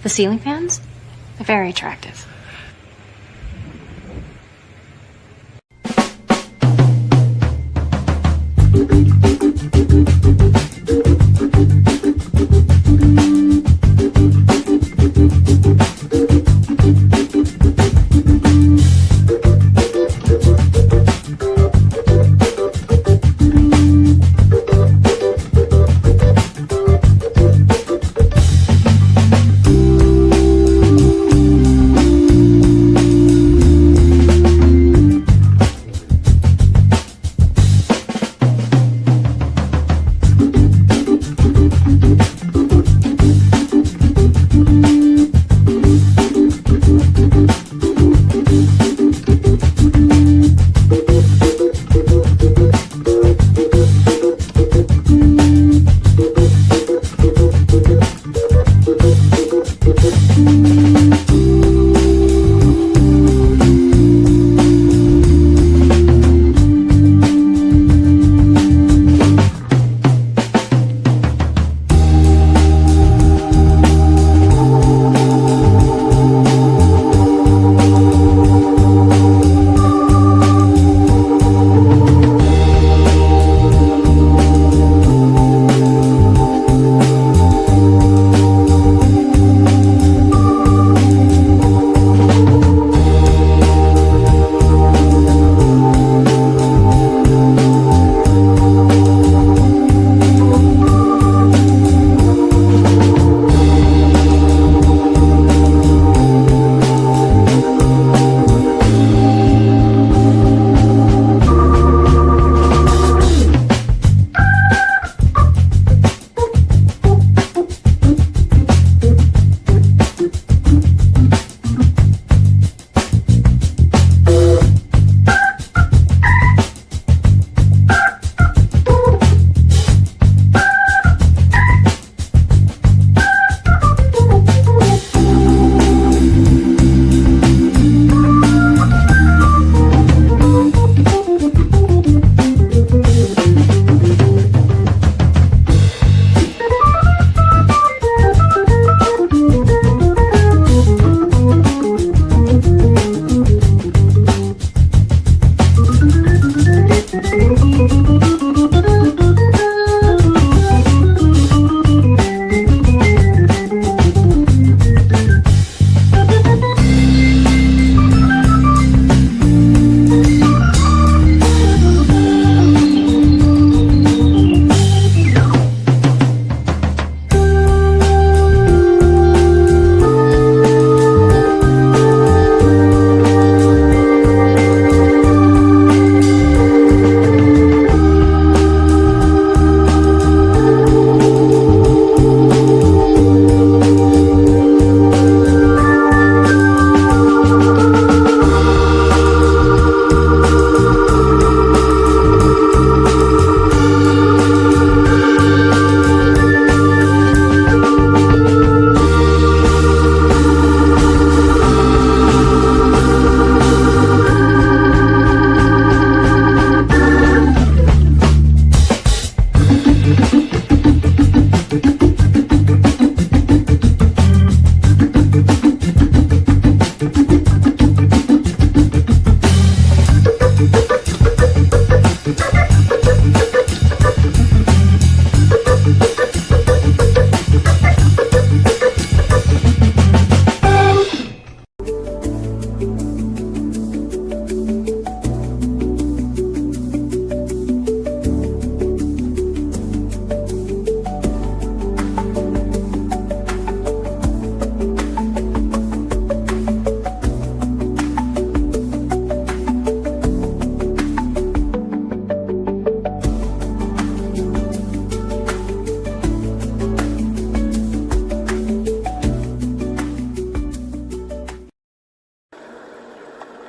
The ceiling fans? They're very attractive.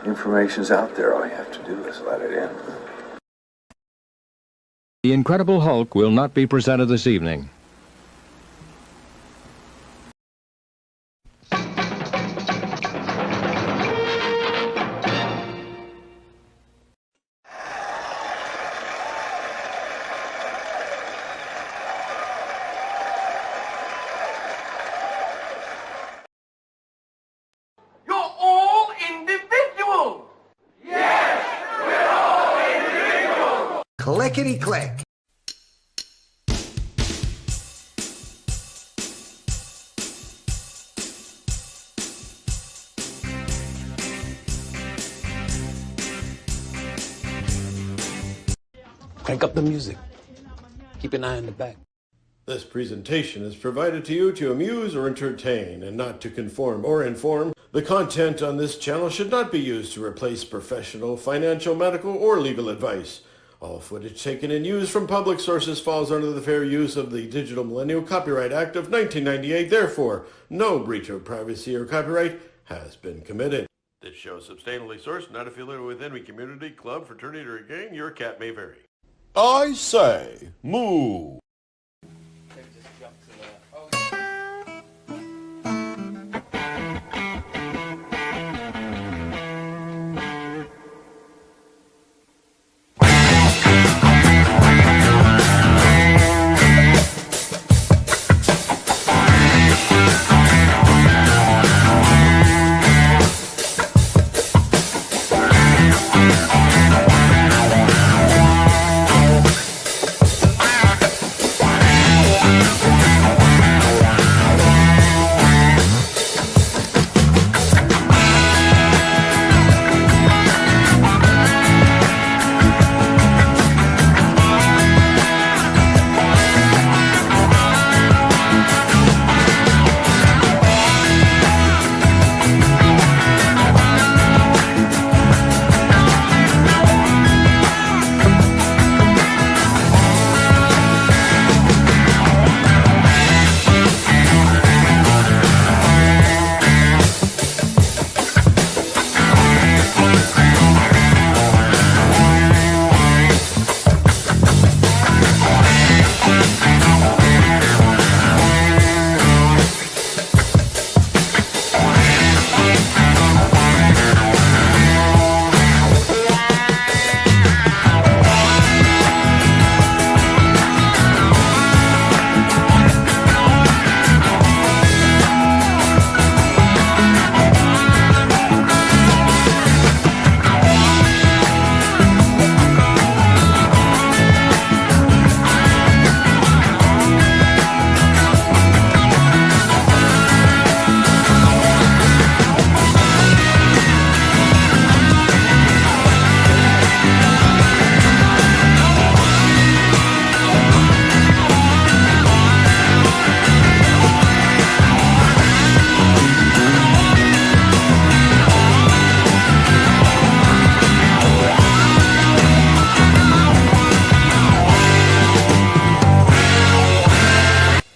Information's out there. All you have to do is let it in. The Incredible Hulk will not be presented this evening. Clickety-click. Crank up the music. Keep an eye on the back. This presentation is provided to you to amuse or entertain and not to conform or inform. The content on this channel should not be used to replace professional, financial, medical, or legal advice. All footage taken and used from public sources falls under the fair use of the Digital Millennial Copyright Act of 1998. Therefore, no breach of privacy or copyright has been committed. This show is substantially sourced, not affiliated with any community, club, fraternity, or gang. Your cat may vary. I say, moo.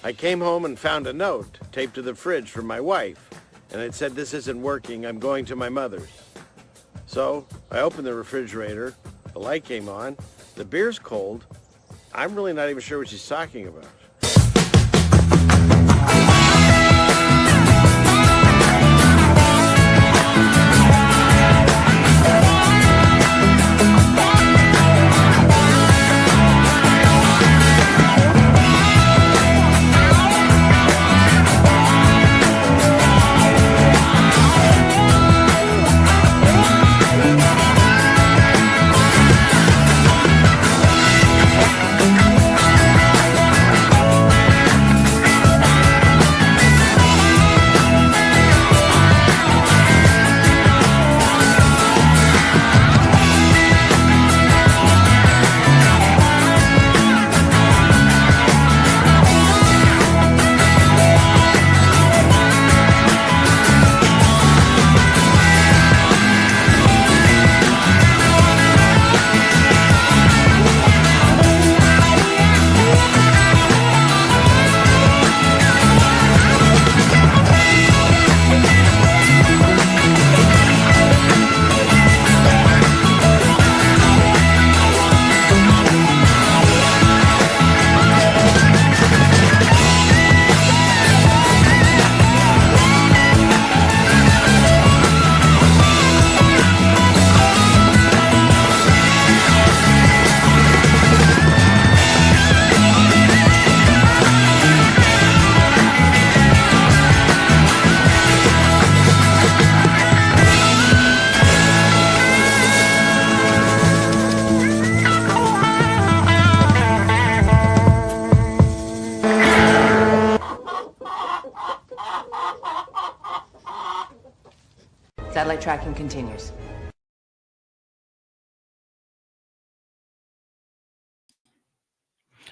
I came home and found a note taped to the fridge from my wife, and it said, "This isn't working, I'm going to my mother's." So I opened the refrigerator, the light came on, the beer's cold. I'm really not even sure what she's talking about. tracking continues.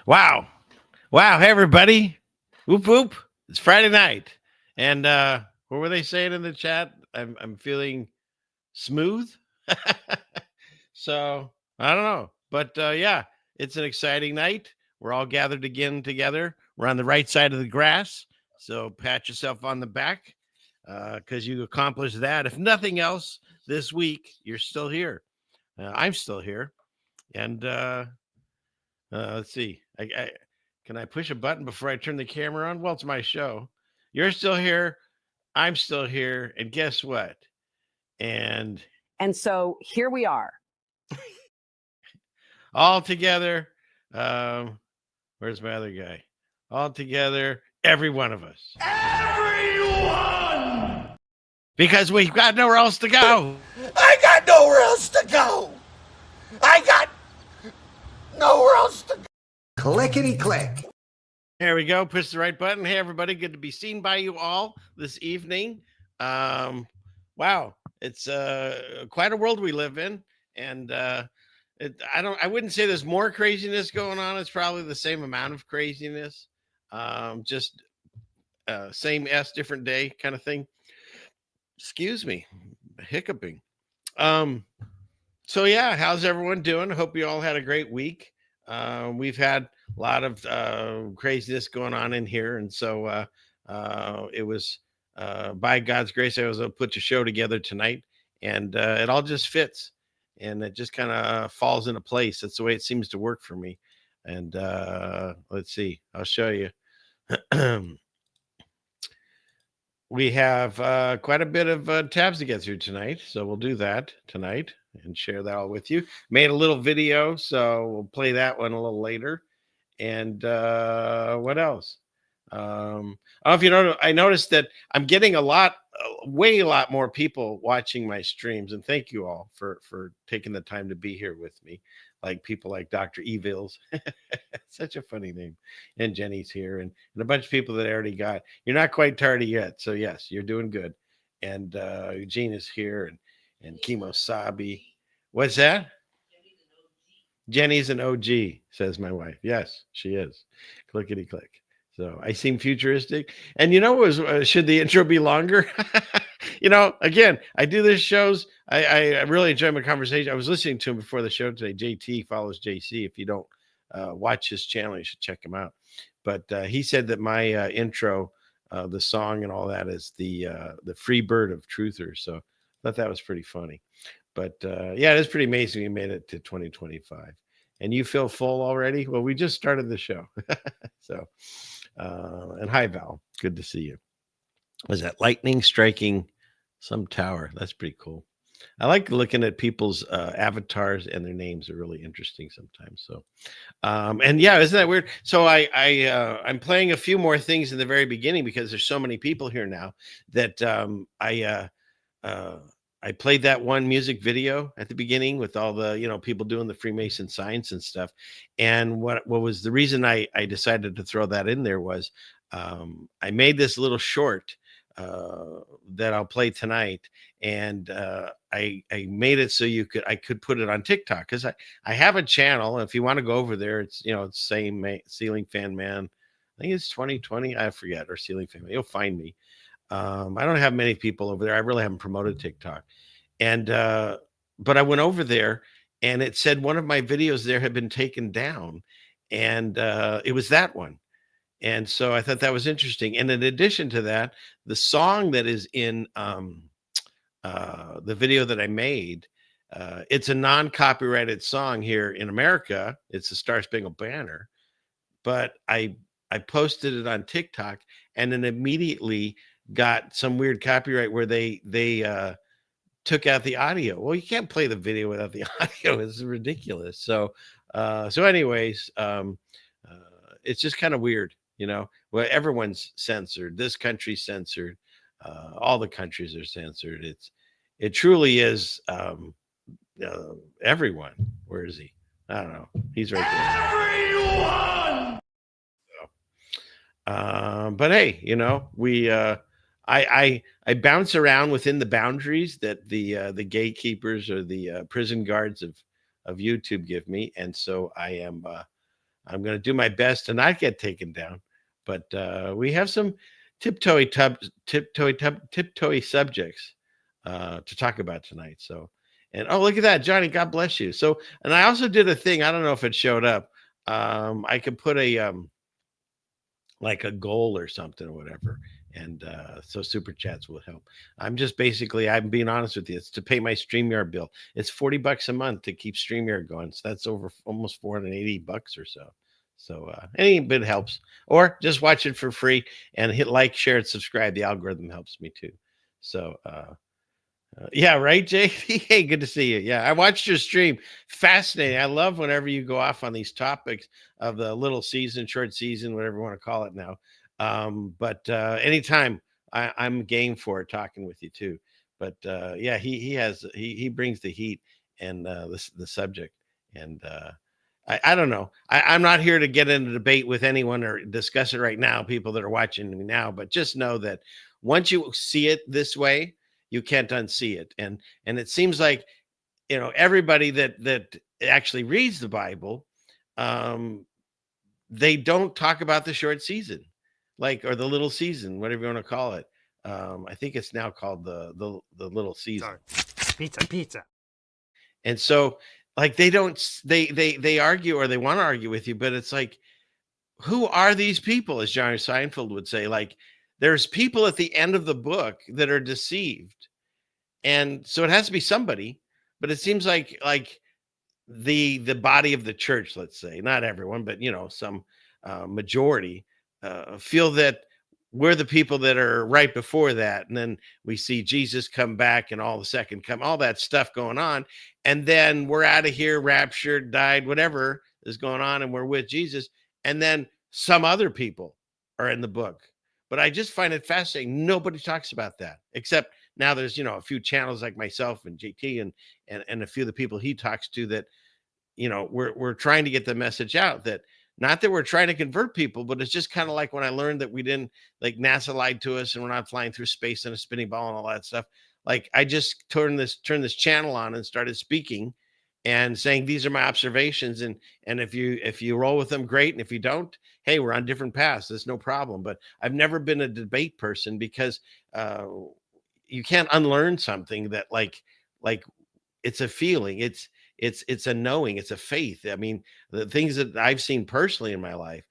Wow. Wow. Hey, everybody. Whoop, whoop. It's Friday night. And what were they saying in the chat? I'm feeling smooth. So I don't know. But yeah, it's an exciting night. We're all gathered again together. We're on the right side of the grass. So pat yourself on the back because you accomplished that. If nothing else, this week, you're still here. I'm still here. And let's see. Can I push a button before I turn the camera on? Well, it's my show. You're still here. I'm still here. And guess what? And so here we are. all together. Where's my other guy? All together, every one of us. Everyone! Because we've got nowhere else to go. I got nowhere else to go. I got nowhere else to go. Clickety click. There we go. Push the right button. Hey, everybody. Good to be seen by you all this evening. Wow. It's quite a world we live in. And I wouldn't say there's more craziness going on. It's probably the same amount of craziness. Just same S, different day kind of thing. Excuse me. Hiccuping. So yeah, how's everyone doing? Hope you all had a great week. We've had a lot of craziness going on in here. And so it was by God's grace, I was able to put a show together tonight, and it all just fits. And it just kind of falls into place. That's the way it seems to work for me. And let's see, I'll show you. We have quite a bit of tabs to get through tonight. So we'll do that tonight and share that all with you. Made a little video, so we'll play that one a little later. And what else? I don't know if you know, I noticed that I'm getting a lot more people watching my streams, and thank you all for taking the time to be here with me. Like people like Dr. Evils, such a funny name, and Jenny's here, and a bunch of people that I already got. You're not quite tardy yet, so yes, you're doing good. And Eugene is here, and Kimo Sabi. What's that? Jenny's an OG, says my wife. Yes, she is. Clickety click. So I seem futuristic. And you know, should the intro be longer? You know, again, I do these shows. I really enjoy my conversation. I was listening to him before the show today. JT follows JC. If you don't watch his channel, you should check him out. But he said that my intro, the song and all that is the free bird of truthers. So I thought that was pretty funny. But yeah, it is pretty amazing we made it to 2025. And you feel full already? Well, we just started the show. So, and hi, Val. Good to see you. Was that lightning striking some tower? That's pretty cool. I like looking at people's avatars, and their names are really interesting sometimes. So, and yeah, isn't that weird? So I'm playing a few more things in the very beginning because there's so many people here now that I played that one music video at the beginning with all the, people doing the Freemason signs and stuff. And what was the reason I decided to throw that in there was I made this little short that I'll play tonight. And I made it so I could put it on TikTok because I have a channel. If you want to go over there, it's, it's same Ceiling Fan Man. I think it's 2020. I forget, or Ceiling Fan Man. You'll find me. I don't have many people over there. I really haven't promoted TikTok. And, but I went over there and it said one of my videos there had been taken down, and it was that one. And so I thought that was interesting. And in addition to that, the song that is in the video that I made, it's a non-copyrighted song here in America. It's the Star Spangled Banner, but I posted it on TikTok, and then immediately got some weird copyright where they took out the audio. Well, you can't play the video without the audio. It's ridiculous. So anyways, it's just kind of weird, where everyone's censored. This country's censored. All the countries are censored. It truly is everyone. Where is he? I don't know. He's right there. Everyone. But hey, we I bounce around within the boundaries that the gatekeepers or the prison guards of YouTube give me, and so I'm going to do my best to not get taken down. But we have some tiptoey subjects to talk about tonight. So, and oh, look at that, Johnny, God bless you. So, and I also did a thing, I don't know if it showed up. I could put a like a goal or something or whatever, and so super chats will help. I'm being honest with you, it's to pay my StreamYard bill. It's $40 a month to keep StreamYard going, so that's over almost $480 or so. So any bit helps, or just watch it for free and hit like, share, and subscribe. The algorithm helps me too. So yeah, right, Jay? Hey, good to see you. Yeah, I watched your stream. Fascinating. I love whenever you go off on these topics of the little season, short season, whatever you want to call it now. But anytime I'm game for it, talking with you too. But yeah, he brings the heat and the subject. And I don't know. I'm not here to get into debate with anyone or discuss it right now, people that are watching me now, but just know that once you see it this way, you can't unsee it. And it seems like, everybody that actually reads the Bible, they don't talk about the short season, or the little season, whatever you want to call it. I think it's now called the little season. Sorry. Pizza. And so, they argue, or they want to argue with you, but it's like, who are these people, as Johnny Seinfeld would say? Like, there's people at the end of the book that are deceived. And so it has to be somebody, but it seems like the body of the church, let's say, not everyone, but some majority feel that we're the people that are right before that. And then we see Jesus come back and all that stuff going on. And then we're out of here, raptured, died, whatever is going on. And we're with Jesus. And then some other people are in the book. But I just find it fascinating. Nobody talks about that, except now there's, a few channels like myself and JT and a few of the people he talks to that, we're trying to get the message out, that not that we're trying to convert people, but it's just kind of like when I learned that we didn't, like, NASA lied to us and we're not flying through space in a spinning ball and all that stuff. Like, I just turned this channel on and started speaking and saying, these are my observations. And if you roll with them, great. And if you don't, hey, we're on different paths. There's no problem. But I've never been a debate person, because you can't unlearn something that like it's a feeling. It's a knowing. It's a faith. I mean, the things that I've seen personally in my life,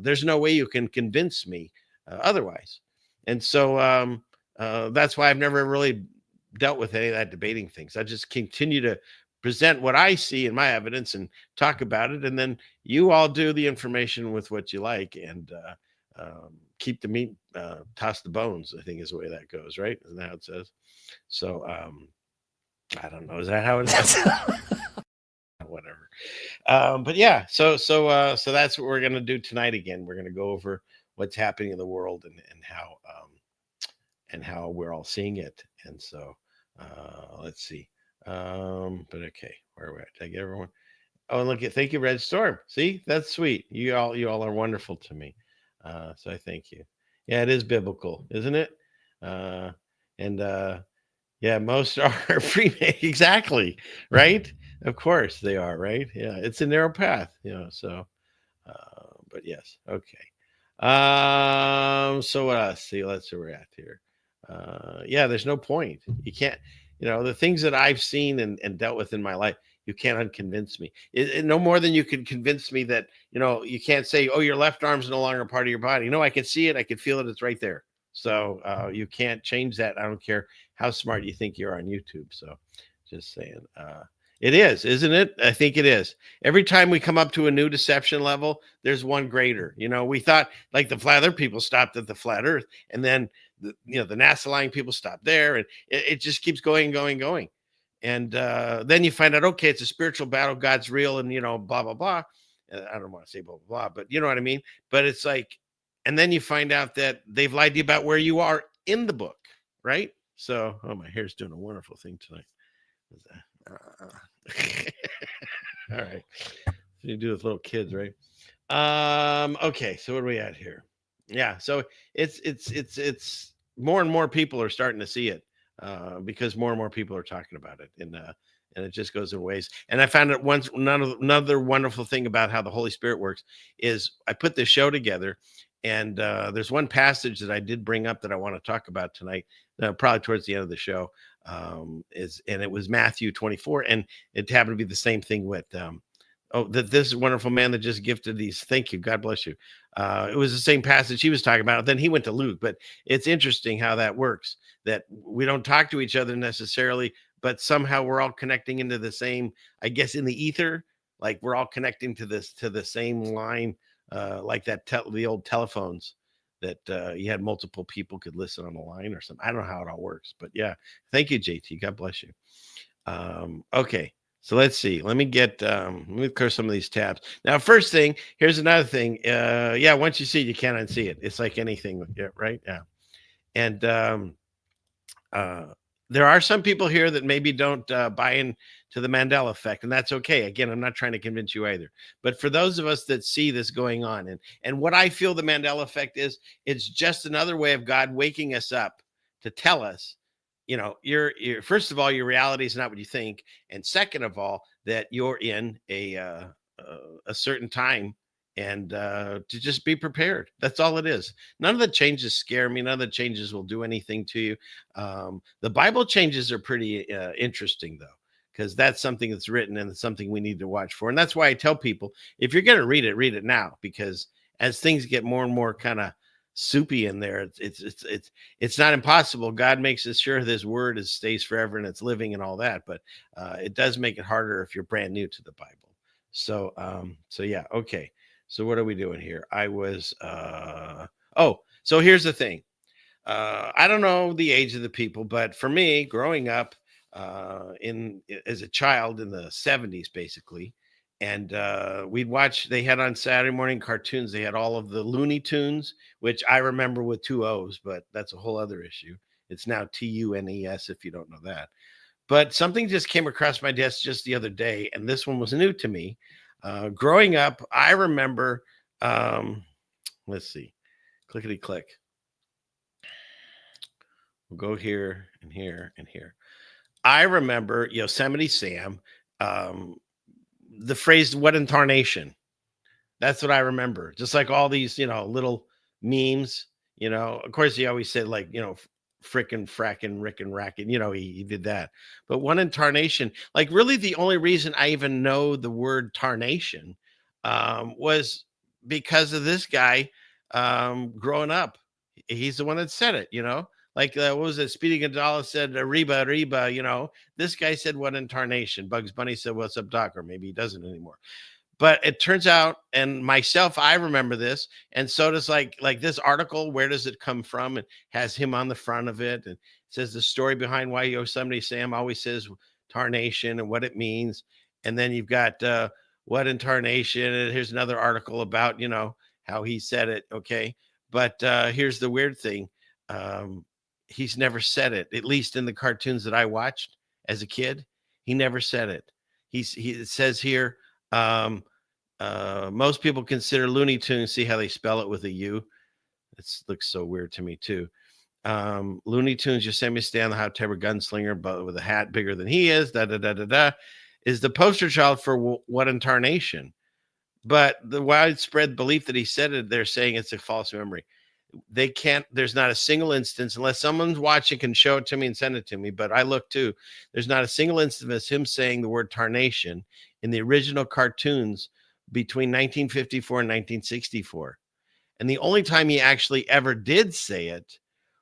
there's no way you can convince me otherwise. And so that's why I've never really dealt with any of that debating things. I just continue to present what I see in my evidence and talk about it. And then you all do the information with what you like, and keep the meat, toss the bones, I think is the way that goes, right? Isn't that how it says? So I don't know. Is that how it is? Whatever. But yeah, so that's what we're going to do tonight. Again, we're going to go over what's happening in the world and how we're all seeing it. And so let's see. But okay, where are we at? Did I get everyone? Oh, and thank you, Red Storm. See, that's sweet. You all are wonderful to me. So I thank you. Yeah, it is biblical, isn't it? Yeah, most are free. Exactly. Right. Of course they are. Right. Yeah. It's a narrow path, so, but yes. Okay. So what else? See, let's see where we're at here. Yeah, there's no point. You can't, the things that I've seen and dealt with in my life, you can't unconvince me. No more than you can convince me that, you can't say, oh, your left arm's no longer part of your body. No, I can see it. I can feel it. It's right there. So you can't change that. I don't care how smart you think you are on YouTube. So just saying, it is, isn't it? I think it is. Every time we come up to a new deception level, there's one greater. We thought, like, the flat earth people stopped at the flat earth, and then the NASA lying people stopped there, and it just keeps going. And then you find out, okay, it's a spiritual battle. God's real, and blah blah blah. I don't want to say blah blah blah, but you know what I mean. But it's like, and then you find out that they've lied to you about where you are in the book, right? So, oh, my hair's doing a wonderful thing tonight. All right, so you do with little kids, right? Okay, so what are we at here? Yeah, so it's more and more people are starting to see it because more and more people are talking about it, and it just goes in ways. And I found it once. Another wonderful thing about how the Holy Spirit works is I put this show together, and there's one passage that I did bring up that I want to talk about tonight, probably towards the end of the show. And it was Matthew 24, and it happened to be the same thing with that this wonderful man that just gifted these. Thank you. God bless you. It was the same passage he was talking about. Then he went to Luke, but it's interesting how that works, that we don't talk to each other necessarily, but somehow we're all connecting into the same, I guess, in the ether, like we're all connecting to the same line, like the old telephones that you had multiple people could listen on the line or something. I don't know how it all works, but yeah. Thank you, JT. God bless you. Okay. So let's see. Let me clear some of these tabs. Now, first thing, here's another thing. Yeah, once you see it, you can't unsee it. It's like anything, right? Yeah. And there are some people here that maybe don't buy into the Mandela effect, and that's okay. Again, I'm not trying to convince you either. But for those of us that see this going on, and what I feel the Mandela effect is, it's just another way of God waking us up to tell us, you're first of all, your reality is not what you think, and second of all, that you're in a certain time, and to just be prepared. That's all it is. None of the changes scare me. None of the changes will do anything to you. The Bible changes are pretty interesting, though, because that's something that's written and it's something we need to watch for. And that's why I tell people, if you're going to read it now, because as things get more and more kind of soupy in there, it's not impossible. God makes it sure this word stays forever and it's living and all that, but it does make it harder if you're brand new to the Bible. So yeah, okay. So what are we doing here? So here's the thing. I don't know the age of the people, but for me, growing up as a child in the 70s, basically, and they had on Saturday morning cartoons, they had all of the Looney Tunes, which I remember with 2 O's, but that's a whole other issue. It's now TUNES if you don't know that. But something just came across my desk just the other day, and this one was new to me. Growing up, I remember, let's see, clickety click. We'll go here and here and here. I remember Yosemite Sam, the phrase, what in tarnation? That's what I remember. Just like all these, little memes, of course he always said like, frickin', frackin', rickin', rackin', he did that. But one in tarnation, like really the only reason I even know the word tarnation was because of this guy growing up. He's the one that said it, like what was it? Speedy Gonzalez said, Reba, Reba, this guy said what in tarnation. Bugs Bunny said, what's up, Doc? Or maybe he doesn't anymore. But it turns out, and myself, I remember this, and so does like this article. Where does it come from? And has him on the front of it, and it says the story behind why Yosemite Sam always says tarnation and what it means. And then you've got what in tarnation, and here's another article about how he said it. Okay, but here's the weird thing: he's never said it. At least in the cartoons that I watched as a kid, he never said it. It says here. Most people consider Looney Tunes. See how they spell it with a U. It looks so weird to me too. Looney Tunes, Yosemite Sam, the hot tempered gunslinger, but with a hat bigger than he is. Is the poster child for what in tarnation. But the widespread belief that he said it, they're saying it's a false memory. They can't. There's not a single instance, unless someone's watching, can show it to me and send it to me. But I look too. There's not a single instance of him saying the word tarnation in the original cartoons between 1954 and 1964. And the only time he actually ever did say it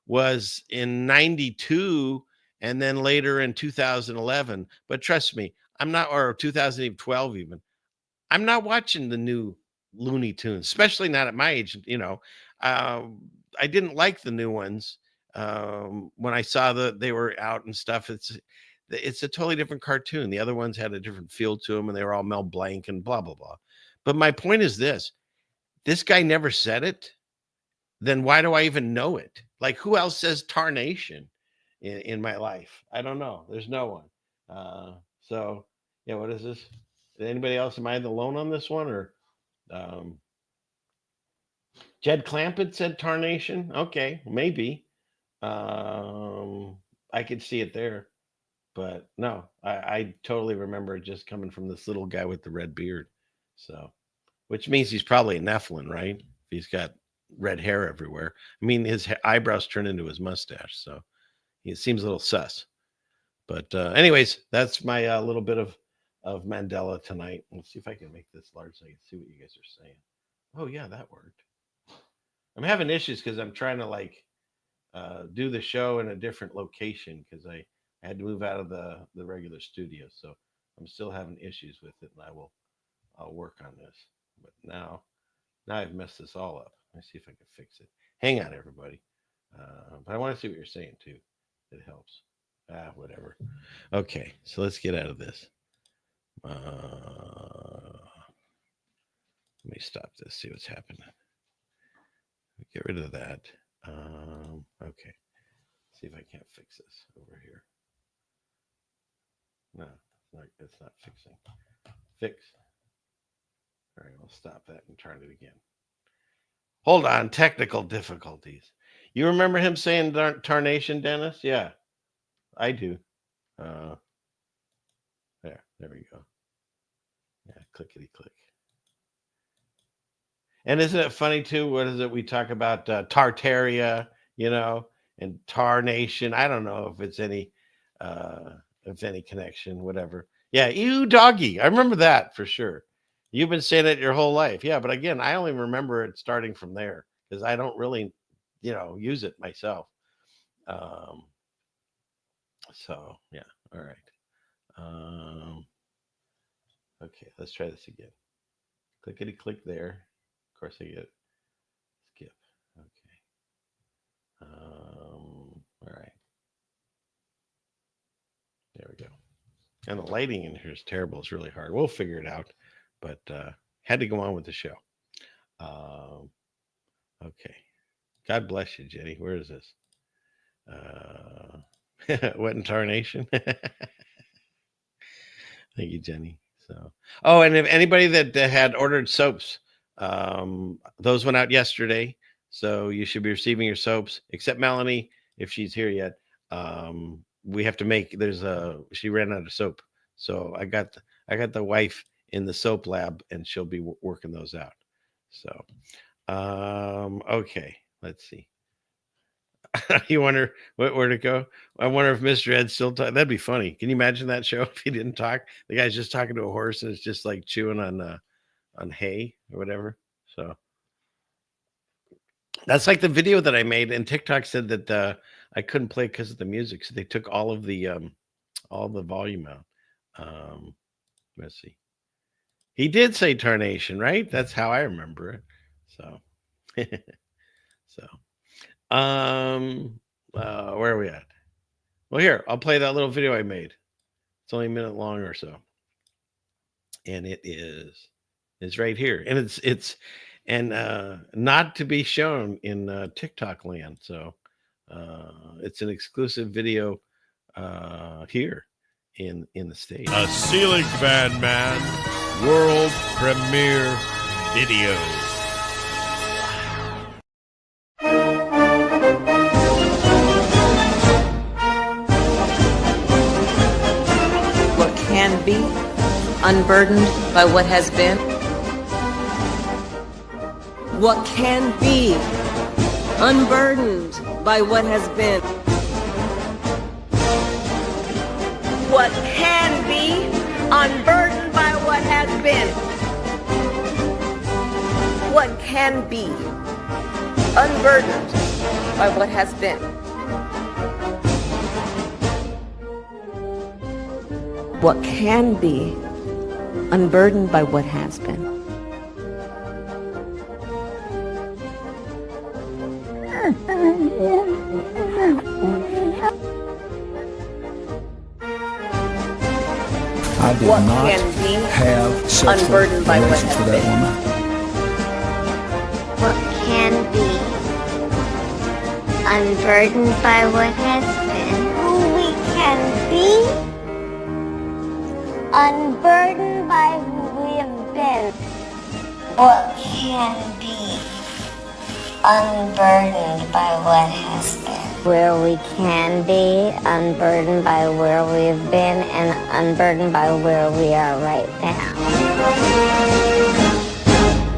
was in 92 and then later in 2011. But trust me, I'm not, or 2012 even, I'm not watching the new Looney Tunes, especially not at my age. I didn't like the new ones when I saw that they were out and stuff. It's a totally different cartoon. The other ones had a different feel to them, and they were all Mel Blanc and blah, blah, blah. But my point is this guy never said it. Then why do I even know it? Like, who else says tarnation in my life? I don't know. There's no one. So, yeah, what is this? Anybody else? Am I alone on this one? Or Jed Clampett said tarnation? Okay, maybe. I could see it there, but no, I totally remember it just coming from this little guy with the red beard. So, which means he's probably a Nephilim, right? If he's got red hair everywhere. I mean, his eyebrows turn into his mustache, so it seems a little sus. But anyways, that's my little bit of Mandela tonight. Let's see if I can make this large so I can see what you guys are saying. Oh yeah, that worked. I'm having issues because I'm trying to like do the show in a different location because I had to move out of the regular studio, so I'm still having issues with it, and I'll work on this. But now I've messed this all up. Let's see if I can fix it. Hang on, everybody. But I want to see what you're saying too. It helps. Whatever. Okay, so let's get out of this. Let me stop this. See what's happening. Get rid of that. Okay. See if I can't fix this over here. No, it's not fixing. Fix. All right, I'll stop that and turn it again. Hold on, technical difficulties. You remember him saying tarnation, Dennis? Yeah, I do. There we go. Yeah, clickety click. And isn't it funny too? What is it we talk about? Tartaria, and Tarnation. I don't know if it's any connection, whatever. Yeah, ew doggy. I remember that for sure. You've been saying it your whole life. Yeah, but again, I only remember it starting from there because I don't really, use it myself. So yeah, all right. Okay, let's try this again. Clickety click there. Of course I get skip. Okay. All right. There we go. And the lighting in here is terrible. It's really hard. We'll figure it out. But had to go on with the show. Okay. God bless you, Jenny. Where is this? What in tarnation? Thank you, Jenny. So, and if anybody that had ordered soaps, those went out yesterday. So you should be receiving your soaps, except Melanie, if she's here yet. We have to make. She ran out of soap, so I got the wife in the soap lab, and she'll be working those out. So, okay, let's see. You wonder where to go? I wonder if Mr. Ed's still talking. That'd be funny. Can you imagine that show if he didn't talk? The guy's just talking to a horse, and it's just like chewing on hay or whatever. So that's like the video that I made, and TikTok said that I couldn't play because of the music, so they took all the volume out. Let's see. He did say tarnation, right? That's how I remember it. So, where are we at? Well, here, I'll play that little video I made. It's only a minute long or so. And it's right here. And it's not to be shown in TikTok land. So it's an exclusive video here in the States. A ceiling fan man world premiere video. What can be, unburdened by what has been. What can be, unburdened by what has been. What can be, unburdened by what has been. What can be, unburdened by what has been. What can be, unburdened by what has been. I did What not can be have sexual unburdened by what relations has with that been. woman. What can be unburdened by what has been. Who we can be unburdened by who we have been. What can be unburdened by what has been. where we can be, unburdened by where we've been, and unburdened by where we are right now.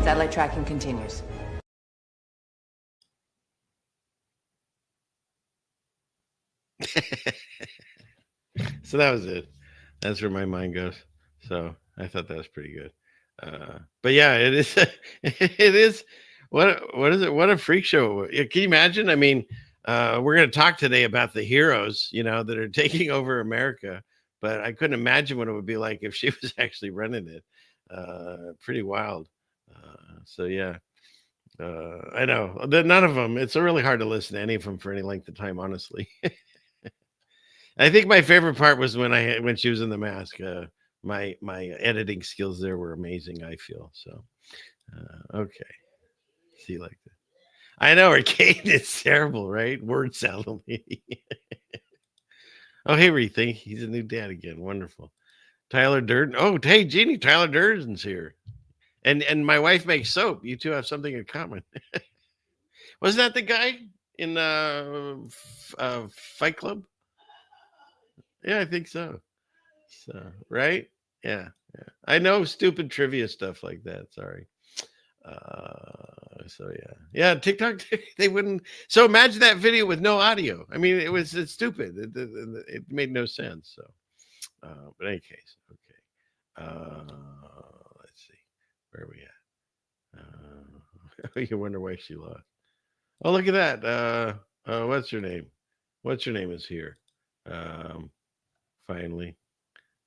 Satellite tracking continues. So that was it. That's where my mind goes. So I thought that was pretty good. But yeah, it is. It is. What is it? What a freak show! Can you imagine? I mean, we're going to talk today about the heroes, that are taking over America. But I couldn't imagine what it would be like if she was actually running it. Pretty wild. So yeah. I know none of them. It's really hard to listen to any of them for any length of time, honestly. I think my favorite part was when she was in the mask. My editing skills there were amazing, I feel. So okay. See, like that. I know her cadence is terrible, right? Word salad. Oh, hey, Rethink. He's a new dad again. Wonderful. Tyler Durden. Oh, hey, Jeannie. Tyler Durden's here. And my wife makes soap. You two have something in common. Wasn't that the guy in Fight Club? Yeah, I think so. So, right? Yeah. I know stupid trivia stuff like that. Sorry. So yeah, TikTok, they wouldn't. So imagine that video with no audio. I mean, it's stupid. It made no sense. So, but in any case, okay. Let's see, where are we at? You wonder why she lost. Oh, look at that. What's her name? What's her name is here. Finally,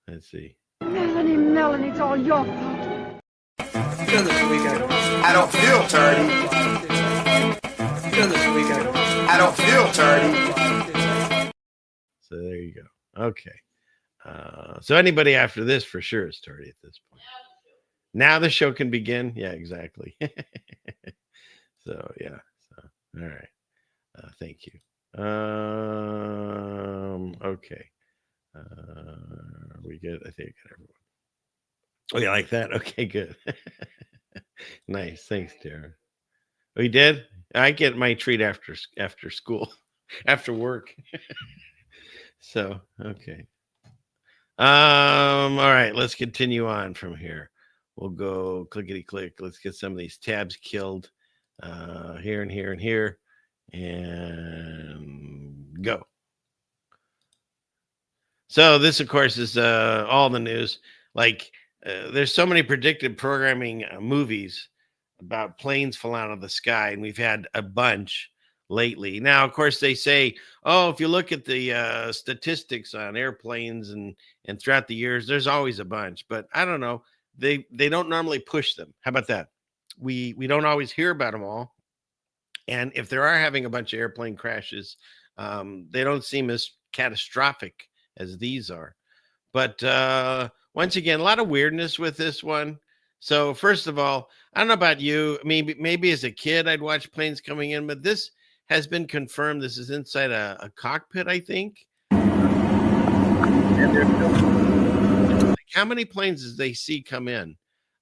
let's see. Melanie, it's all your fault. I don't feel dirty. I don't feel dirty. So there you go. Okay. So anybody after this for sure is dirty at this point. Now the show can begin. Yeah, exactly. So yeah. So all right. Thank you. Okay. We good. I think I got everyone. Oh, you like that? Okay, good. Nice. Thanks, Tara. Oh, you did? I get my treat after school, after work. So, okay. All right, let's continue on from here. We'll go clickety click. Let's get some of these tabs killed. Here and here and here. And go. So this, of course, is all the news. Like, there's so many predictive programming movies about planes falling out of the sky, and we've had a bunch lately. Now, of course, they say, oh, if you look at the statistics on airplanes and throughout the years, there's always a bunch. But I don't know. They don't normally push them. How about that? We don't always hear about them all. And if there are having a bunch of airplane crashes, they don't seem as catastrophic as these are. But once again, a lot of weirdness with this one. So first of all, I don't know about you. Maybe as a kid, I'd watch planes coming in, but this has been confirmed. This is inside a cockpit, I think. And how many planes does they see come in?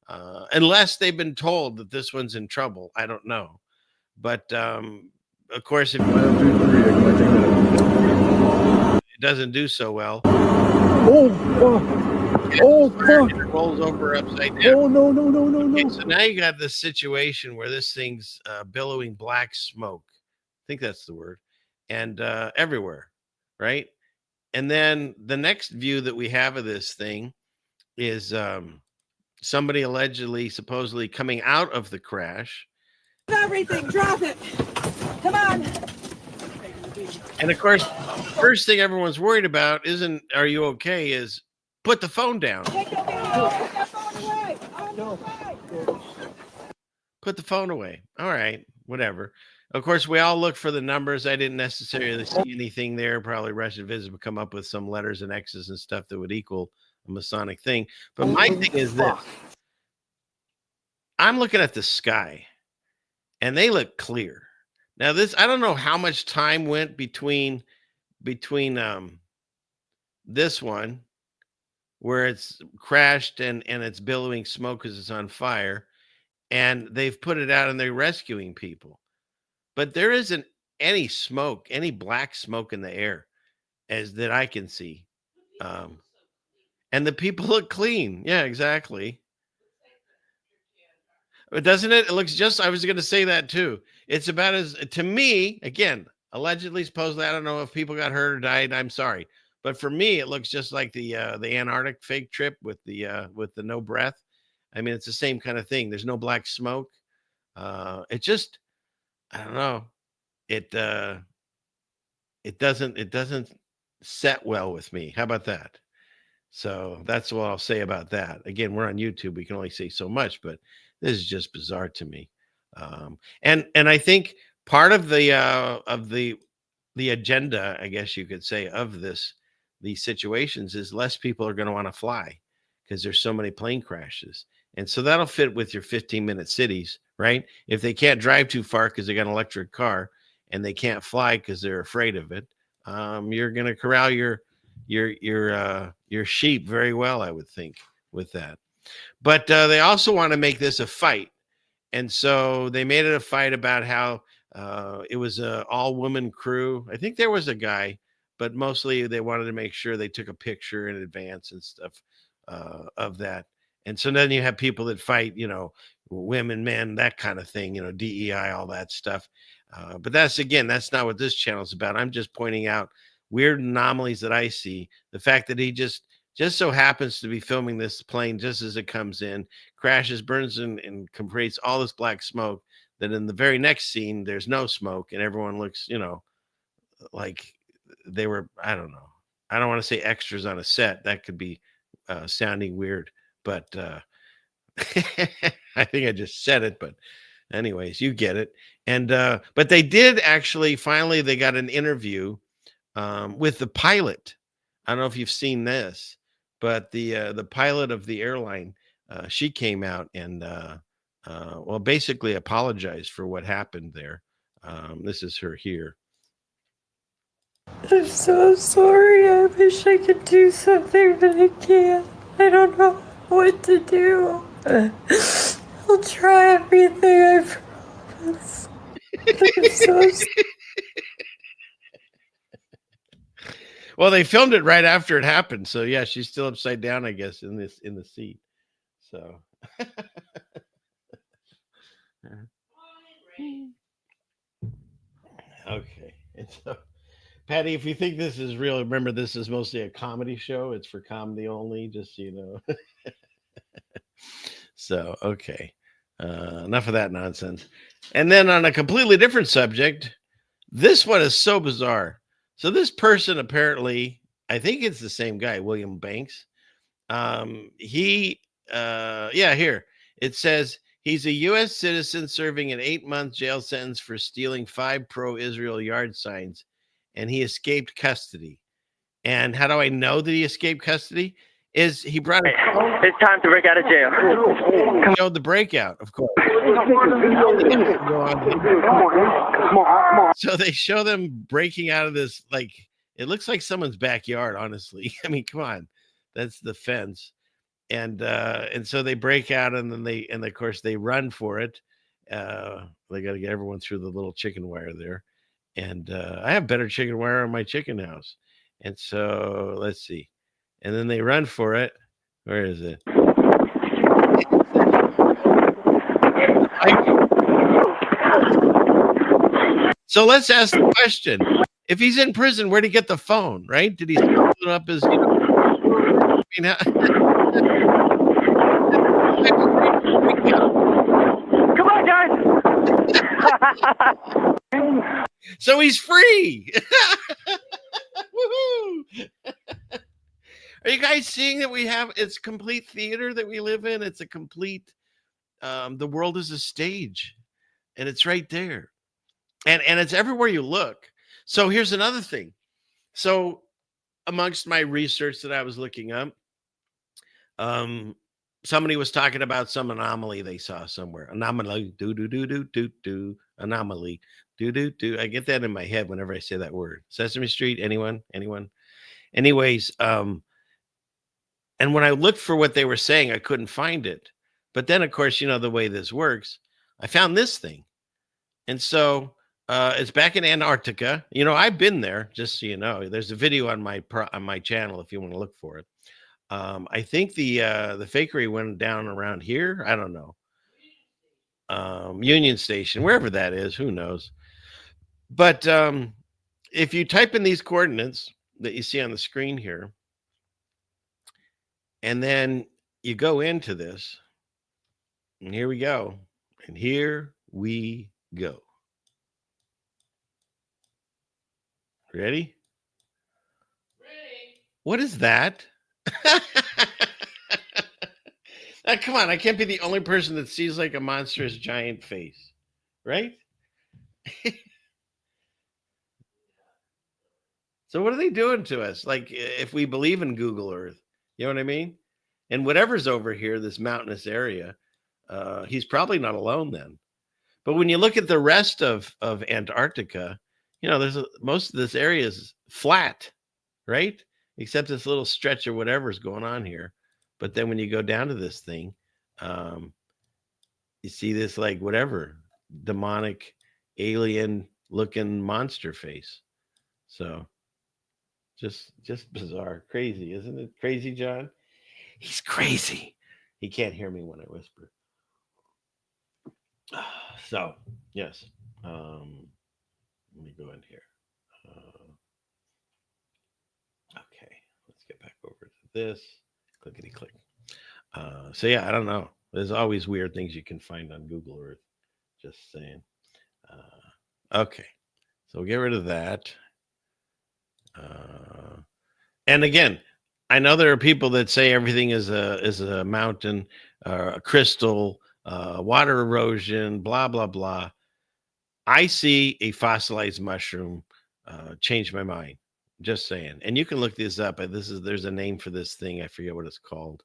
Unless they've been told that this one's in trouble. I don't know. But of course, if it doesn't do so well. It rolls over upside down. Oh, no. Okay, so now you got this situation where this thing's billowing black smoke. I think that's the word. And everywhere, right? And then the next view that we have of this thing is somebody supposedly coming out of the crash. Everything, drop it. Come on. And of course, first thing everyone's worried about isn't, are you okay, is put the phone down. Take that phone away. Put the phone away. All right, whatever. Of course, we all look for the numbers. I didn't necessarily see anything there. Probably Russian visitors would come up with some letters and X's and stuff that would equal a Masonic thing. But my thing is this. I'm looking at the sky, and they look clear. Now, this, I don't know how much time went between this one, where it's crashed and it's billowing smoke because it's on fire, and they've put it out and they're rescuing people. But there isn't any smoke, any black smoke in the air as that I can see. And the people look clean. Yeah, exactly. But doesn't it? It looks just, I was going to say that too. It's about as, to me, again, allegedly, supposedly, I don't know if people got hurt or died. I'm sorry. But for me, it looks just like the Antarctic fake trip with the no breath. I mean, it's the same kind of thing. There's no black smoke. It just, I don't know. It doesn't set well with me. How about that? So that's what I'll say about that. Again, we're on YouTube. We can only say so much, but this is just bizarre to me. And I think part of the agenda, I guess you could say, of these situations is less people are going to want to fly because there's so many plane crashes. And so that'll fit with your 15-minute cities, right? If they can't drive too far because they got an electric car and they can't fly because they're afraid of it, you're going to corral your sheep very well, I would think, with that. But they also want to make this a fight. And so they made it a fight about how it was an all-woman crew. I think there was a guy, but mostly they wanted to make sure they took a picture in advance and stuff of that. And so then you have people that fight, women, men, that kind of thing, DEI, all that stuff. But that's not what this channel is about. I'm just pointing out weird anomalies that I see. The fact that he just so happens to be filming this plane just as it comes in, crashes, burns, and creates all this black smoke. That in the very next scene, there's no smoke, and everyone looks, like they were, I don't know. I don't want to say extras on a set. That could be sounding weird, but I think I just said it. But anyways, you get it. And but they did actually, finally, they got an interview with the pilot. I don't know if you've seen this, but the pilot of the airline, she came out and basically apologized for what happened there. This is her here. I'm so sorry. I wish I could do something, but I can't. I don't know what to do. I'll try everything, I promise. I'm so sorry. Well, they filmed it right after it happened. So yeah, she's still upside down, I guess, in the seat. So okay. And so, Patty, if you think this is real, remember this is mostly a comedy show. It's for comedy only, just so you know. So okay. Enough of that nonsense. And then on a completely different subject, this one is so bizarre. So this person apparently, I think it's the same guy, William Banks. Here it says he's a U.S. citizen serving an 8-month jail sentence for stealing 5 pro-Israel yard signs, and he escaped custody. And how do I know that he escaped custody? Is he brought a phone? It's time to break out of jail. Showed the breakout, of course. So they show them breaking out of this, like, it looks like someone's backyard, honestly. I mean, come on. That's the fence. And so they break out, and then of course they run for it. They got to get everyone through the little chicken wire there. And I have better chicken wire in my chicken house. And so let's see. And then they run for it. Where is it? So let's ask the question. If he's in prison, where'd he get the phone, right? Did he put it up his, I mean, come on, guys. So he's free. Woohoo. Are you guys seeing that it's complete theater that we live in? It's a complete, the world is a stage, and it's right there. And it's everywhere you look. So here's another thing. So amongst my research that I was looking up, somebody was talking about some anomaly they saw somewhere. Anomaly, anomaly, I get that in my head whenever I say that word. Sesame Street, anyone? Anyways, and when I looked for what they were saying, I couldn't find it. But then, of course, the way this works, I found this thing. And so It's back in Antarctica. You know, I've been there, just so you know. There's a video on my channel if you want to look for it. I think the fakery went down around here. I don't know. Union Station, wherever that is, who knows? But if you type in these coordinates that you see on the screen here, and then you go into this, and here we go. And here we go. Ready? Ready. What is that? Now, come on, I can't be the only person that sees like a monstrous giant face, right? So what are they doing to us? Like, if we believe in Google Earth, you know what I mean? And whatever's over here, this mountainous area, he's probably not alone then. But when you look at the rest of Antarctica, you know, most of this area is flat, right? Except this little stretch or whatever is going on here. But then when you go down to this thing, you see this like whatever demonic alien looking monster face. So just bizarre, crazy, isn't it? Crazy, John? He's crazy. He can't hear me when I whisper. So yes, let me go in here. Okay, let's get back over to this. Clickety click. So yeah, I don't know. There's always weird things you can find on Google Earth. Just saying. Okay, so we'll get rid of that. And again, I know there are people that say everything is a mountain, a crystal, water erosion, blah blah blah. I see a fossilized mushroom. Change my mind. Just saying. And you can look this up. There's a name for this thing. I forget what it's called.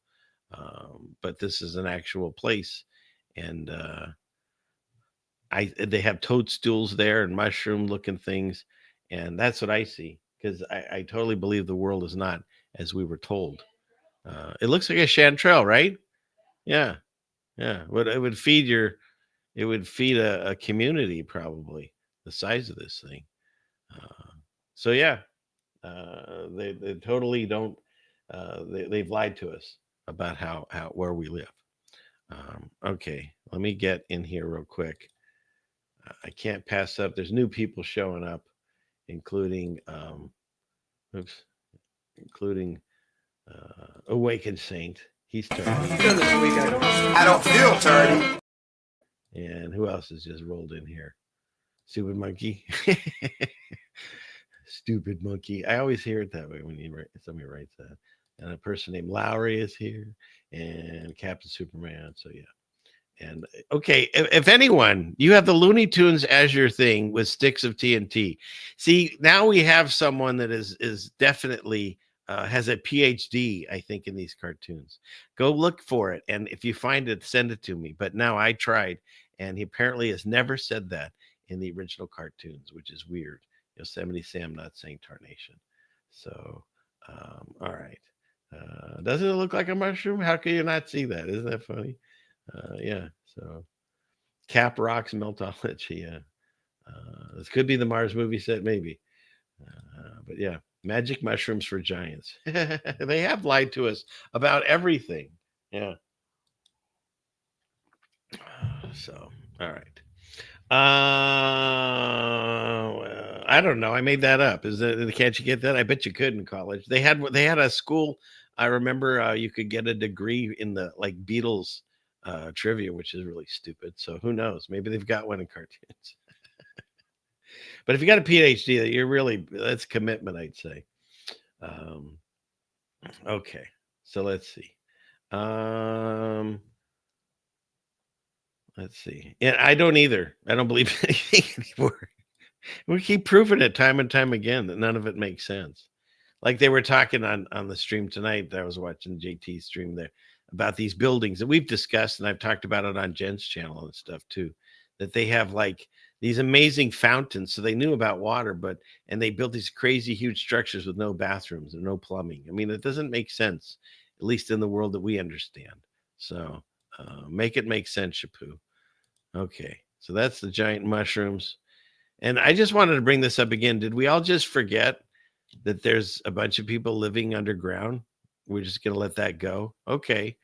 But this is an actual place. And they have toadstools there and mushroom looking things. And that's what I see. Because I totally believe the world is not as we were told. It looks like a chanterelle, right? Yeah. Yeah. It would feed a community, probably, the size of this thing. So yeah. They totally don't. They've lied to us about where we live. Okay, let me get in here real quick. I can't pass up. There's new people showing up, including Awakened Saint. He's turning. I don't feel turdy. And who else has just rolled in here? Stupid Monkey. Stupid Monkey. I always hear it that way when somebody writes that. And a person named Lowry is here, and Captain Superman. So yeah. And okay, if anyone, you have the Looney Tunes as your thing with sticks of TNT. See, now we have someone that is definitely has a PhD, I think, in these cartoons. Go look for it, and if you find it, send it to me. But now I tried, and he apparently has never said that in the original cartoons, which is weird. Yosemite Sam not saying tarnation. So, all right. Doesn't it look like a mushroom? How can you not see that? Isn't that funny? Yeah. So, cap rocks melt off it. Yeah. This could be the Mars movie set, maybe. But yeah, magic mushrooms for giants. They have lied to us about everything. Yeah. So, all right. I don't know. I made that up. Can't you get that? I bet you could in college. They had a school. I remember you could get a degree in the like Beatles trivia, which is really stupid. So who knows? Maybe they've got one in cartoons. But if you got a PhD, that's commitment, I'd say. Okay, so let's see. Let's see. Yeah, I don't either. I don't believe anything anymore. We keep proving it time and time again that none of it makes sense. Like they were talking on the stream tonight. I was watching JT's stream there about these buildings that we've discussed, and I've talked about it on Jen's channel and stuff too, that they have like these amazing fountains. So they knew about water, and they built these crazy huge structures with no bathrooms and no plumbing. I mean, it doesn't make sense, at least in the world that we understand. So make it make sense, Shapu. Okay, so that's the giant mushrooms. And I just wanted to bring this up again. Did we all just forget that there's a bunch of people living underground? We're just going to let that go. Okay.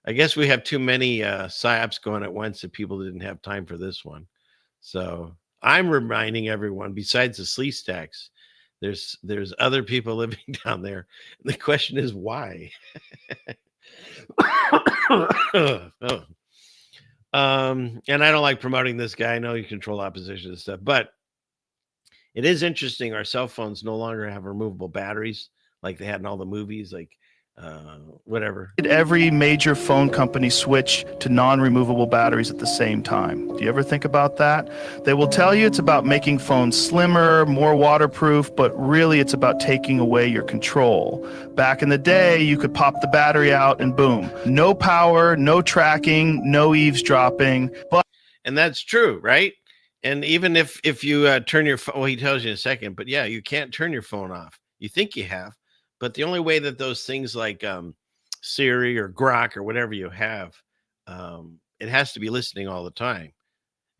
I guess we have too many psyops going at once that people didn't have time for this one. So I'm reminding everyone, besides the sleaze stacks, there's other people living down there. And the question is why? And I don't like promoting this guy. I know you control opposition and stuff, but it is interesting. Our cell phones no longer have removable batteries like they had in all the movies, like whatever. Did every major phone company switch to non-removable batteries at the same time? Do you ever think about that? They will tell you it's about making phones slimmer, more waterproof, but really it's about taking away your control. Back in the day, you could pop the battery out and boom, no power, no tracking, no eavesdropping. And that's true, right? And even if you turn your phone, well, he tells you in a second, but yeah, you can't turn your phone off. You think you have. But the only way that those things like Siri or Grok or whatever you have, it has to be listening all the time.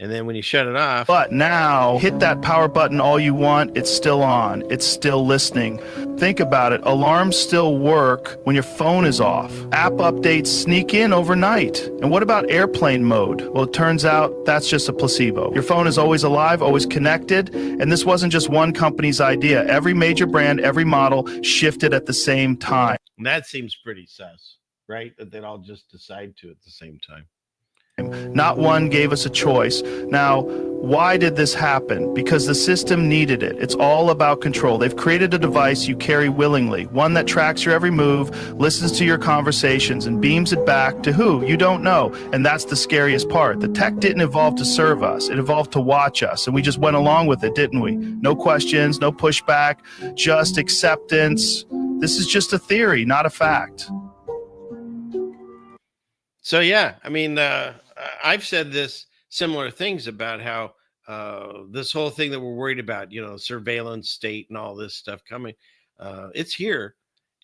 And then when you shut it off. But now, hit that power button all you want. It's still on. It's still listening. Think about it. Alarms still work when your phone is off. App updates sneak in overnight. And what about airplane mode? Well, it turns out that's just a placebo. Your phone is always alive, always connected. And this wasn't just one company's idea. Every major brand, every model shifted at the same time. And that seems pretty sus, right? That they'd all just decide to at the same time. Not one gave us a choice. Now, why did this happen? Because the system needed it. It's all about control. They've created a device you carry willingly, one that tracks your every move, listens to your conversations, and beams it back to who? You don't know. And that's the scariest part. The tech didn't evolve to serve us. It evolved to watch us. And we just went along with it, didn't we? No questions, no pushback, just acceptance. This is just a theory, not a fact. So, yeah, I mean, I've said this similar things about how this whole thing that we're worried about, surveillance state and all this stuff coming, it's here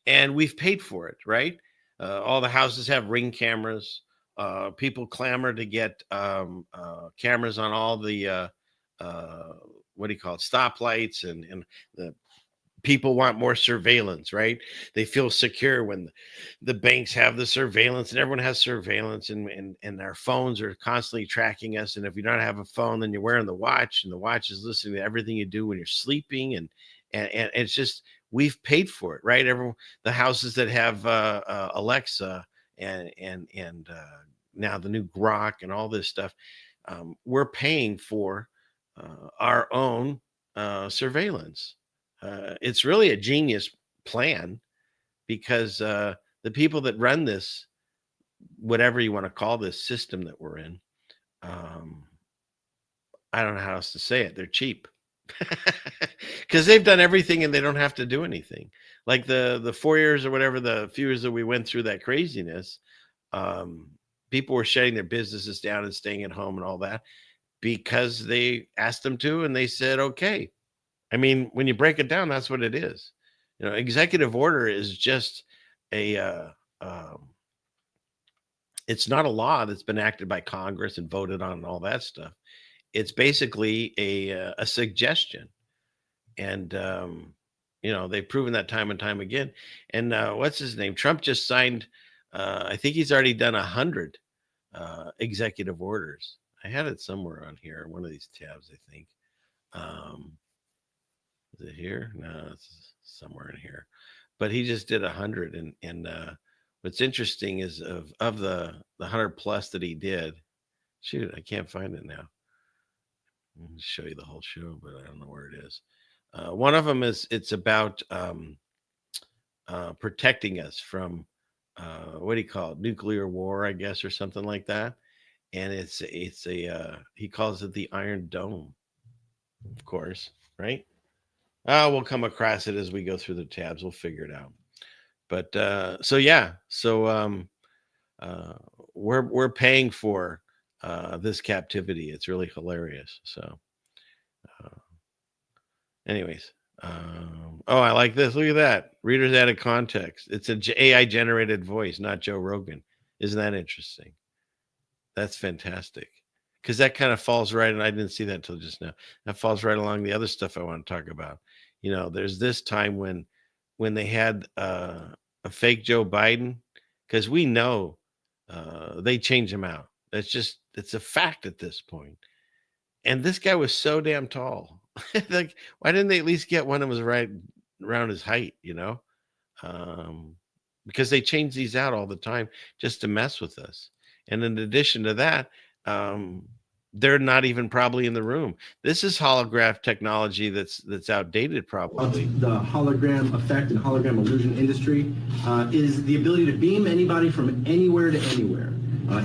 and we've paid for it, right? All the houses have Ring cameras. People clamor to get cameras on all the, stoplights and the people want more surveillance, right? They feel secure when the banks have the surveillance and everyone has surveillance and our phones are constantly tracking us. And if you don't have a phone, then you're wearing the watch and the watch is listening to everything you do when you're sleeping. And it's just, we've paid for it, right? The houses that have Alexa and now the new Grok and all this stuff, we're paying for our own surveillance. It's really a genius plan because the people that run this, whatever you want to call this system that we're in, I don't know how else to say it. They're cheap because they've done everything and they don't have to do anything. Like the 4 years or whatever, the few years that we went through that craziness, people were shutting their businesses down and staying at home and all that because they asked them to and they said, okay. I mean, when you break it down, that's what it is. Executive order is just it's not a law that's been acted by Congress and voted on and all that stuff. It's basically a suggestion. And, they've proven that time and time again. And what's his name? Trump just signed, I think he's already done 100 executive orders. I had it somewhere on here, one of these tabs, I think. Is it here? No, it's somewhere in here. But he just did 100. And what's interesting is of the 100 plus that he did, shoot, I can't find it now. I'll show you the whole show, but I don't know where it is. One of them it's about protecting us from what do you call it? Nuclear war, I guess, or something like that. And it's he calls it the Iron Dome, of course, right? We'll come across it as we go through the tabs. We'll figure it out. But we're paying for this captivity. It's really hilarious. So, anyways, I like this. Look at that. Readers added context. It's an AI generated voice, not Joe Rogan. Isn't that interesting? That's fantastic. because that kind of falls right, and I didn't see that until just now. That falls right along the other stuff I want to talk about. You know, there's this time when they had a fake Joe Biden, because we know they change him out. It's a fact at this point. And this guy was so damn tall. Like, why didn't they at least get one that was right around his height, you know? Because they change these out all the time just to mess with us. And in addition to that, they're not even probably in the room. This is holograph technology that's outdated probably. The hologram effect and hologram illusion industry is the ability to beam anybody from anywhere to anywhere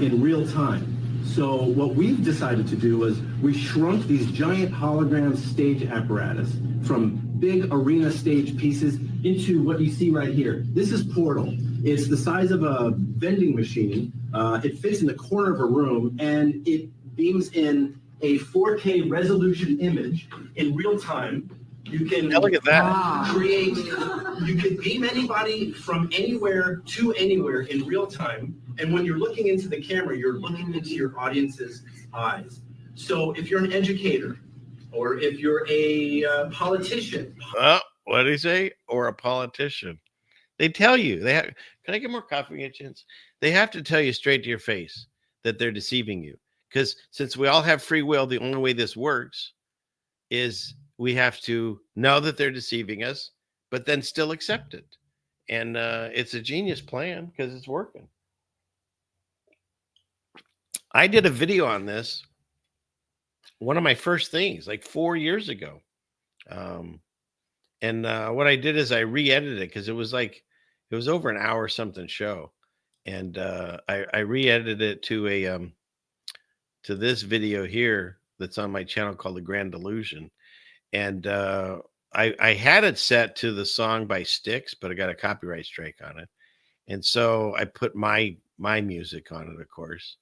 in real time. So what we've decided to do is we shrunk these giant hologram stage apparatus from big arena stage pieces into what you see right here. This is Portal. It's the size of a vending machine. It fits in the corner of a room, and it beams in a 4K resolution image in real time. You can look at that. Create, you can beam anybody from anywhere to anywhere in real time. And when you're looking into the camera, you're looking into your audience's eyes. So if you're an educator, or if you're a politician. What did he say? Or a politician. They tell you. Can I get more coffee, Hitchens? They have to tell you straight to your face that they're deceiving you. Because since we all have free will, the only way this works is we have to know that they're deceiving us, but then still accept it. And it's a genius plan because it's working. I did a video on this, one of my first things, like 4 years ago. And what I did is I re-edited it because it was over an hour something show. And I re-edited it to to this video here that's on my channel called The Grand Delusion. And I had it set to the song by Styx, but I got a copyright strike on it. And so I put my music on it, of course.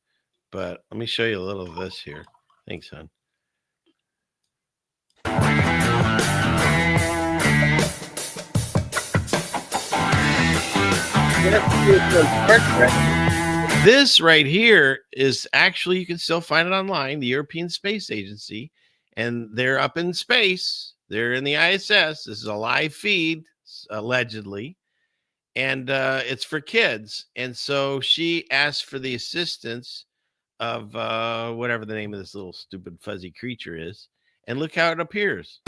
But let me show you a little of this here. Thanks, hon. This right here is actually, you can still find it online, the European Space Agency, and they're up in space. They're in the ISS. This is a live feed, allegedly, and it's for kids. And so she asked for the assistance of whatever the name of this little stupid fuzzy creature is. And look how it appears.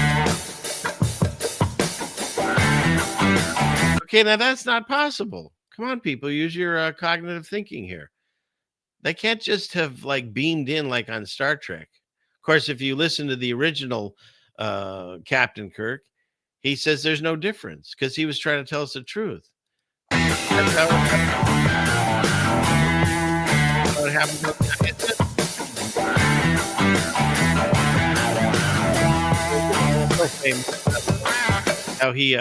Okay, now that's not possible. Come on, people, use your cognitive thinking here. They can't just have like beamed in like on Star Trek. Of course, if you listen to the original Captain Kirk, he says there's no difference because he was trying to tell us the truth. That's how it happened. How he,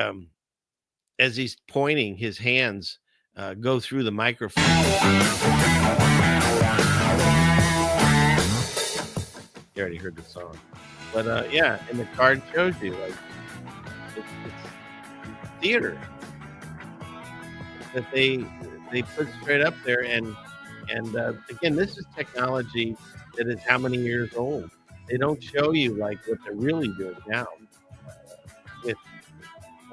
as he's pointing, his hands go through the microphone. You already heard the song, but yeah, and the card shows you like it's theater that they put straight up there, and again, this is technology that is how many years old. They don't show you like what they're really doing now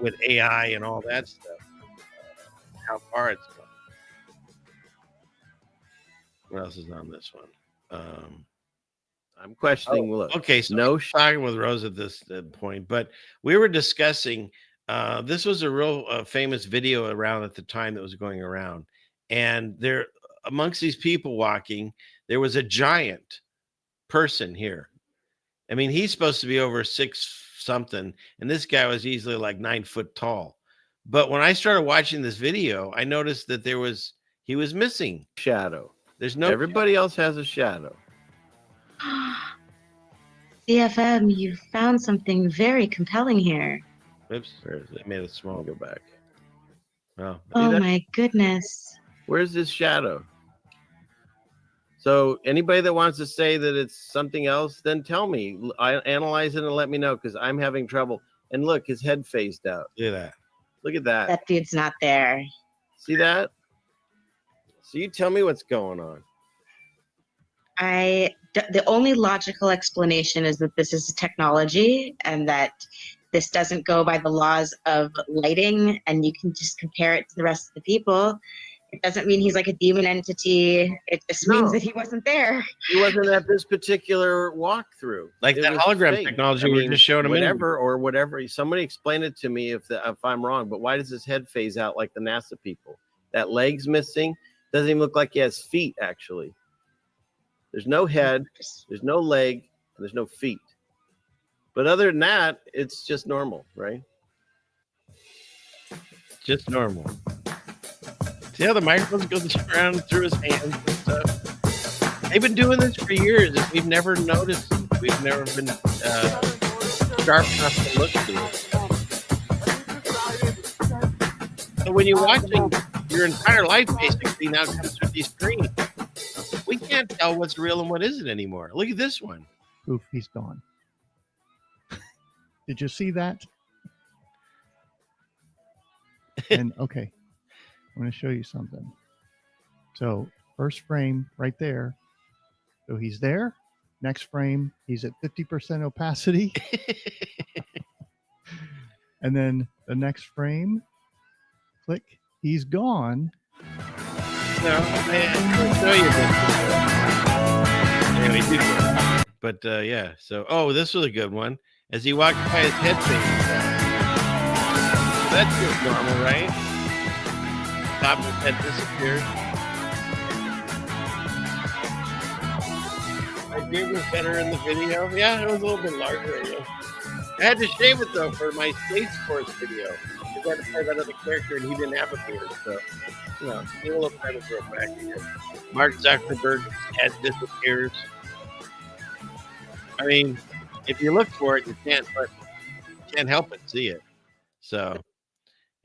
with AI and all that stuff. How far it's gone. What else is on this one? I'm questioning. Look, okay, so no talking with Rose at this point, but we were discussing. This was a real famous video around at the time that was going around, and there, amongst these people walking, there was a giant person here. I mean, he's supposed to be over 6 something, and this guy was easily like 9 foot tall. But when I started watching this video, I noticed that he was missing shadow. There's no. Everybody else has a shadow. CFM, you found something very compelling here. Oops, I made it small. Go back. Oh my goodness. Where's this shadow? So anybody that wants to say that it's something else, then tell me. I analyze it and let me know, because I'm having trouble. And look, his head phased out. Look at that. Look at that. That dude's not there. See that? So you tell me what's going on. I the only logical explanation is that this is a technology and that this doesn't go by the laws of lighting, and you can just compare it to the rest of the people. It doesn't mean he's like a demon entity. It just means that he wasn't there. He wasn't at this particular walkthrough. Like It that was hologram fake. technology I we were mean, just showing a minute whatever or whatever. Somebody explain it to me if I'm wrong. But why does his head phase out like the NASA people? That leg's missing. Doesn't even look like he has feet. Actually, there's no head, there's no leg, and there's no feet. But other than that, it's just normal, right? Just normal. See how the microphones go around through his hands and stuff? They've been doing this for years, and we've never noticed. We've never been sharp enough to look to it. So when you're watching your entire life, basically now comes through these screens, we can't tell what's real and what isn't anymore. Look at this one. Oof, he's gone. Did you see that? And okay, I'm going to show you something. So first frame right there. So he's there. Next frame, he's at 50% opacity. And then the next frame, click, he's gone. No, I show you this. Anyway, but yeah, so this was a good one. As he walked by, his head faded. That's just normal, right? Top of his head disappeared. My beard was better in the video. Yeah, it was a little bit larger. Yeah. I had to shave it though for my Space Force video because I had to play that other character and he didn't have a beard. So, need a little time to grow back again. Mark Zuckerberg's head disappears. I mean, if you look for it, you can't help but see it. So,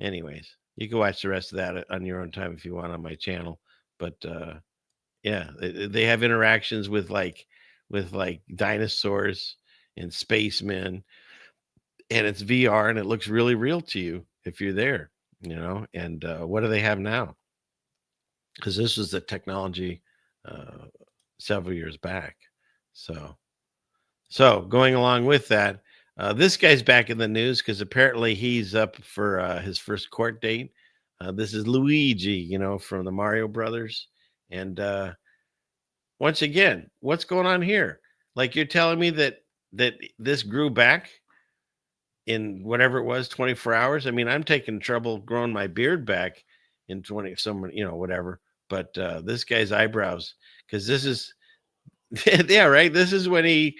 anyways, you can watch the rest of that on your own time if you want on my channel. But yeah, they have interactions with like dinosaurs and spacemen, and it's VR and it looks really real to you if you're there, And what do they have now? Because this was the technology several years back. So going along with that, this guy's back in the news because apparently he's up for his first court date. This is Luigi, from the Mario Brothers. And once again, what's going on here? Like you're telling me that this grew back in whatever it was, 24 hours. I mean, I'm taking trouble growing my beard back in 20, whatever. But this guy's eyebrows, because this is, yeah, right. This is when he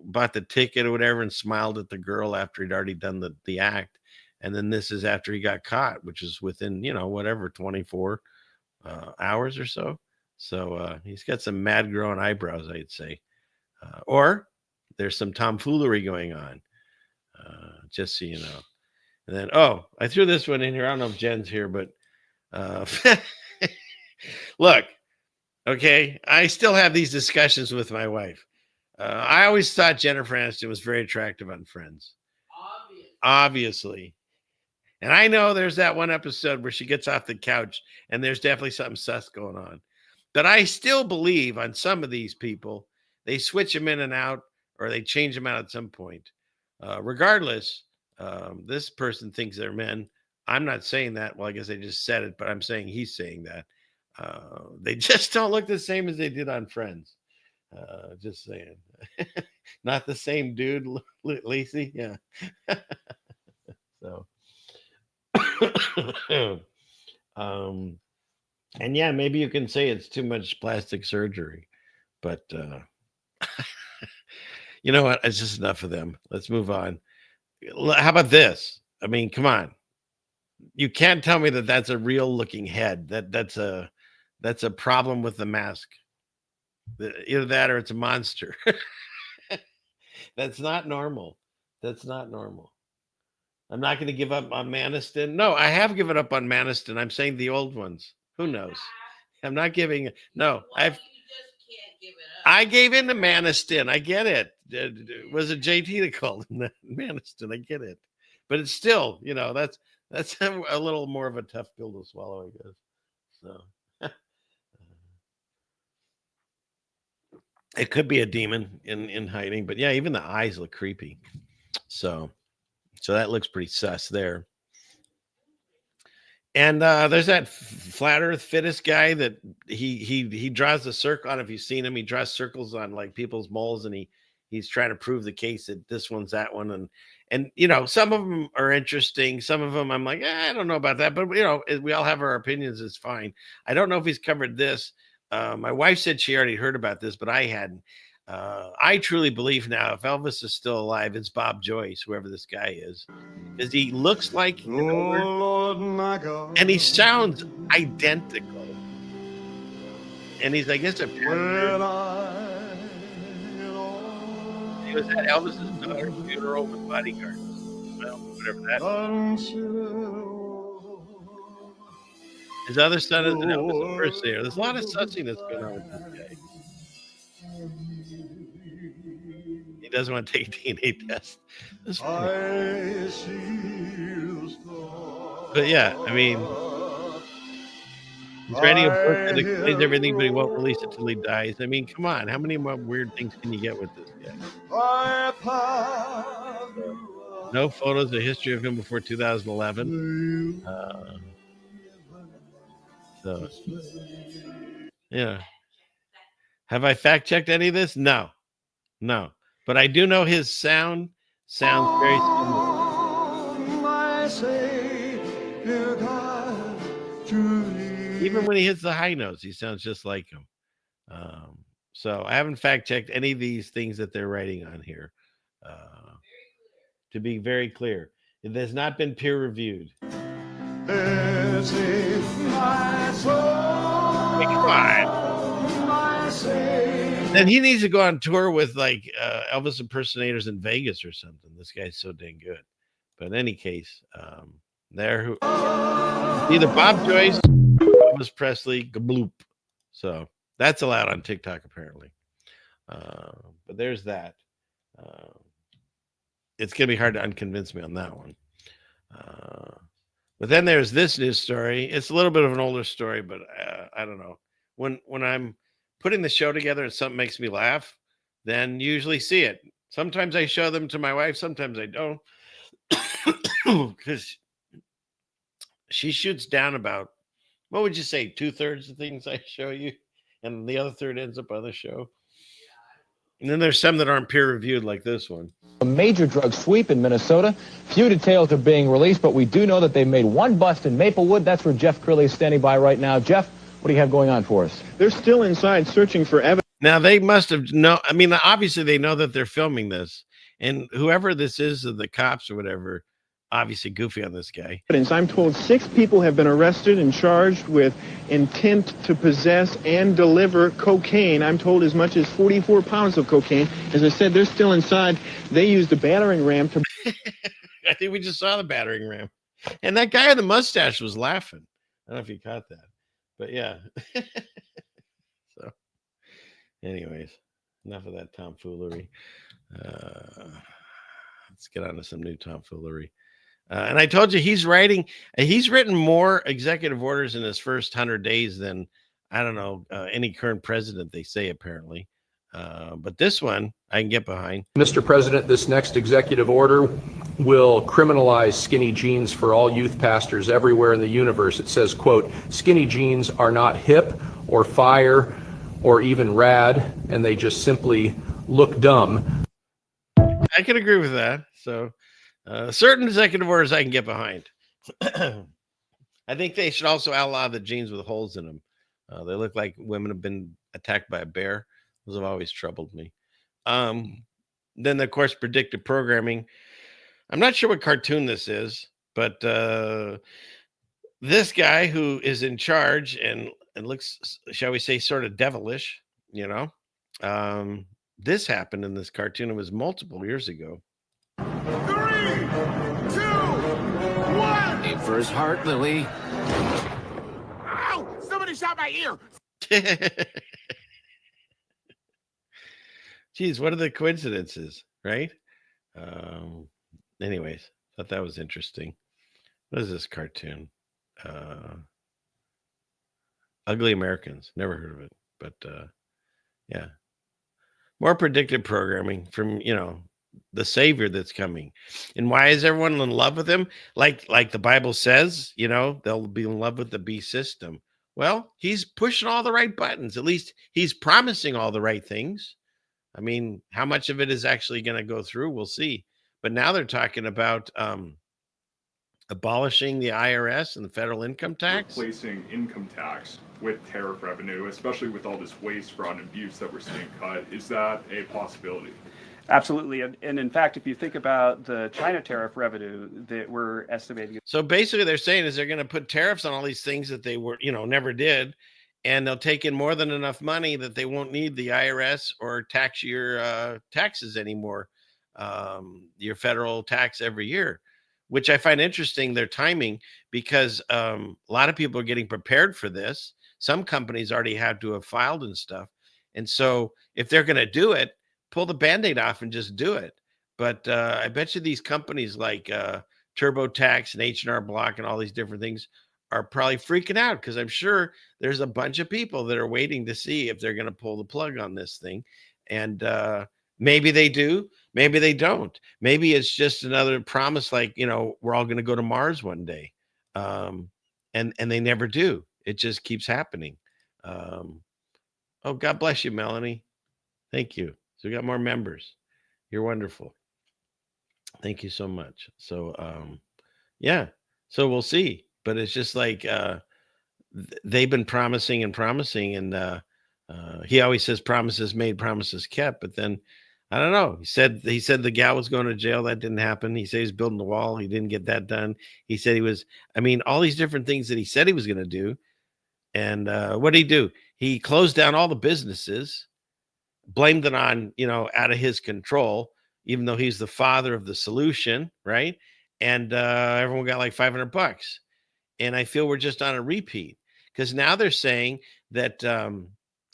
bought the ticket or whatever and smiled at the girl after he'd already done the act. And then this is after he got caught, which is within, 24 hours or so. So he's got some mad growing eyebrows, I'd say. Or there's some tomfoolery going on, just so you know. And then, I threw this one in here. I don't know if Jen's here, but look, okay, I still have these discussions with my wife. I always thought Jennifer Aniston was very attractive on Friends. Obviously. And I know there's that one episode where she gets off the couch and there's definitely something sus going on. But I still believe on some of these people, they switch them in and out or they change them out at some point. Regardless, this person thinks they're men. I'm not saying that. Well, I guess I just said it, but I'm saying he's saying that. They just don't look the same as they did on Friends. Just saying. Not the same dude, Lacey. Yeah. So. And yeah, maybe you can say it's too much plastic surgery, but you know what? It's just enough of them. Let's move on. How about this? I mean, come on. You can't tell me that that's a real looking head. That's a problem with the mask. Either that or it's a monster. That's not normal. That's not normal. I'm not going to give up on Maniston. No, I have given up on Maniston. I'm saying the old ones. Who knows? I'm not giving. No, I gave in to Maniston. I get it. Was it JT that called him that? Maniston? I get it. But it's still, that's a little more of a tough pill to swallow, I guess. So. It could be a demon in hiding, but yeah, even the eyes look creepy. So that looks pretty sus there. And there's that flat Earth fittest guy that he draws a circle. I don't know if you've seen him. He draws circles on like people's moles, and he's trying to prove the case that this one's that one. And you know, some of them are interesting. Some of them I'm like, I don't know about that. But you know, we all have our opinions. It's fine. I don't know if he's covered this. My wife said she already heard about this, but I hadn't. I truly believe now, if Elvis is still alive, it's Bob Joyce, whoever this guy is, because he looks like an older, and he sounds identical. And he's, I guess, a pastor. He was at Elvis's daughter's funeral with bodyguards. Well, whatever that is. His other son is an Elvis impersonator. There's a lot of sussiness going on with this guy. He doesn't want to take a DNA test. But yeah, I mean, he's writing a book that explains everything, but he won't release it till he dies. I mean, come on, how many more weird things can you get with this guy? No photos or history of him before 2011. So, yeah. Have I fact checked any of this? No. But I do know his sounds very similar. Even when he hits the high notes, he sounds just like him. So I haven't fact checked any of these things that they're writing on here. To be very clear, it has not been peer reviewed. Then he needs to go on tour with like Elvis impersonators in Vegas or something. This guy's so dang good. But in any case, either Bob Joyce, Elvis Presley, gabloop. So that's allowed on TikTok apparently. But there's that. It's gonna be hard to unconvince me on that one. But then there's this news story. It's a little bit of an older story, but I don't know. When I'm putting the show together and something makes me laugh, then you usually see it. Sometimes I show them to my wife, sometimes I don't. Because she shoots down about, what would you say, 2/3 of things I show you, and the other third ends up on the show. And then there's some that aren't peer reviewed, like this one. A major drug sweep in Minnesota. Few details are being released, but we do know that they've made one bust in Maplewood. That's where Jeff Crilly is standing by right now. Jeff, what do you have going on for us? They're still inside searching for evidence. Now, they must have I mean, obviously they know that they're filming this. And whoever this is, the cops or whatever, obviously goofy on this guy. I'm told 6 people have been arrested and charged with intent to possess and deliver cocaine. I'm told as much as 44 pounds of cocaine. As I said, they're still inside. They used a battering ram to... I think we just saw the battering ram. And that guy with the mustache was laughing. I don't know if you caught that. But yeah. So, anyways, enough of that tomfoolery. Let's get on to some new tomfoolery. And I told you he's written more executive orders in his first 100 days than, I don't know, any current president, they say, apparently. But this one I can get behind. Mr. President, this next executive order will criminalize skinny jeans for all youth pastors everywhere in the universe. It says, quote, skinny jeans are not hip or fire or even rad, and they just simply look dumb. I can agree with that. So certain executive orders I can get behind. I think they should also outlaw the jeans with holes in them. They look like women have been attacked by a bear. Those have always troubled me. Then, of course, predictive programming. I'm not sure what cartoon this is, but this guy who is in charge and looks, shall we say, sort of devilish, you know. This happened in this cartoon. It was multiple years ago. 3, 2, 1. Aim for his heart, Lily. Ow! Somebody shot my ear. Geez, what are the coincidences, right? Anyways, thought that was interesting. What is this cartoon? Ugly Americans. Never heard of it, but yeah. More predictive programming from, the savior that's coming. And why is everyone in love with him? Like the Bible says, they'll be in love with the beast system. Well, he's pushing all the right buttons. At least he's promising all the right things. I mean, how much of it is actually going to go through? We'll see. But now they're talking about abolishing the IRS and the federal income tax. Replacing income tax with tariff revenue, especially with all this waste, fraud, and abuse that we're seeing cut. Is that a possibility? Absolutely. And in fact, if you think about the China tariff revenue that we're estimating. So basically they're saying is they're going to put tariffs on all these things that they were, never did. And they'll take in more than enough money that they won't need the IRS or tax your taxes anymore, your federal tax every year, which I find interesting, their timing, because a lot of people are getting prepared for this. Some companies already have to have filed and stuff. And so if they're going to do it, pull the Band-Aid off and just do it. But I bet you these companies like TurboTax and H&R Block and all these different things are probably freaking out, because I'm sure there's a bunch of people that are waiting to see if they're going to pull the plug on this thing. And maybe they do, maybe they don't. Maybe it's just another promise, like, we're all going to go to Mars one day. And they never do. It just keeps happening. Oh, God bless you, Melanie. Thank you. So we got more members. You're wonderful. Thank you so much. So, yeah, so we'll see. But it's just like they've been promising and promising. And he always says promises made, promises kept. But then, I don't know. He said the gal was going to jail. That didn't happen. He said he's building the wall. He didn't get that done. He said all these different things that he said he was going to do. And what did he do? He closed down all the businesses, blamed it on, out of his control, even though he's the father of the solution, right? And everyone got like $500. And I feel we're just on a repeat, because now they're saying that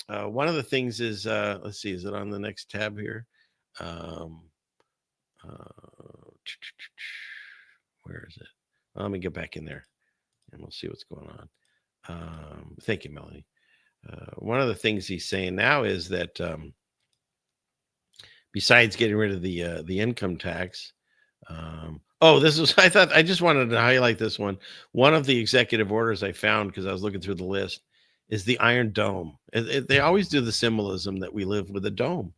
one of the things is, let's see, is it on the next tab here? Where is it? Well, let me get back in there and we'll see what's going on. Thank you, Melanie. One of the things he's saying now is that besides getting rid of the income tax, I just wanted to highlight this one. One of the executive orders I found, because I was looking through the list, is the Iron Dome. They always do the symbolism that we live with a dome.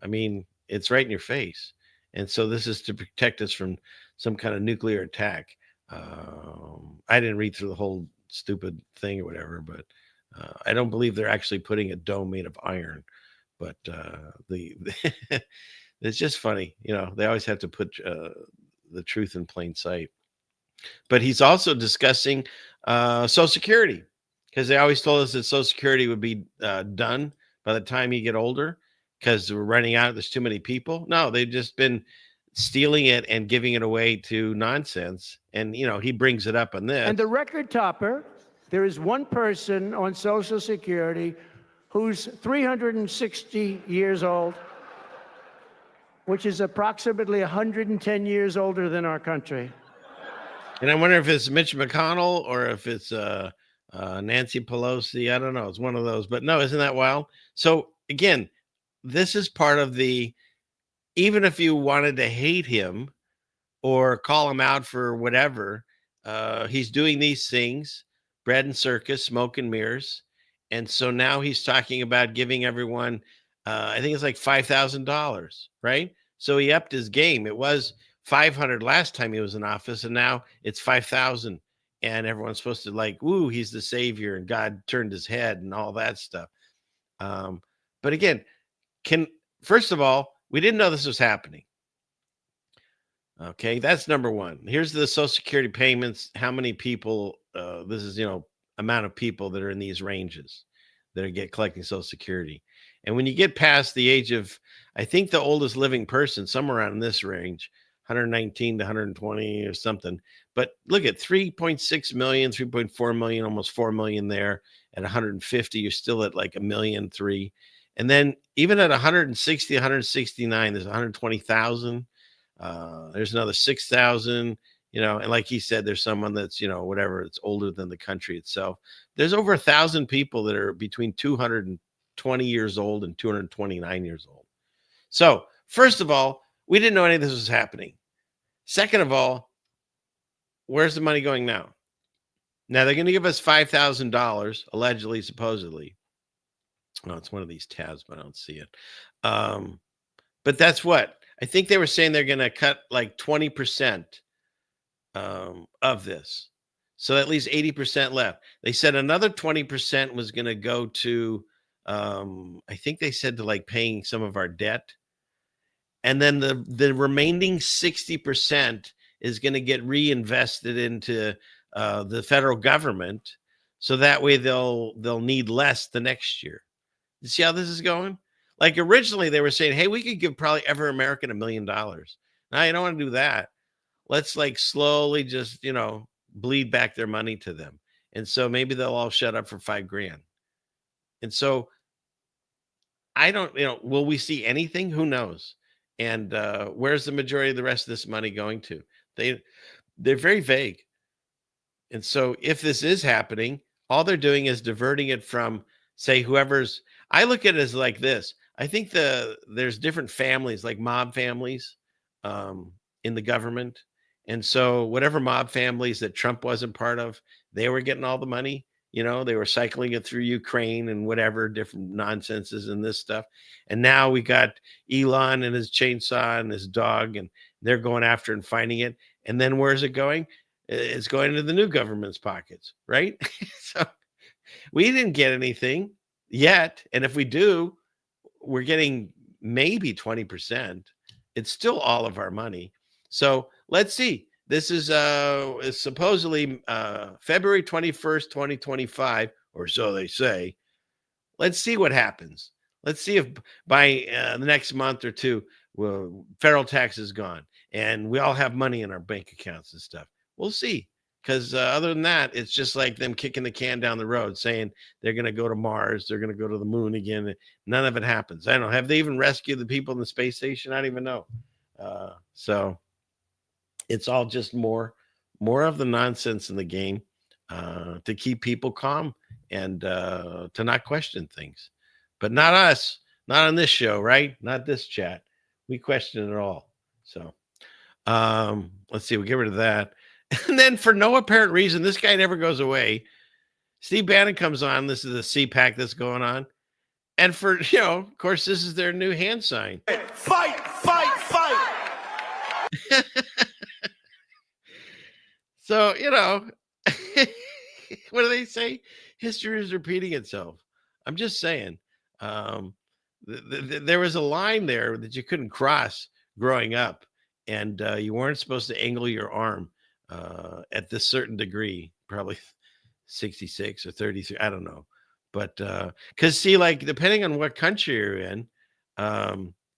I mean, it's right in your face. And so this is to protect us from some kind of nuclear attack. I didn't read through the whole stupid thing or whatever, but I don't believe they're actually putting a dome made of iron. But it's just funny. They always have to put the truth in plain sight. But he's also discussing Social Security, because they always told us that Social Security would be done by the time you get older, because we're running out. There's too many people. No, they've just been stealing it and giving it away to nonsense. And, he brings it up on this. And the record topper, there is one person on Social Security who's 360 years old, which is approximately 110 years older than our country. And I wonder if it's Mitch McConnell or if it's Nancy Pelosi. I don't know. It's one of those. But no, isn't that wild? So again, this is part of even if you wanted to hate him or call him out for whatever, he's doing these things, bread and circus, smoke and mirrors. And so now he's talking about giving everyone, I think it's like $5,000, right? So he upped his game. It was $500 last time he was in office, and now it's $5,000. And everyone's supposed to like, woo, he's the savior, and God turned his head and all that stuff. But again, first of all, we didn't know this was happening. Okay, that's number one. Here's the Social Security payments. How many people, this is, amount of people that are in these ranges that are collecting Social Security. And when you get past the age of, I think the oldest living person, somewhere around in this range, 119 to 120 or something. But look at 3.6 million, 3.4 million, almost 4 million there. At 150, you're still at like 1.3 million. And then even at 160, 169, there's 120,000. There's another 6,000, and like he said, there's someone that's, whatever, it's older than the country itself. There's over 1,000 people that are between 220 years old and 229 years old. So first of all, we didn't know any of this was happening. Second of all, where's the money going now? Now they're going to give us $5,000, allegedly, supposedly. Oh, it's one of these tabs, but I don't see it. But that's what I think they were saying. They're going to cut like 20% of this, so at least 80% left. They said another 20% was going to go to, I think they said to like paying some of our debt, and then the remaining 60% is going to get reinvested into the federal government, so that way they'll need less the next year. You see how this is going? Like originally they were saying, hey, we could give probably every American $1 million. Now you don't want to do that. Let's like slowly just, bleed back their money to them. And so maybe they'll all shut up for $5,000. And so I don't, will we see anything? Who knows? And where's the majority of the rest of this money going to? They're very vague. And so if this is happening, all they're doing is diverting it from, say, whoever's, I look at it as like this. I think there's different families, like mob families in the government. And so whatever mob families that Trump wasn't part of, they were getting all the money. They were cycling it through Ukraine and whatever different nonsenses and this stuff. And now we got Elon and his chainsaw and his dog, and they're going after and finding it. And then where's it going? It's going into the new government's pockets, right? So we didn't get anything yet. And if we do, we're getting maybe 20%. It's still all of our money. So let's see. This is supposedly February 21st, 2025, or so they say. Let's see what happens. Let's see if by the next month or two, federal tax is gone and we all have money in our bank accounts and stuff. We'll see. Because other than that, it's just like them kicking the can down the road, saying they're going to go to Mars, they're going to go to the moon again. None of it happens. I don't know. Have they even rescued the people in the space station? I don't even know. So it's all just more of the nonsense in the game to keep people calm and to not question things. But not us, not on this show, right? Not this chat. We question it all. So let's see. We'll get rid of that. And then for no apparent reason, this guy never goes away. Steve Bannon comes on. This is the CPAC that's going on. And for, of course, this is their new hand sign. Fight, fight, fight. So, what do they say? History is repeating itself. I'm just saying. There was a line there that you couldn't cross growing up. And you weren't supposed to angle your arm at this certain degree, probably 66 or 33. I don't know. But because see, like, depending on what country you're in,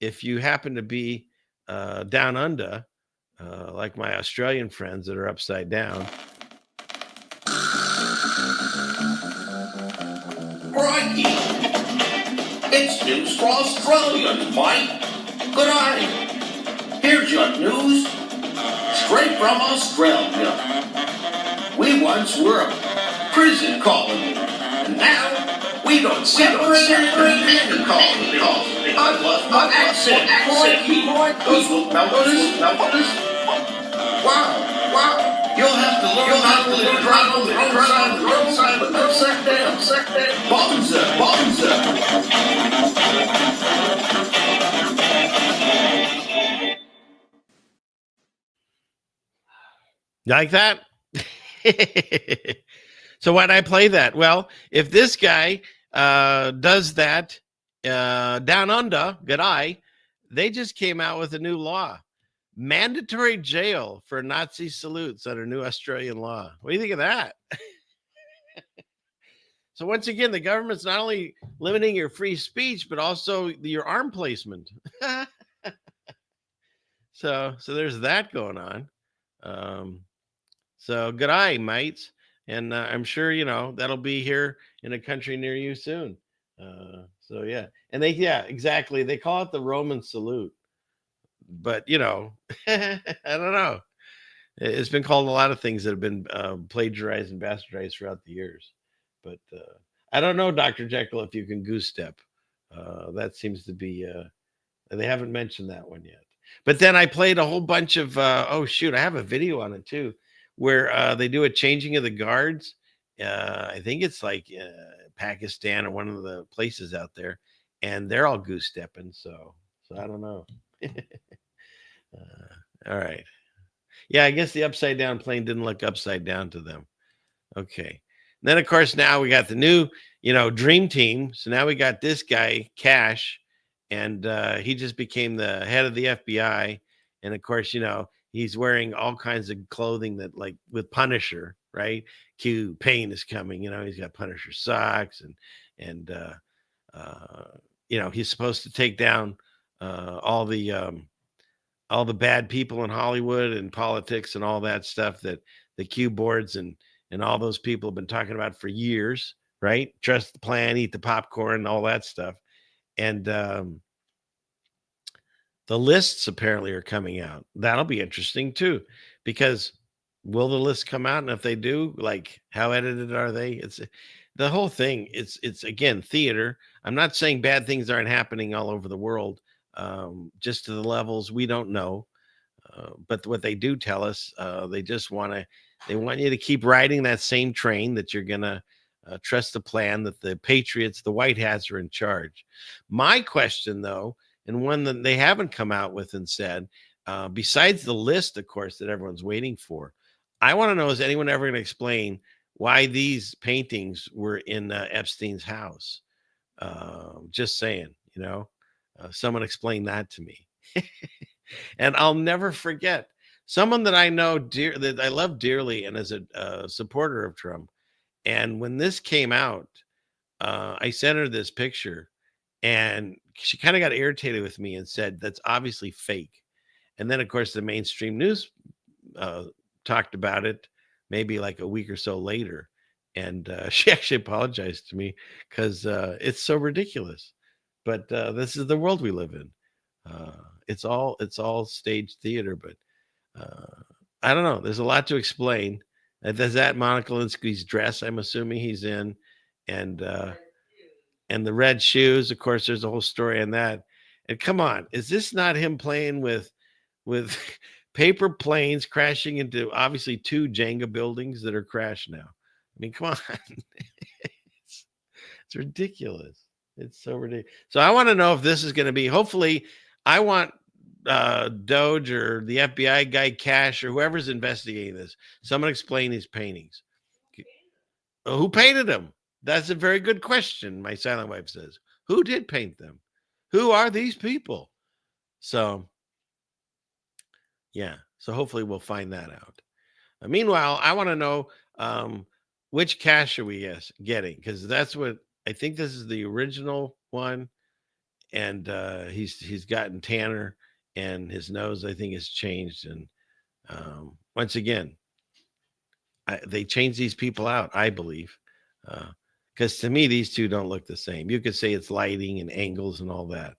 if you happen to be down under, like my Australian friends that are upside down. Crikey! It's news for Australians, mate. Good day. Here's your news. Straight from Australia. We once were a prison colony, and now we don't separate any colony. I've lost my accent. Those look notice. Wow. You'll have to learn not to drive on the wrong side, but upside down. Bottoms up. Like that? So why'd I play that? Well, if this guy does that down under, good eye, they just came out with a new law. Mandatory jail for Nazi salutes under new Australian law. What do you think of that? So once again, the government's not only limiting your free speech, but also your arm placement. So there's that going on. So good eye, mates. And I'm sure, that'll be here in a country near you soon. So, yeah. And exactly. They call it the Roman salute. But, I don't know. It's been called a lot of things that have been plagiarized and bastardized throughout the years. But I don't know, Dr. Jekyll, if you can goose step. That seems to be They haven't mentioned that one yet. But then I played a whole bunch of oh shoot, I have a video on it too, where they do a changing of the guards. I think it's like Pakistan or one of the places out there, and they're all goose stepping. So I don't know. All right. Yeah, I guess the upside down plane didn't look upside down to them. Okay. Then of course now we got the new, dream team. So now we got this guy, Cash, and he just became the head of the FBI. And of course, he's wearing all kinds of clothing that, like, with Punisher, right? Q Payne is coming. He's got Punisher socks, and he's supposed to take down all the bad people in Hollywood and politics and all that stuff that the Q boards and all those people have been talking about for years, right? Trust the plan, eat the popcorn, all that stuff. And the lists apparently are coming out. That'll be interesting too, because will the lists come out? And if they do, like, how edited are they? It's the whole thing. It's again, theater. I'm not saying bad things aren't happening all over the world, just to the levels we don't know. But what they do tell us, they want you to keep riding that same train, that you're going to trust the plan, that the patriots, the white hats, are in charge. My question, though, and one that they haven't come out with and said, besides the list, of course, that everyone's waiting for, I want to know, is anyone ever going to explain why these paintings were in Epstein's house? Just saying, someone explain that to me. And I'll never forget someone that I know that I love dearly, and as a supporter of Trump. And when this came out, I sent her this picture, and she kind of got irritated with me and said, that's obviously fake. And then, of course, the mainstream news talked about it maybe like a week or so later. And she actually apologized to me, because it's so ridiculous. But this is the world we live in. It's all stage theater, but I don't know. There's a lot to explain. There's that Monica Lewinsky's dress, I'm assuming he's in, and the red shoes. Of course, there's a whole story on that. And come on, is this not him playing with paper planes crashing into obviously 2 Jenga buildings that are crashed now? I mean, come on. It's ridiculous. It's so ridiculous. So I want to know if this is going to be, hopefully, I want Doge or the FBI guy, Cash, or whoever's investigating this, someone explain these paintings. Who painted them? That's a very good question. My silent wife says, who did paint them? Who are these people? So, yeah. So hopefully we'll find that out. Meanwhile, I want to know which Cash are we getting? Because that's what I think. This is the original one, and he's gotten tanner, and his nose, I think, has changed. And once again, they changed these people out, I believe, because to me, these two don't look the same. You could say it's lighting and angles and all that,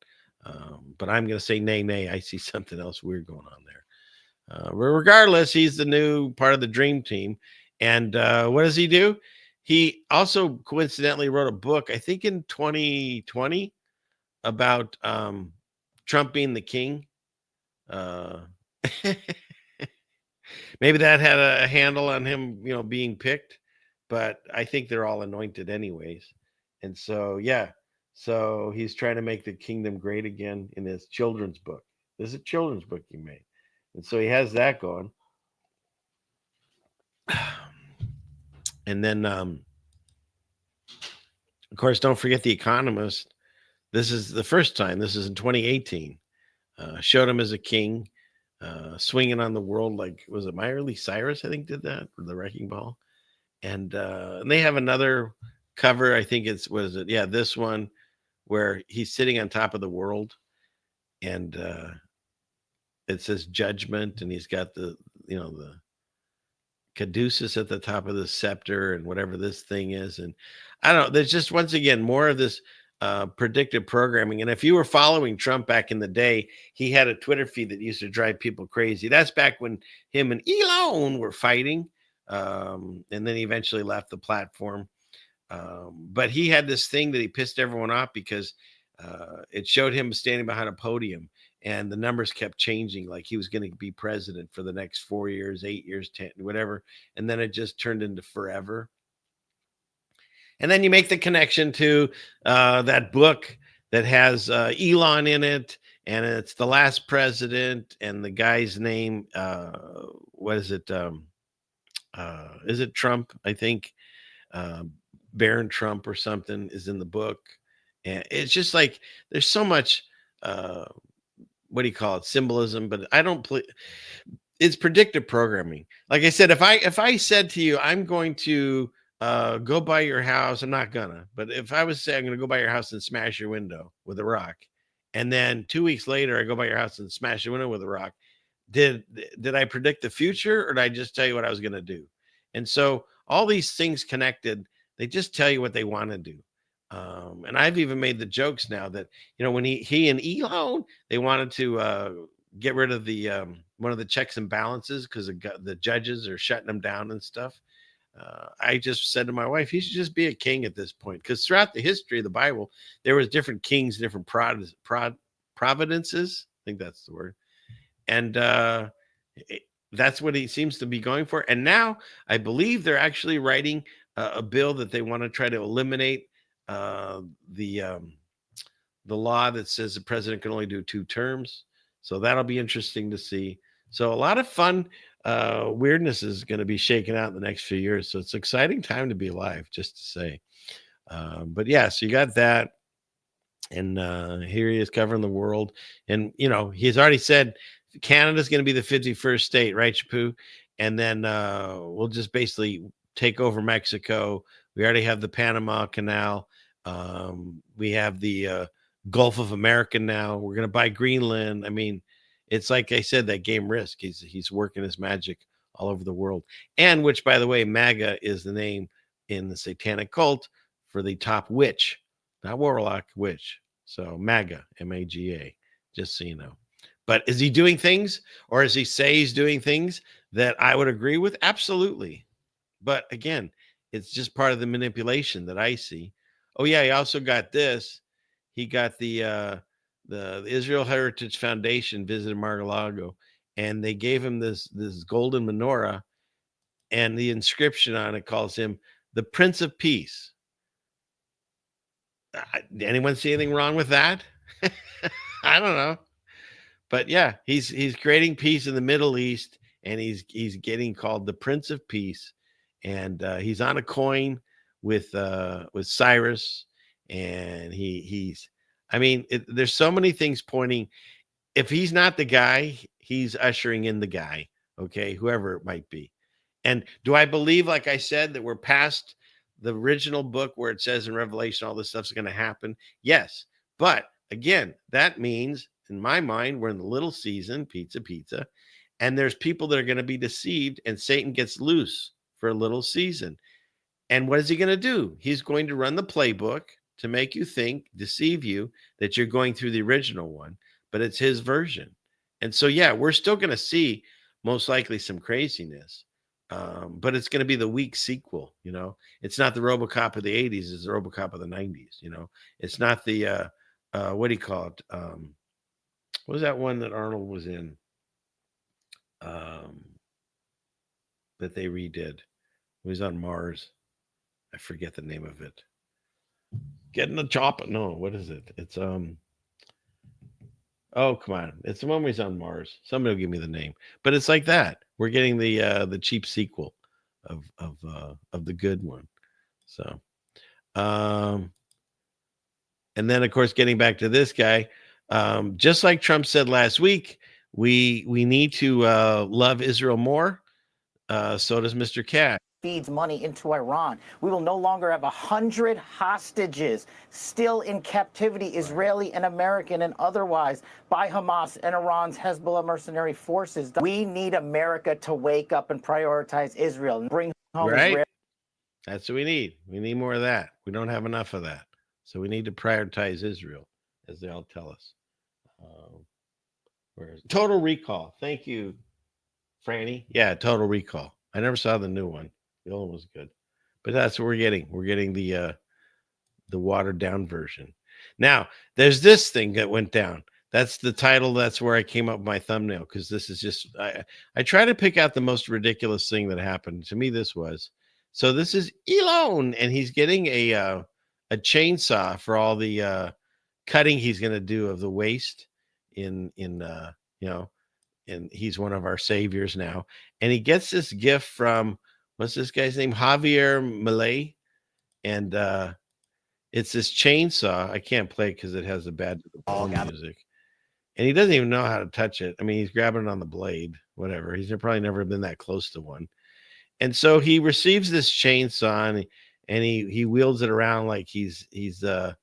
but I'm going to say nay. I see something else weird going on there. Regardless, he's the new part of the dream team. And what does he do? He also coincidentally wrote a book, I think in 2020, about Trump being the king. Maybe that had a handle on him, being picked, but I think they're all anointed anyways. And so, yeah, so he's trying to make the kingdom great again in his children's book. This is a children's book he made. And so he has that going. And then, of course, don't forget The Economist. This is the first time. This is in 2018. Showed him as a king, swinging on the world like, was it Miley Cyrus, I think, did that, or the Wrecking Ball. And they have another cover. I think this one, where he's sitting on top of the world, and it says judgment, and he's got the caduceus at the top of the scepter and whatever this thing is. And I don't know, there's just, once again, more of this predictive programming. And if you were following Trump back in the day, he had a Twitter feed that used to drive people crazy. That's back when him and Elon were fighting. And then he eventually left the platform. But he had this thing that he pissed everyone off because it showed him standing behind a podium, and the numbers kept changing, like he was going to be president for the next 4 years, 8 years, 10, whatever. And then it just turned into forever. And then you make the connection to that book that has Elon in it, and it's The Last President, and the guy's name, what is it? Is it Trump? I think Baron Trump or something is in the book. And it's just like there's so much, what do you call it? Symbolism, but I don't play. It's predictive programming. Like I said, if I said to you, I'm going to go by your house, I'm not gonna, but if I was to say I'm gonna go by your house and smash your window with a rock, and then 2 weeks later I go by your house and smash your window with a rock, did I predict the future, or did I just tell you what I was gonna do? And so all these things connected, they just tell you what they want to do. And I've even made the jokes now that, you know, when he and Elon, they wanted to get rid of the one of the checks and balances because the judges are shutting them down and stuff. I just said to my wife, he should just be a king at this point, because throughout the history of the Bible, there was different kings, different providences. I think that's the word. And that's what he seems to be going for. And now I believe they're actually writing a bill that they want to try to eliminate the law that says the president can only do 2 terms. So that'll be interesting to see. So a lot of fun weirdness is going to be shaken out in the next few years. So it's an exciting time to be alive, just to say. But yeah, so you got that. And here he is covering the world. And, you know, he's already said Canada's going to be the 51st state, right, Chapu? And then we'll just basically take over Mexico. We already have the Panama Canal. We have the Gulf of America now. We're going to buy Greenland. I mean, it's like I said, that game Risk. He's working his magic all over the world. And which, by the way, MAGA is the name in the satanic cult for the top witch, not warlock, witch. So MAGA, MAGA, just so you know. But is he doing things, or does he say he's doing things that I would agree with? Absolutely. But again, it's just part of the manipulation that I see. Oh yeah, he also got this. He got the Israel Heritage Foundation visited Mar-a-Lago, and they gave him this golden menorah, and the inscription on it calls him the Prince of Peace. Anyone see anything wrong with that? I don't know. But yeah, he's creating peace in the Middle East, and he's getting called the Prince of Peace, and he's on a coin with Cyrus, and he's. I mean, there's so many things pointing. If he's not the guy, he's ushering in the guy. Okay, whoever it might be. And do I believe, like I said, that we're past the original book where it says in Revelation all this stuff's going to happen? Yes, but again, that means, in my mind, we're in the little season, pizza, and there's people that are going to be deceived, and Satan gets loose for a little season. And what is he going to do? He's going to run the playbook to make you think, deceive you, that you're going through the original one, but it's his version. And so, yeah, we're still going to see most likely some craziness, but it's going to be the weak sequel. You know, it's not the RoboCop of the 80s, it's the RoboCop of the 90s. You know, it's not the what do you call it? What was that one that Arnold was in? That they redid. He was on Mars. I forget the name of it. Getting the chopper. No, what is it? It's oh, come on. It's the one where he's on Mars. Somebody will give me the name. But it's like that. We're getting the cheap sequel of the good one. So and then of course, getting back to this guy, just like Trump said last week, we need to love Israel more. So does Mr. Cat. Feeds money into Iran. We will no longer have 100 hostages still in captivity, Israeli and American and otherwise, by Hamas and Iran's Hezbollah mercenary forces. We need America to wake up and prioritize Israel and bring home Israel. That's what we need. We need more of that. We don't have enough of that. So we need to prioritize Israel, as they all tell us. Where's Total Recall? Thank you, Franny. Yeah, Total Recall. I never saw the new one. The old one was good, but that's what we're getting. We're getting the watered down version. Now, there's this thing that went down. That's the title. That's where I came up with my thumbnail, because this is just, I try to pick out the most ridiculous thing that happened. To me, this was. So this is Elon, and he's getting a chainsaw for all the cutting he's going to do of the waste in and he's one of our saviors now. And he gets this gift from, what's this guy's name? Javier Milei. And it's this chainsaw. I can't play it because it has a bad music. And he doesn't even know how to touch it. I mean, he's grabbing it on the blade, whatever. He's probably never been that close to one. And so he receives this chainsaw, and he wields it around like he's that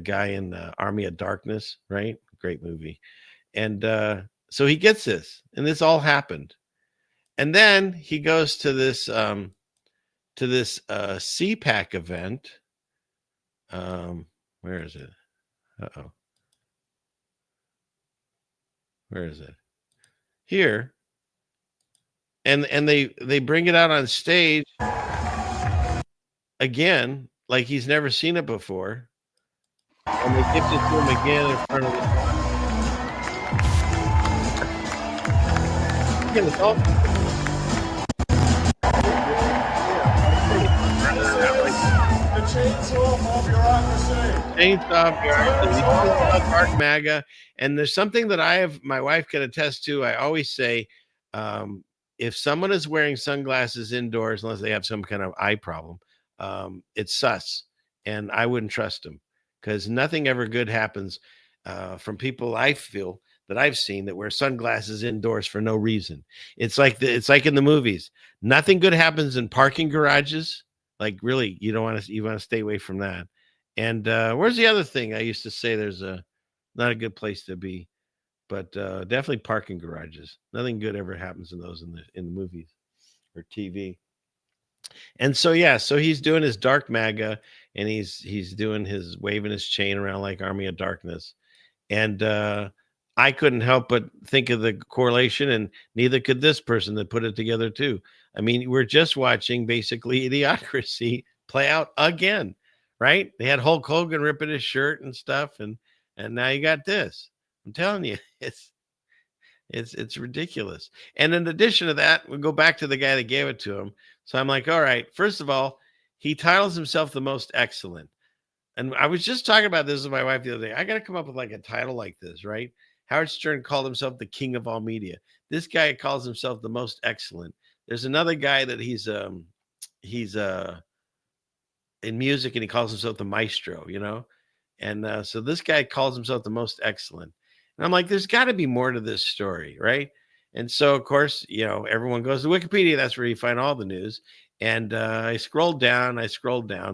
guy in Army of Darkness, right? Great movie. And so he gets this, and this all happened. And then he goes to this CPAC event. Where is it? Uh-oh. Where is it? Here. And they bring it out on stage again, like he's never seen it before. And they gift it to him again in front of him. Again, it's all The chainsaw of bureaucracy. Chainsaw bureaucracy. Dark MAGA. And there's something that my wife can attest to. I always say, if someone is wearing sunglasses indoors, unless they have some kind of eye problem, it's sus. And I wouldn't trust them, because nothing ever good happens from people I feel that I've seen that wear sunglasses indoors for no reason. It's like in the movies. Nothing good happens in parking garages. Like, really, you want to stay away from that. And where's the other thing? I used to say there's not a good place to be, but definitely parking garages. Nothing good ever happens in those in the movies or TV. And so he's doing his dark MAGA, and he's doing his waving his chain around like Army of Darkness. And I couldn't help but think of the correlation, and neither could this person that put it together too. I mean, we're just watching basically Idiocracy play out again, right? They had Hulk Hogan ripping his shirt and stuff, and now you got this. I'm telling you, it's ridiculous. And in addition to that, we'll go back to the guy that gave it to him. So I'm like, all right, first of all, he titles himself the most excellent. And I was just talking about this with my wife the other day. I got to come up with like a title like this, right? Howard Stern called himself the king of all media. This guy calls himself the most excellent. There's another guy that he's in music, and he calls himself the maestro, And so this guy calls himself the most excellent. And I'm like, there's got to be more to this story, right? And so, of course, everyone goes to Wikipedia. That's where you find all the news. And I scrolled down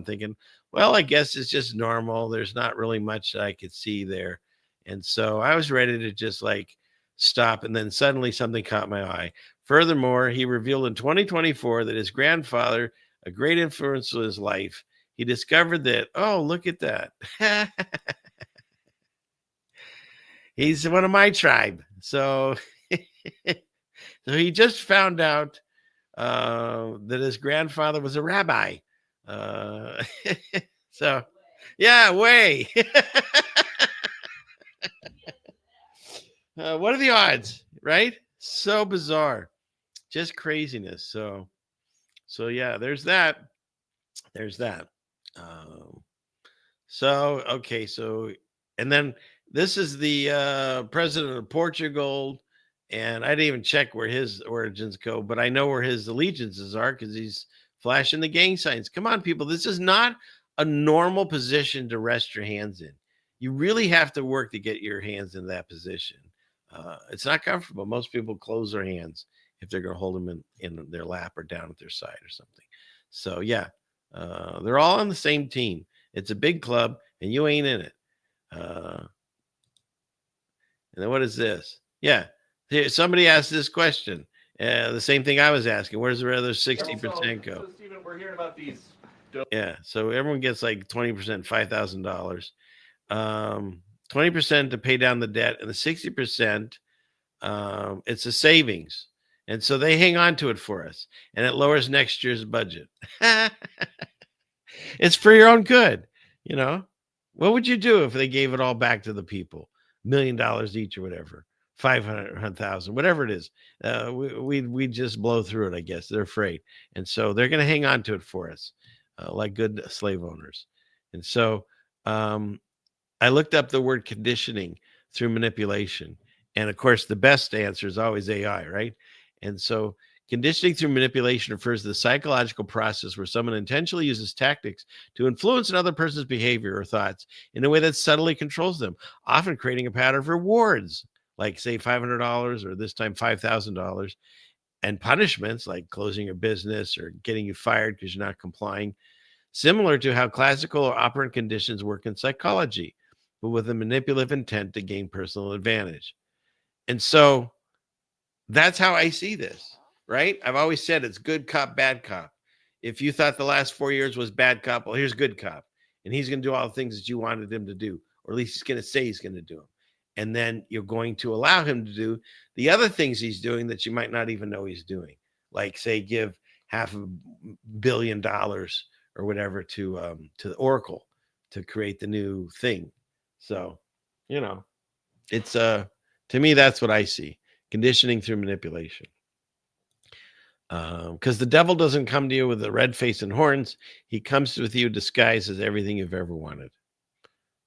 thinking, well, I guess it's just normal. There's not really much that I could see there. And so I was ready to just like stop. And then suddenly something caught my eye. Furthermore, he revealed in 2024 that his grandfather, a great influence in his life, he discovered that, oh, look at that. He's one of my tribe. So he just found out that his grandfather was a rabbi. So, yeah, way. What are the odds, right? So bizarre. Just craziness. So yeah, there's that. Okay. So, and then this is the president of Portugal, and I didn't even check where his origins go, but I know where his allegiances are because he's flashing the gang signs. Come on, people. This is not a normal position to rest your hands in. You really have to work to get your hands in that position. It's not comfortable. Most people close their hands if they're going to hold them in their lap or down at their side or something. So, yeah, they're all on the same team. It's a big club, and you ain't in it. And then what is this? Yeah, somebody asked this question. The same thing I was asking. Where's the other 60% go? So, Stephen, we're hearing about these. Yeah, so everyone gets like 20%, $5,000. 20% to pay down the debt, and the 60%, it's a savings. And so they hang on to it for us, and it lowers next year's budget. It's for your own good. You know, what would you do if they gave it all back to the people? $1 million each or whatever, 500,000, whatever it is. We just blow through it, I guess. They're afraid. And so they're going to hang on to it for us, like good slave owners. And so I looked up the word conditioning through manipulation. And of course, the best answer is always AI, right? And so conditioning through manipulation refers to the psychological process where someone intentionally uses tactics to influence another person's behavior or thoughts in a way that subtly controls them, often creating a pattern of rewards, like say $500 or this time $5,000, and punishments like closing your business or getting you fired because you're not complying, similar to how classical or operant conditions work in psychology, but with a manipulative intent to gain personal advantage. And so that's how I see this, right? I've always said it's good cop, bad cop. If you thought the last 4 years was bad cop, well, here's good cop. And he's going to do all the things that you wanted him to do, or at least he's going to say he's going to do them. And then you're going to allow him to do the other things he's doing that you might not even know he's doing. Like, say, give $500 million or whatever to the Oracle to create the new thing. So, you know, it's to me, that's what I see. Conditioning through manipulation. Because the devil doesn't come to you with a red face and horns. He comes with you disguised as everything you've ever wanted.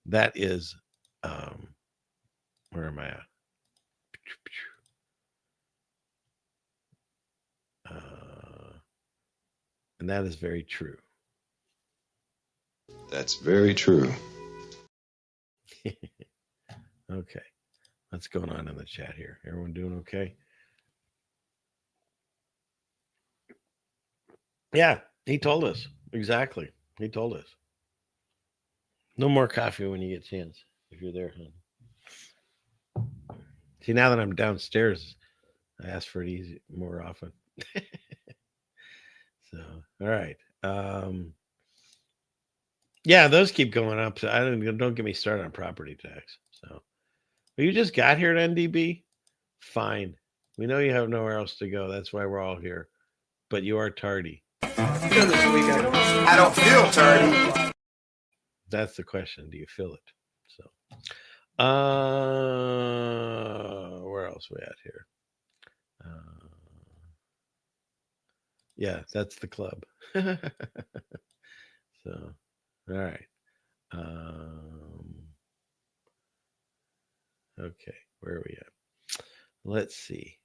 That is, where am I at? And that is very true. That's very true. Okay. What's going on in the chat here? Everyone doing okay? Yeah, he told us. Exactly. He told us. No more coffee when you get a chance, if you're there, hon. See, now that I'm downstairs, I ask for it easy more often. So, all right. Yeah, those keep going up. So don't get me started on property tax. So, but you just got here at NDB? Fine. We know you have nowhere else to go. That's why we're all here. But you are tardy. I don't feel tardy. That's the question. Do you feel it? So, where else we at here? Yeah, that's the club. So, all right. Okay, where are we at? Let's see.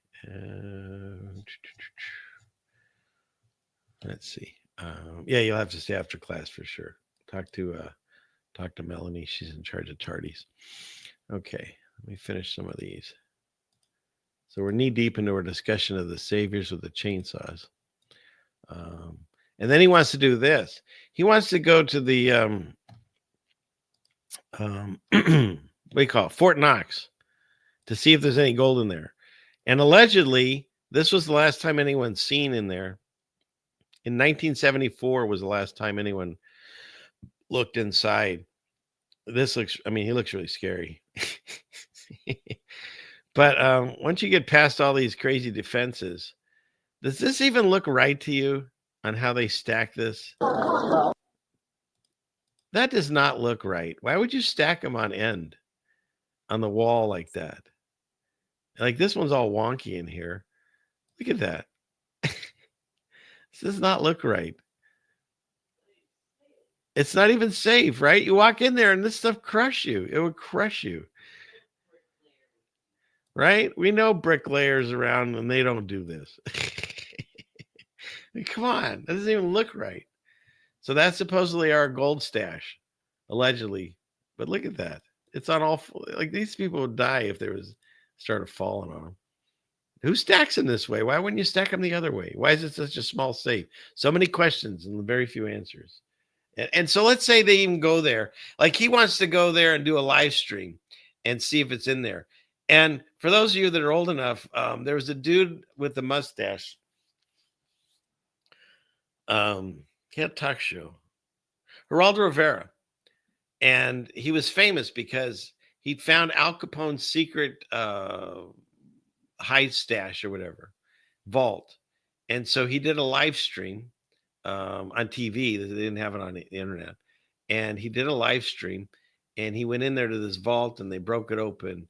Let's see. Yeah, you'll have to stay after class for sure. Talk to Melanie. She's in charge of tardies. Okay, let me finish some of these. So we're knee deep into our discussion of the saviors with the chainsaws. And then he wants to do this. He wants to go to the what do you call it? Fort Knox to see if there's any gold in there. And allegedly, this was the last time anyone's seen in there. In 1974 was the last time anyone looked inside. This looks, I mean, he looks really scary. But once you get past all these crazy defenses, does this even look right to you on how they stack this? That does not look right. Why would you stack them on end on the wall like that? Like this one's all wonky in here. Look at that. This does not look right. It's not even safe, right? You walk in there and this stuff crush you. It would crush you. Right? We know bricklayers around and they don't do this. I mean, come on. That doesn't even look right. So that's supposedly our gold stash, allegedly. But look at that. It's on all, like these people would die if there was started falling on them. Who stacks them this way? Why wouldn't you stack them the other way? Why is it such a small safe? So many questions and very few answers. And so let's say they even go there. Like he wants to go there and do a live stream and see if it's in there. And for those of you that are old enough, there was a dude with the mustache. Can't talk show. Geraldo Rivera. And he was famous because he'd found Al Capone's secret hide stash or whatever, vault. And so he did a live stream on TV. They didn't have it on the internet. and he did a live stream, and he went in there to this vault, and they broke it open,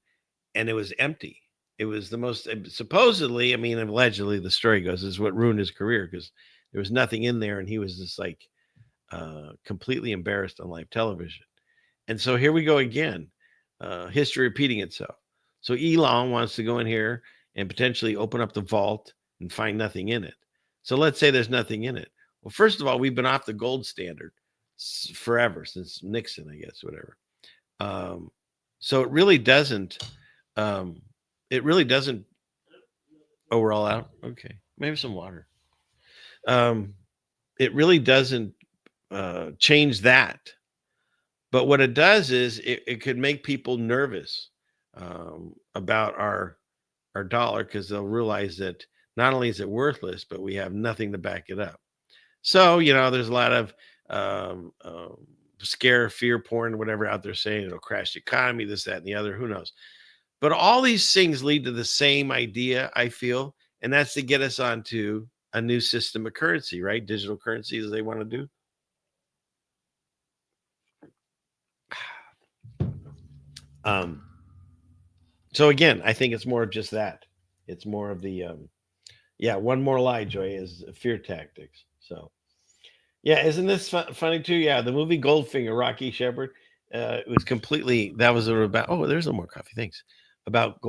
and it was empty. It was the most, supposedly, I mean, allegedly, the story goes, is what ruined his career, because there was nothing in there, and he was just like completely embarrassed on live television. And so here we go again, history repeating itself. So Elon wants to go in here and potentially open up the vault and find nothing in it. So let's say there's nothing in it. Well, first of all, we've been off the gold standard forever, since Nixon, I guess, whatever. So it really doesn't, oh, we're all out. Okay. Maybe some water. It really doesn't change that. But what it does is it could make people nervous about our dollar, because they'll realize that not only is it worthless, but we have nothing to back it up. So, there's a lot of scare, fear porn, whatever out there saying it'll crash the economy, this, that, and the other, who knows. But all these things lead to the same idea, I feel, and that's to get us onto a new system of currency, right? Digital currency, as they want to do. So again, I think it's more of just that. It's more of the, one more lie, Joy, is fear tactics. So, yeah, isn't this funny too? Yeah, the movie Goldfinger, Rocky Shepard, it was completely, that was about, oh, there's no more coffee, thanks, about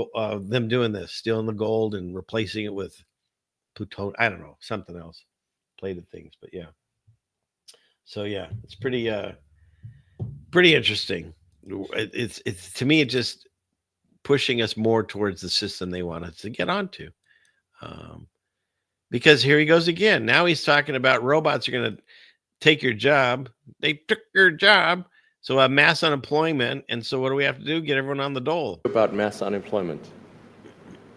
them doing this, stealing the gold and replacing it with plutonium, I don't know, something else, plated things, but yeah. So yeah, it's pretty interesting. It's to me, it just pushing us more towards the system they want us to get onto. Because here he goes again. Now he's talking about robots are going to take your job. They took your job. So mass unemployment. And so what do we have to do? Get everyone on the dole. About mass unemployment.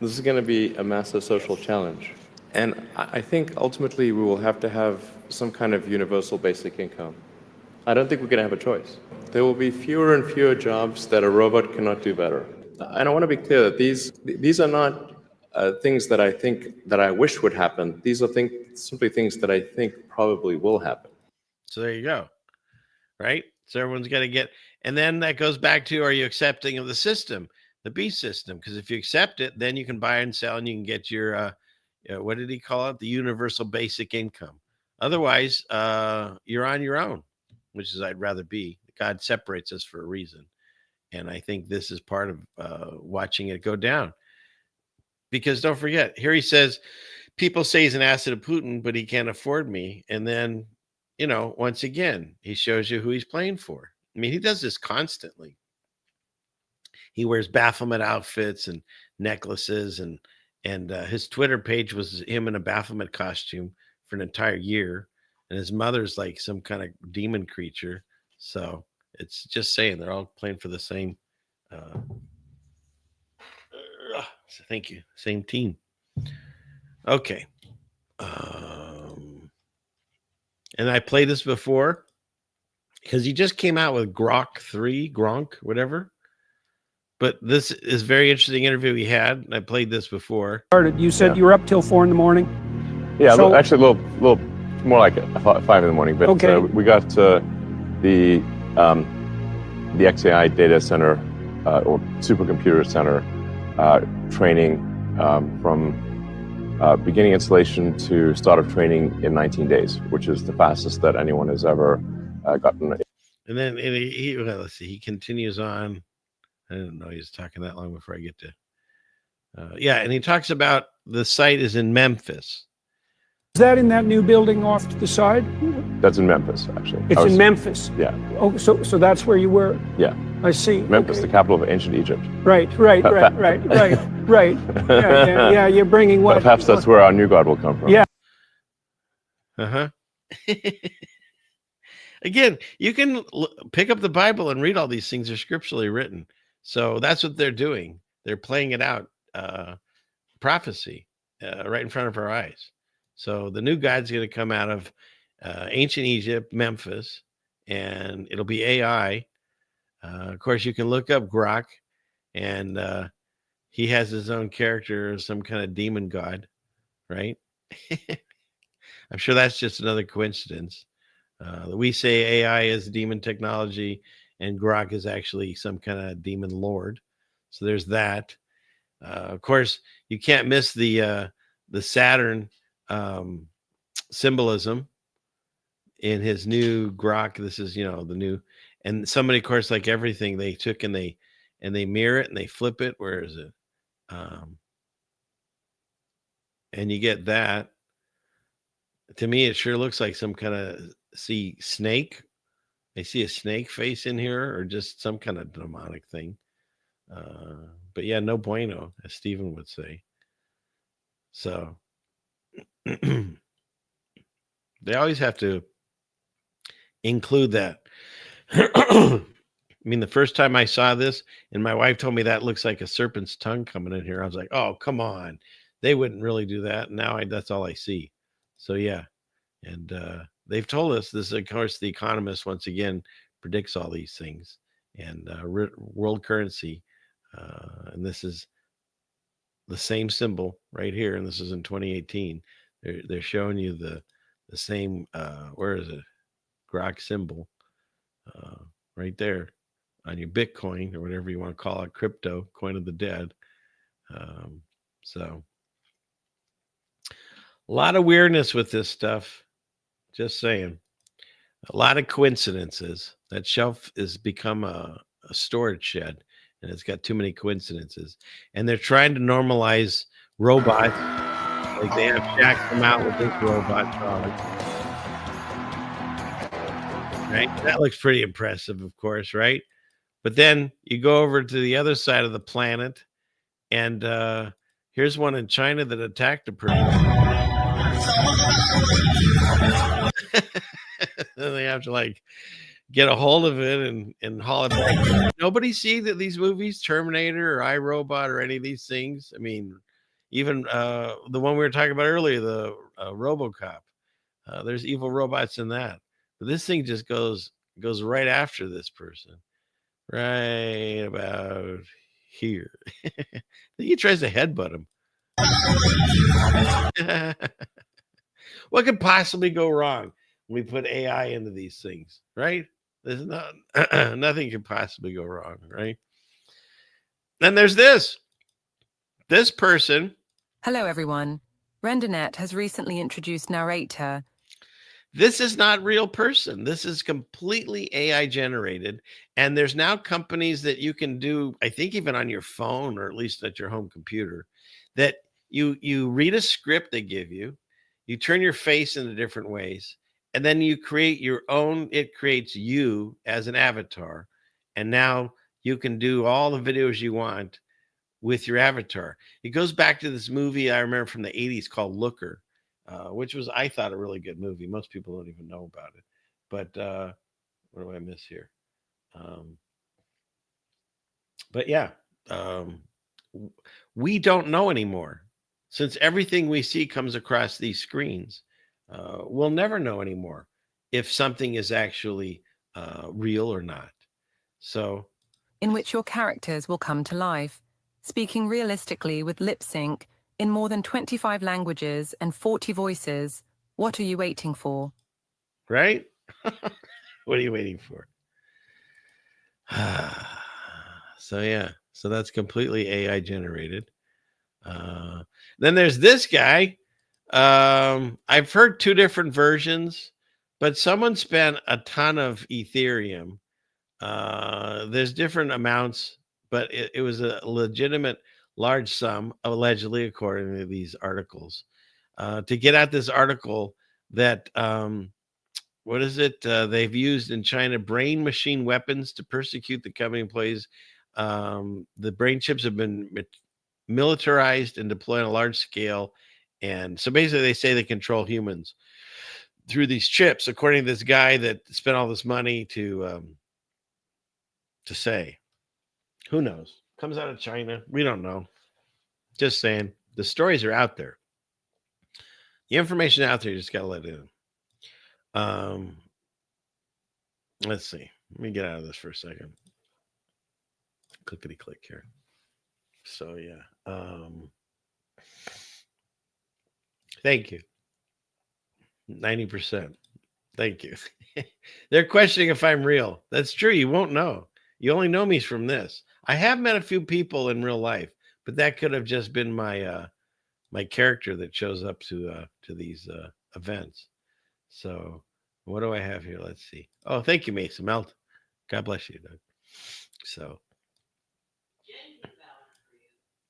This is going to be a massive social challenge. And I think ultimately we will have to have some kind of universal basic income. I don't think we're going to have a choice. There will be fewer and fewer jobs that a robot cannot do better. And I want to be clear that these are not things that I think that I wish would happen. These are simply things that I think probably will happen. So there you go. Right? So everyone's got to get, and then that goes back to, are you accepting of the system, the beast system? Because if you accept it, then you can buy and sell, and you can get your, what did he call it? The universal basic income. Otherwise, you're on your own, which is I'd rather be. God separates us for a reason. And I think this is part of watching it go down. Because don't forget, here he says, people say he's an asset of Putin, but he can't afford me. And then, once again, he shows you who he's playing for. I mean, he does this constantly. He wears Baphomet outfits and necklaces, and his Twitter page was him in a Baphomet costume for an entire year. And his mother's like some kind of demon creature. So it's just saying they're all playing for the same. Thank you. Same team. Okay. And I played this before because he just came out with Gronk, whatever. But this is very interesting interview he had. And I played this before. You said you were up till 4 a.m. Yeah, so, actually a little more like 5 in the morning. But okay. We got the XAI data center or supercomputer center training from beginning installation to start of training in 19 days, which is the fastest that anyone has ever gotten. And then let's see, he continues on. I didn't know he was talking that long before I get to. And he talks about the site is in Memphis. Is that in that new building off to the side? That's in Memphis, actually. It's in Memphis? Yeah. Oh, so that's where you were? Yeah. I see. Memphis, the capital of ancient Egypt. Right. Yeah, you're bringing what? Perhaps that's where our new God will come from. Yeah. Uh-huh. Again, you can pick up the Bible and read all these things are scripturally written. So that's what they're doing. They're playing it out, prophecy, right in front of our eyes. So the new God's going to come out of ancient Egypt, Memphis, and it'll be AI. Of course, you can look up Grok, and he has his own character, some kind of demon god, right? I'm sure that's just another coincidence. We say AI is demon technology, and Grok is actually some kind of demon lord. So there's that. Of course, you can't miss the Saturn symbolism in his new Grok. This is, the new, and somebody, of course, like everything, they took and they mirror it and they flip it. Where is it? And you get that. To me, it sure looks like some kind of snake. I see a snake face in here, or just some kind of demonic thing. But yeah, no bueno, as Stephen would say. So they always have to include that. I mean, the first time I saw this, and my wife told me that looks like a serpent's tongue coming in here, I was like, oh, come on. They wouldn't really do that. Now that's all I see. So yeah. And they've told us this, of course, The Economist once again predicts all these things, and world currency. And this is the same symbol right here. And this is in 2018. They're showing you the same, where is it? Grok symbol right there on your Bitcoin, or whatever you want to call it, crypto, coin of the dead. So a lot of weirdness with this stuff. Just saying. A lot of coincidences. That shelf has become a storage shed, and it's got too many coincidences. And they're trying to normalize robots. Like they have Jack come out with this robot dog. Right? That looks pretty impressive, of course, right? But then you go over to the other side of the planet, and here's one in China that attacked a person. Then they have to get a hold of it and haul it back. Nobody see that these movies, Terminator or iRobot or any of these things. I mean, even the one we were talking about earlier, the RoboCop. There's evil robots in that, but this thing just goes right after this person, right about here. I think he tries to headbutt him. What could possibly go wrong when we put AI into these things, right? There's not nothing could possibly go wrong, right? Then there's this person. Hello, everyone. RenderNet has recently introduced Narrator. This is not real person. This is completely AI generated. And there's now companies that you can do, I think even on your phone, or at least at your home computer, that you read a script they give you, you turn your face into different ways, and then you create your own. It creates you as an avatar. And now you can do all the videos you want with your avatar. It goes back to this movie I remember from the 80s called Looker, which was, I thought, a really good movie. Most people don't even know about it. But what do I miss here? But yeah, we don't know anymore. Since everything we see comes across these screens, we'll never know anymore if something is actually real or not. So, in which your characters will come to life, speaking realistically with lip sync in more than 25 languages and 40 voices. What are you waiting for? Right? What are you waiting for? So yeah, so that's completely AI generated. Then there's this guy. I've heard two different versions, but someone spent a ton of Ethereum. There's different amounts, but it was a legitimate large sum, allegedly, according to these articles, to get at this article that, what is it? They've used in China brain machine weapons to persecute the company employees. The brain chips have been militarized and deployed on a large scale. And so basically they say they control humans through these chips, according to this guy that spent all this money to say. Who knows? Comes out of China. We don't know. Just saying. The stories are out there. The information out there, you just got to let it in. Let's see. Let me get out of this for a second. Clickety click here. So yeah. Thank you. 90%. Thank you. They're questioning if I'm real. That's true. You won't know. You only know me from this. I have met a few people in real life, but that could have just been my my character that shows up to these events. So what do I have here? Let's see. Oh, thank you, Mason Melt. God bless you, Doug. So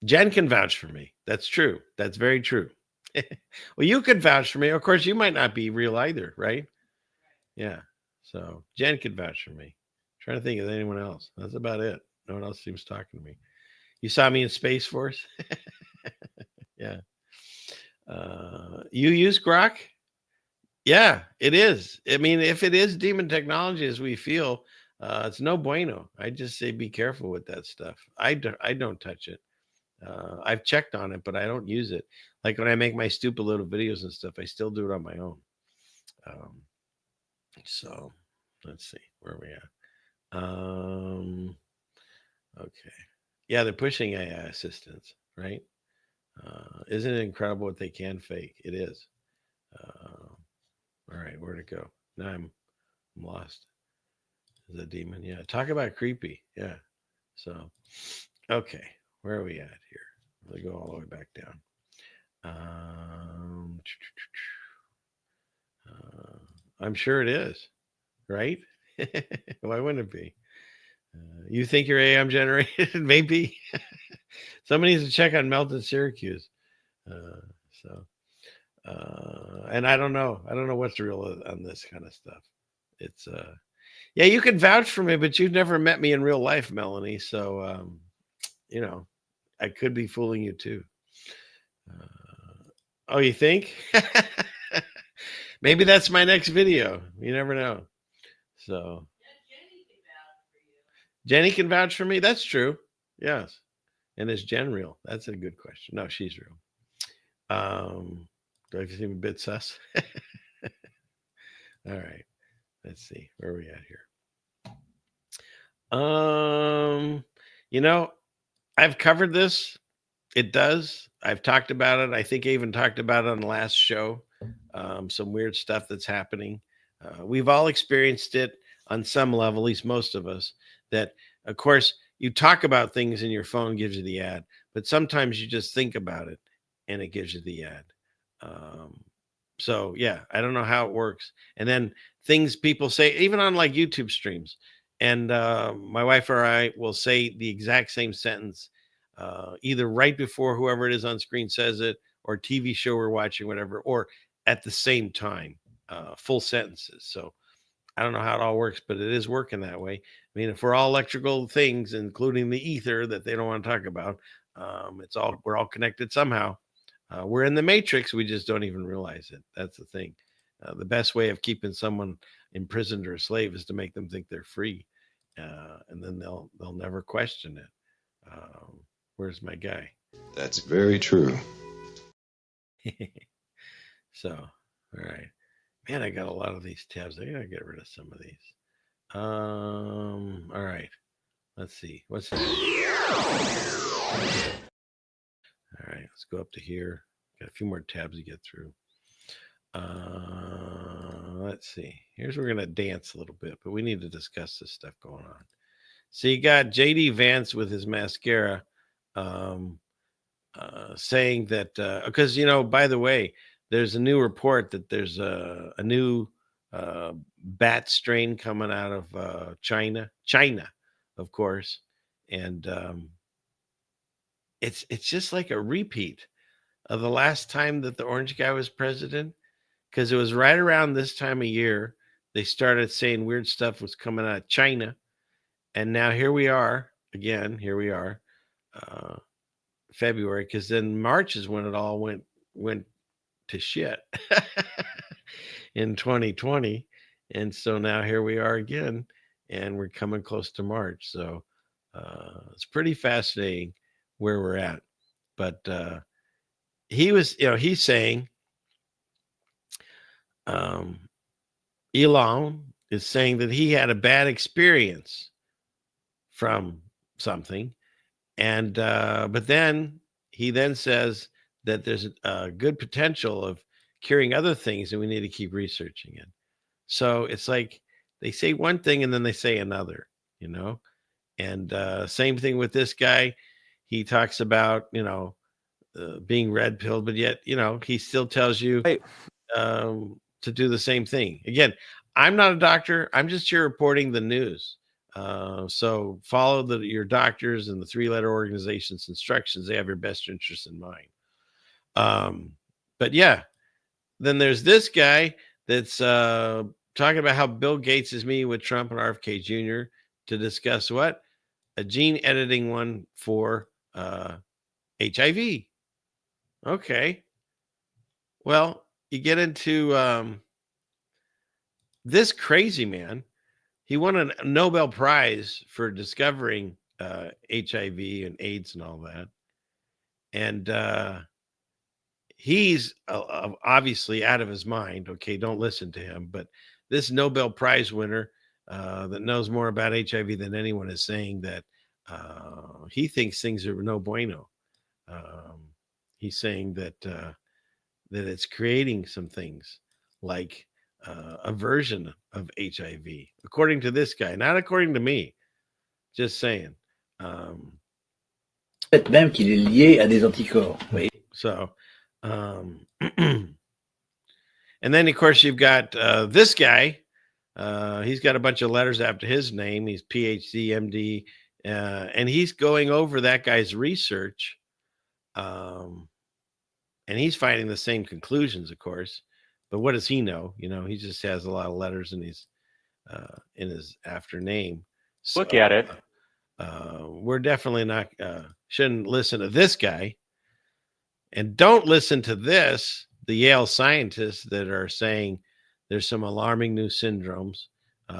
Jen can vouch for me. That's true. That's very true. Well, you could vouch for me. Of course, you might not be real either, right? Yeah. So Jen could vouch for me. Trying to think of anyone else. That's about it. No one else seems talking to me. You saw me in Space Force? Yeah. You use Grok? Yeah, it is. I mean, if it is demon technology as we feel, it's no bueno. I just say be careful with that stuff. I don't touch it. I've checked on it, but I don't use it. Like when I make my stupid little videos and stuff, I still do it on my own. So let's see where are we at. Okay. Yeah, they're pushing AI assistants, right? Isn't it incredible what they can fake? It is. All right, where'd it go? Now I'm lost. Is a demon? Yeah. Talk about creepy. Yeah. So, okay, where are we at here? Let me go all the way back down. I'm sure it is, right? Why wouldn't it be? You think you're AM generated? Maybe. Somebody needs to check on Melton Syracuse. And I don't know. I don't know what's real on this kind of stuff. It's yeah, you can vouch for me, but you've never met me in real life, Melanie. So you know, I could be fooling you too. Oh, you think? Maybe that's my next video. You never know. So Jenny can vouch for me. That's true. Yes. And is Jen real? That's a good question. No, she's real. Do I seem a bit sus? All right. Let's see. Where are we at here? You know, I've covered this. It does. I've talked about it. I think I even talked about it on the last show. Some weird stuff that's happening. We've all experienced it on some level, at least most of us, that of course you talk about things and your phone gives you the ad, but sometimes you just think about it and it gives you the ad. So yeah, I don't know how it works. And then things people say, even on like YouTube streams, and my wife or I will say the exact same sentence, either right before whoever it is on screen says it, or TV show we're watching, whatever, or at the same time, full sentences. So I don't know how it all works, but it is working that way. I mean, if we're all electrical things, including the ether that they don't want to talk about, we're all connected somehow. We're in the matrix. We just don't even realize it. That's the thing. The best way of keeping someone imprisoned or a slave is to make them think they're free, and then they'll never question it. Where's my guy? That's very true. So, all right, man, I got a lot of these tabs. I gotta get rid of some of these. All right, let's see. What's this? All right, let's go up to here. Got a few more tabs to get through. Let's see. Here's where we're going to dance a little bit, but we need to discuss this stuff going on. So you got JD Vance with his mascara saying that, because, you know, by the way, there's a new report that there's a new bat strain coming out of China, of course. And it's just like a repeat of the last time that the orange guy was president, because it was right around this time of year they started saying weird stuff was coming out of China, and now here we are again. Here we are, February, because then March is when it all went to shit in 2020, and so now here we are again, and we're coming close to March. So it's pretty fascinating where we're at, but he's saying, Elon is saying that he had a bad experience from something, and but then he says that there's a good potential of curing other things, and we need to keep researching it. So it's like they say one thing and then they say another, you know. And same thing with this guy. He talks about, being red pilled, but yet, he still tells you to do the same thing. Again, I'm not a doctor. I'm just here reporting the news. So follow your doctors and the 3-letter organization's instructions. They have your best interests in mind. But yeah, then there's this guy that's talking about how Bill Gates is meeting with Trump and RFK Jr. to discuss what? A gene editing one for HIV. Okay. Well, you get into this crazy man. He won a Nobel Prize for discovering HIV and AIDS and all that. And he's obviously out of his mind. Okay, don't listen to him. But this Nobel Prize winner that knows more about HIV than anyone is saying that he thinks things are no bueno. He's saying that that it's creating some things like a version of HIV, according to this guy, not according to me. Just saying. Même qu'il est lié à des anticorps. Oui. So, and then of course you've got this guy. He's got a bunch of letters after his name. He's PhD, MD, and he's going over that guy's research. And he's finding the same conclusions, of course. But what does he know? He just has a lot of letters in his after name. So, Look at it. We're definitely not shouldn't listen to this guy, and don't listen to the Yale scientists that are saying there's some alarming new syndromes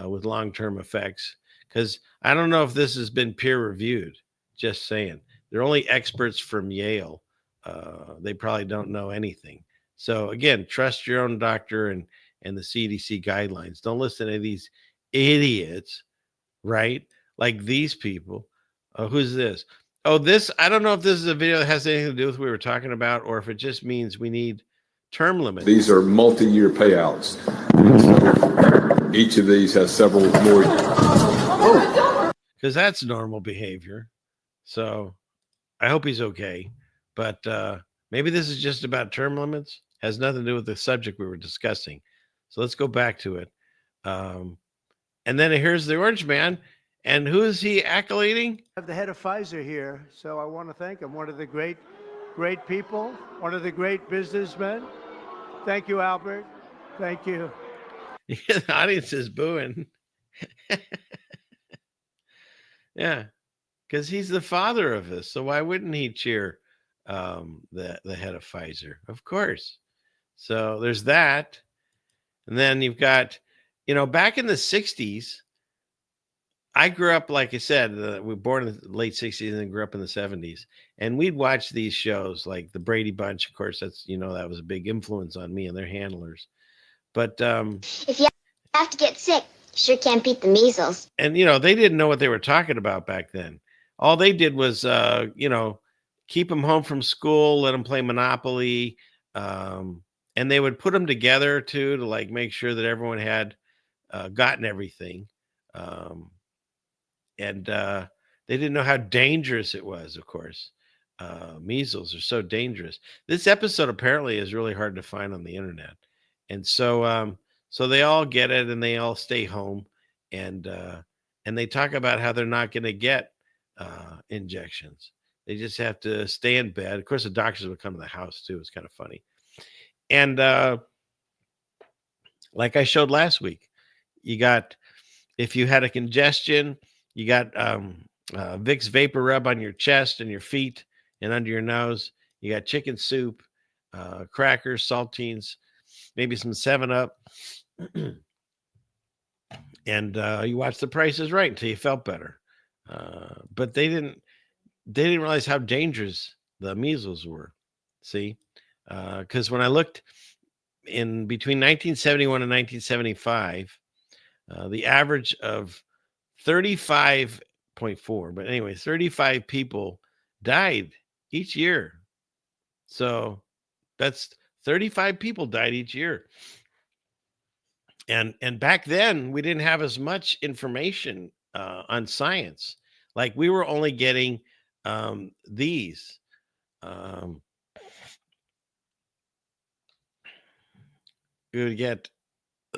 with long-term effects. Because I don't know if this has been peer-reviewed. Just saying, they're only experts from Yale. They probably don't know anything. So again, trust your own doctor and the CDC guidelines. Don't listen to these idiots, right? Like these people. Who's this? Oh, this, I don't know if this is a video that has anything to do with what we were talking about, or if it just means we need term limits. These are multi-year payouts. So each of these has several more. Because that's normal behavior. So I hope he's okay. But maybe this is just about term limits. Has nothing to do with the subject we were discussing. So let's go back to it. And then here's the orange man. And who is he accolading? I have the head of Pfizer here, so I want to thank him. One of the great people, one of the great businessmen. Thank you, Albert. Thank you. The audience is booing. Yeah, because he's the father of this. So why wouldn't he cheer the head of Pfizer? Of course. So there's that. And then you've got, back in the 60s, I grew up, like I said, we were born in the late 60s and then grew up in the 70s. And we'd watch these shows like the Brady Bunch. Of course, that's, that was a big influence on me and their handlers. But if you have to get sick, you sure can't beat the measles. And, they didn't know what they were talking about back then. All they did was, keep them home from school, let them play Monopoly. And they would put them together, too, to like make sure that everyone had gotten everything. And they didn't know how dangerous it was, of course. Measles are so dangerous. This episode apparently is really hard to find on the internet. And so they all get it and they all stay home. And they talk about how they're not going to get injections. They just have to stay in bed. Of course, the doctors would come to the house, too. It's kind of funny. And like I showed last week, if you had a congestion, you got Vicks Vapor Rub on your chest and your feet and under your nose. You got chicken soup, crackers, saltines, maybe some 7-Up. And you watched The Price is Right until you felt better. But they didn't realize how dangerous the measles were. See? Because when I looked in between 1971 and 1975, the average of 35.4, but anyway, 35 people died each year. So that's 35 people died each year. And back then we didn't have as much information on science. Like we were only getting these. We would get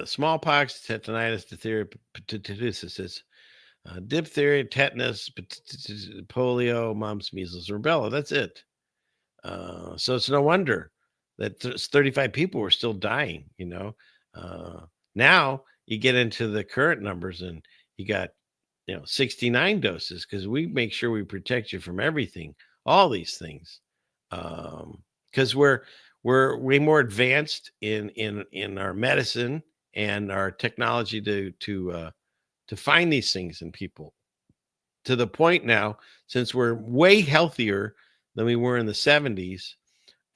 smallpox, tetanitis, diphtheria, pertussis, diphtheria, tetanus, polio, mumps, measles, rubella. That's it. So it's no wonder that 35 people were still dying. Now you get into the current numbers, and you got 69 doses, because we make sure we protect you from everything, all these things, because we're way more advanced in our medicine and our technology to find these things in people, to the point now, since we're way healthier than we were in the 70s.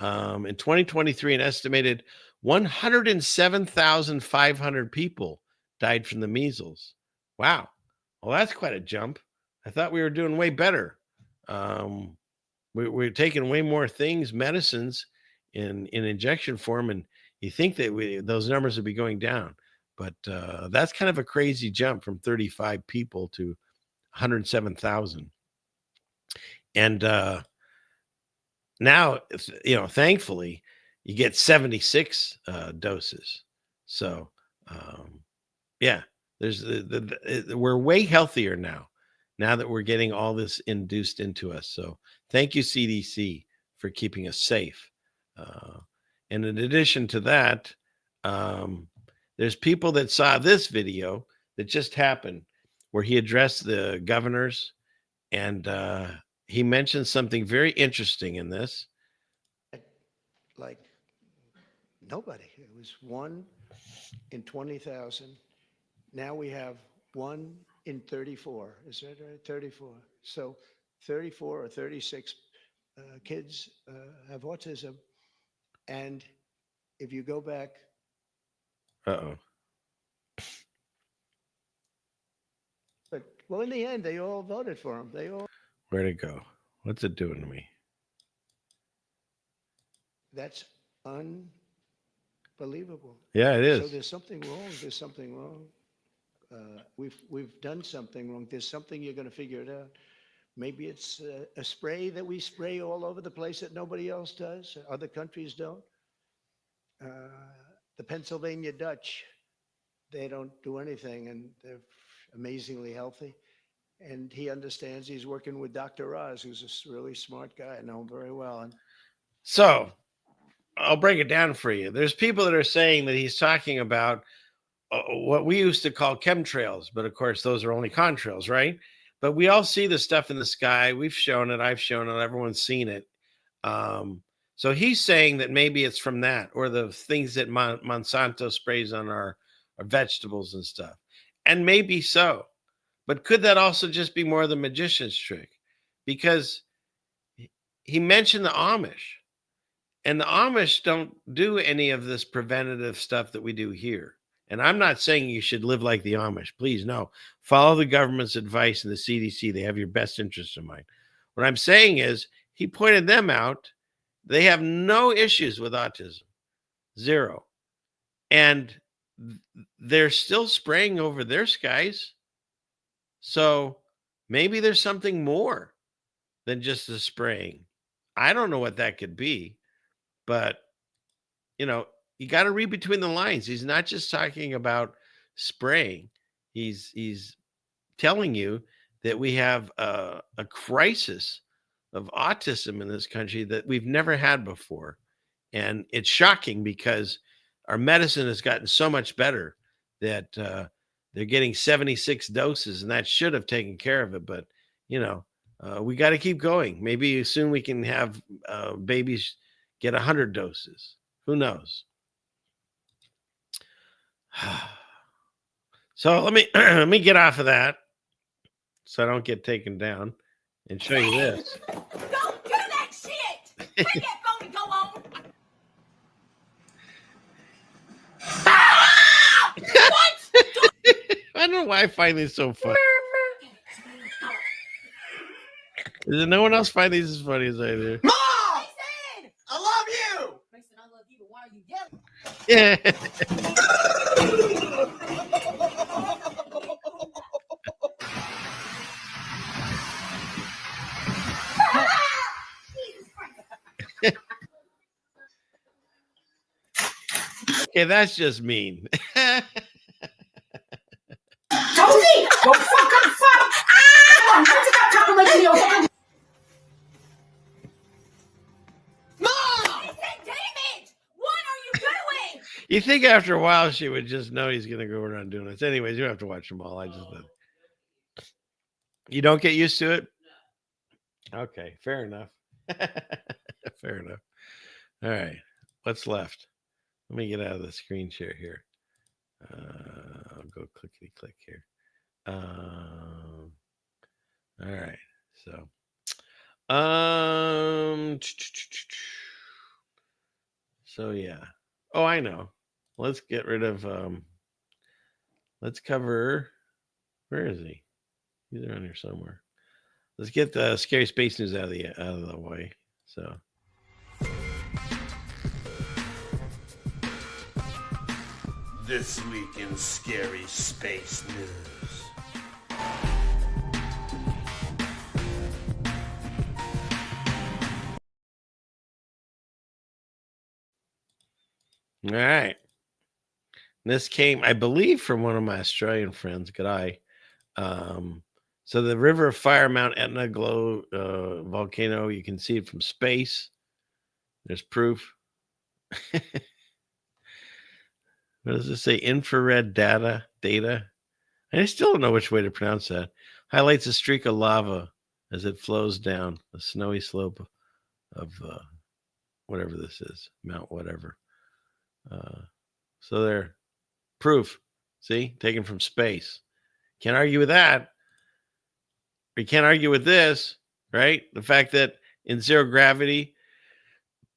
In 2023, an estimated 107,500 people died from the measles. Wow. Well, that's quite a jump. I thought we were doing way better. We're taking way more things, medicines, in injection form, and you think that those numbers would be going down. But that's kind of a crazy jump from 35 people to 107,000. And now, thankfully, you get 76 doses. So, yeah, we're way healthier now that we're getting all this induced into us. So thank you, CDC, for keeping us safe. And in addition to that, there's people that saw this video that just happened, where he addressed the governors, and he mentioned something very interesting in this. Like nobody. It was 1 in 20,000. Now we have 1 in 34. Is that right? 34. So 34 or 36 kids have autism. And if you go back. Uh-oh. But, well, in the end, they all voted for him. Where'd it go? What's it doing to me? That's unbelievable. Yeah, it is. So there's something wrong. There's something wrong. We've done something wrong. There's something, you're going to figure it out. Maybe it's a spray that we spray all over the place that nobody else does. Other countries don't. The Pennsylvania Dutch, they don't do anything, and they're amazingly healthy. And he understands. He's working with Dr. Oz, who's a really smart guy. I know him very well. And so I'll break it down for you. There's people that are saying that he's talking about what we used to call chemtrails, but of course those are only contrails, right? But we all see the stuff in the sky. We've shown it. I've shown it. Everyone's seen it. So he's saying that maybe it's from that, or the things that Monsanto sprays on our vegetables and stuff. And maybe so. But could that also just be more of the magician's trick? Because he mentioned the Amish. And the Amish don't do any of this preventative stuff that we do here. And I'm not saying you should live like the Amish. Please, no. Follow the government's advice and the CDC. They have your best interests in mind. What I'm saying is, he pointed them out. They have no issues with autism. Zero. And they're still spraying over their skies. So maybe there's something more than just the spraying. I don't know what that could be. But, you got to read between the lines. He's not just talking about spraying. He's telling you that we have a crisis of autism in this country that we've never had before. And it's shocking because our medicine has gotten so much better that they're getting 76 doses, and that should have taken care of it. But, we got to keep going. Maybe soon we can have babies get 100 doses. Who knows? So let me get off of that so I don't get taken down and show you this. Don't do that shit! Bring that phone and go on! What? I don't know why I find these so funny. Does no one else find these as funny as I do? Mom! Mason! I love you! Mason, I love you, but why are you yelling? Yeah. Okay, that's just mean. Josie, don't fucking fuck. Ah! Stop talking like me, okay? Mom! David, what are you doing? You think after a while she would just know he's going to go around doing this. Anyways, you don't have to watch them all. I just did. You don't get used to it? Okay, fair enough. Fair enough. All right, what's left? Let me get out of the screen share here. I'll go clickety click here. All right, so yeah. Oh, I know. Let's get rid of let's cover, where is he? He's around here somewhere. Let's get the scary space news out of the way. So This week in scary space news. all right. This came, I believe, from one of my Australian friends. Good eye. So the River of Fire, Mount Etna volcano, you can see it from space. There's proof. What does it say? Infrared data. I still don't know which way to pronounce that. Highlights a streak of lava as it flows down the snowy slope of whatever this is, Mount whatever. So there, proof. See, taken from space. Can't argue with that. We can't argue with this, right? The fact that in zero gravity,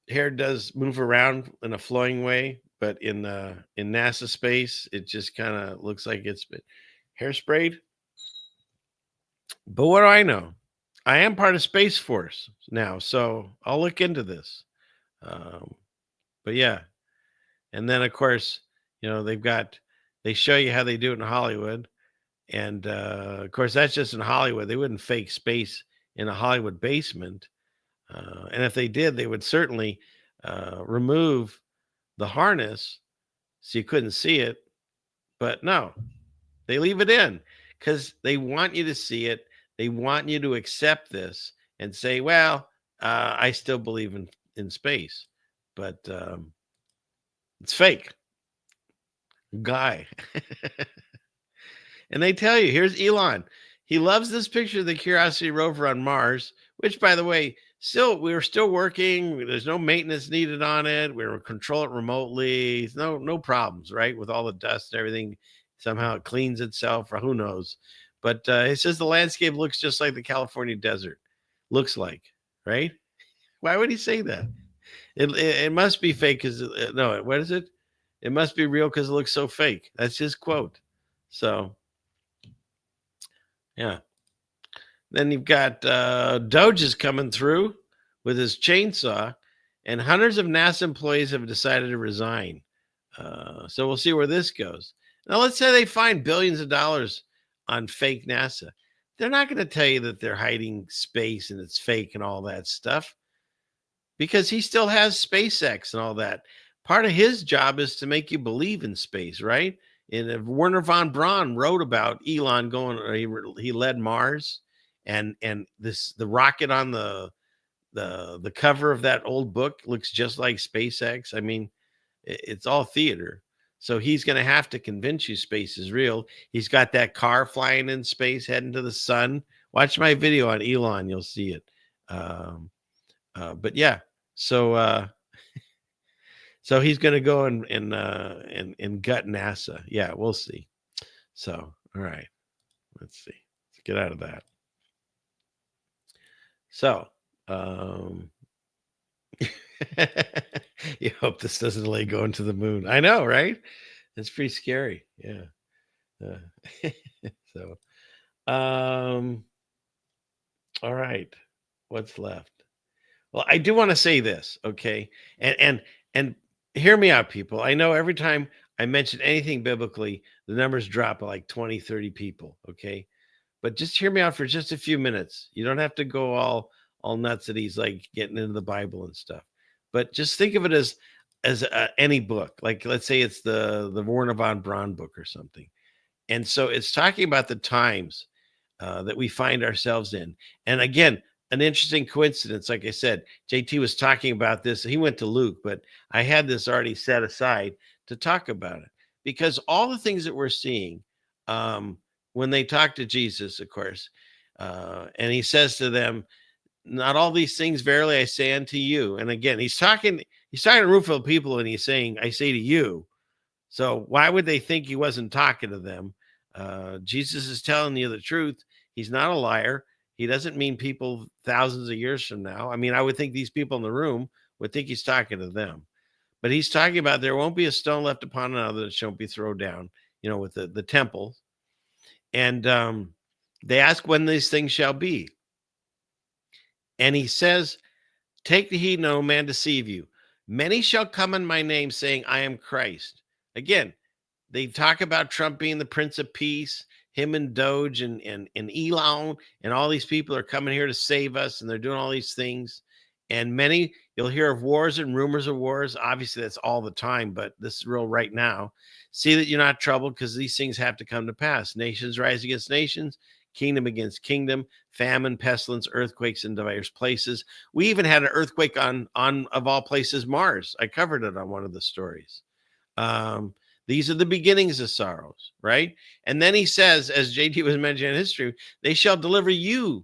hair does move around in a flowing way, but in NASA space, it just kind of looks like it's been hairsprayed. But what do I know? I am part of Space Force now, so I'll look into this. But yeah, and then of course, you know, they show you how they do it in Hollywood. And of course, that's just in Hollywood. They wouldn't fake space in a Hollywood basement. And if they did, they would certainly remove the harness so you couldn't see it. But no, they leave it in because they want you to see it. They want you to accept this and say, well, I still believe in space. But it's fake. Guy. And they tell you, here's Elon. He loves this picture of the Curiosity rover on Mars, which, by the way, we're still working. There's no maintenance needed on it. We're control it remotely. No problems, right? With all the dust and everything, somehow it cleans itself, or who knows. But it says the landscape looks just like the California desert. Looks like, right? Why would he say that? It must be fake because no. What is it? It must be real because it looks so fake. That's his quote. So. Yeah. Then you've got Doge is coming through with his chainsaw, and hundreds of NASA employees have decided to resign. So we'll see where this goes. Now, let's say they find billions of dollars on fake NASA. They're not going to tell you that they're hiding space and it's fake and all that stuff because he still has SpaceX and all that. Part of his job is to make you believe in space, right? And Werner von Braun wrote about Elon going. He led Mars, and the rocket on the cover of that old book looks just like SpaceX. I mean, it's all theater. So he's going to have to convince you space is real. He's got that car flying in space, heading to the sun. Watch my video on Elon; you'll see it. But yeah, so. So he's going to go and gut NASA. Yeah, we'll see. So, all right. Let's see. Let's get out of that. So, you hope this doesn't delay going to the moon. I know, right? It's pretty scary. Yeah. So, all right. What's left? Well, I do want to say this, okay? And hear me out, people. I know every time I mention anything biblically, the numbers drop by like 20, 30 people, okay? But just hear me out for just a few minutes. You don't have to go all nuts that he's like getting into the Bible and stuff. But just think of it as as any book. Like, let's say it's the Werner von Braun book or something. And so it's talking about the times that we find ourselves in. And again, an interesting coincidence. Like I said, JT was talking about this. He went to Luke, but I had this already set aside to talk about it, because all the things that we're seeing when they talk to Jesus, of course, and he says to them, not all these things, verily I say unto you. And again, he's talking to a room full of people, and he's saying, I say to you. So why would they think he wasn't talking to them? Jesus is telling you the truth. He's not a liar. He doesn't mean people thousands of years from now. I mean, I would think these people in the room would think he's talking to them. But he's talking about there won't be a stone left upon another that shall be thrown down, with the temple. And they ask when these things shall be. And he says, take the heed, no man deceive you. Many shall come in my name, saying, I am Christ. Again, they talk about Trump being the Prince of Peace, him and Doge and Elon, and all these people are coming here to save us, and they're doing all these things. And many, you'll hear of wars and rumors of wars. Obviously, that's all the time, but this is real right now. See that you're not troubled, because these things have to come to pass. Nations rise against nations, kingdom against kingdom, famine, pestilence, earthquakes in diverse places. We even had an earthquake on of all places, Mars. I covered it on one of the stories. These are the beginnings of sorrows, right? And then he says, as JT was mentioning in history, they shall deliver you.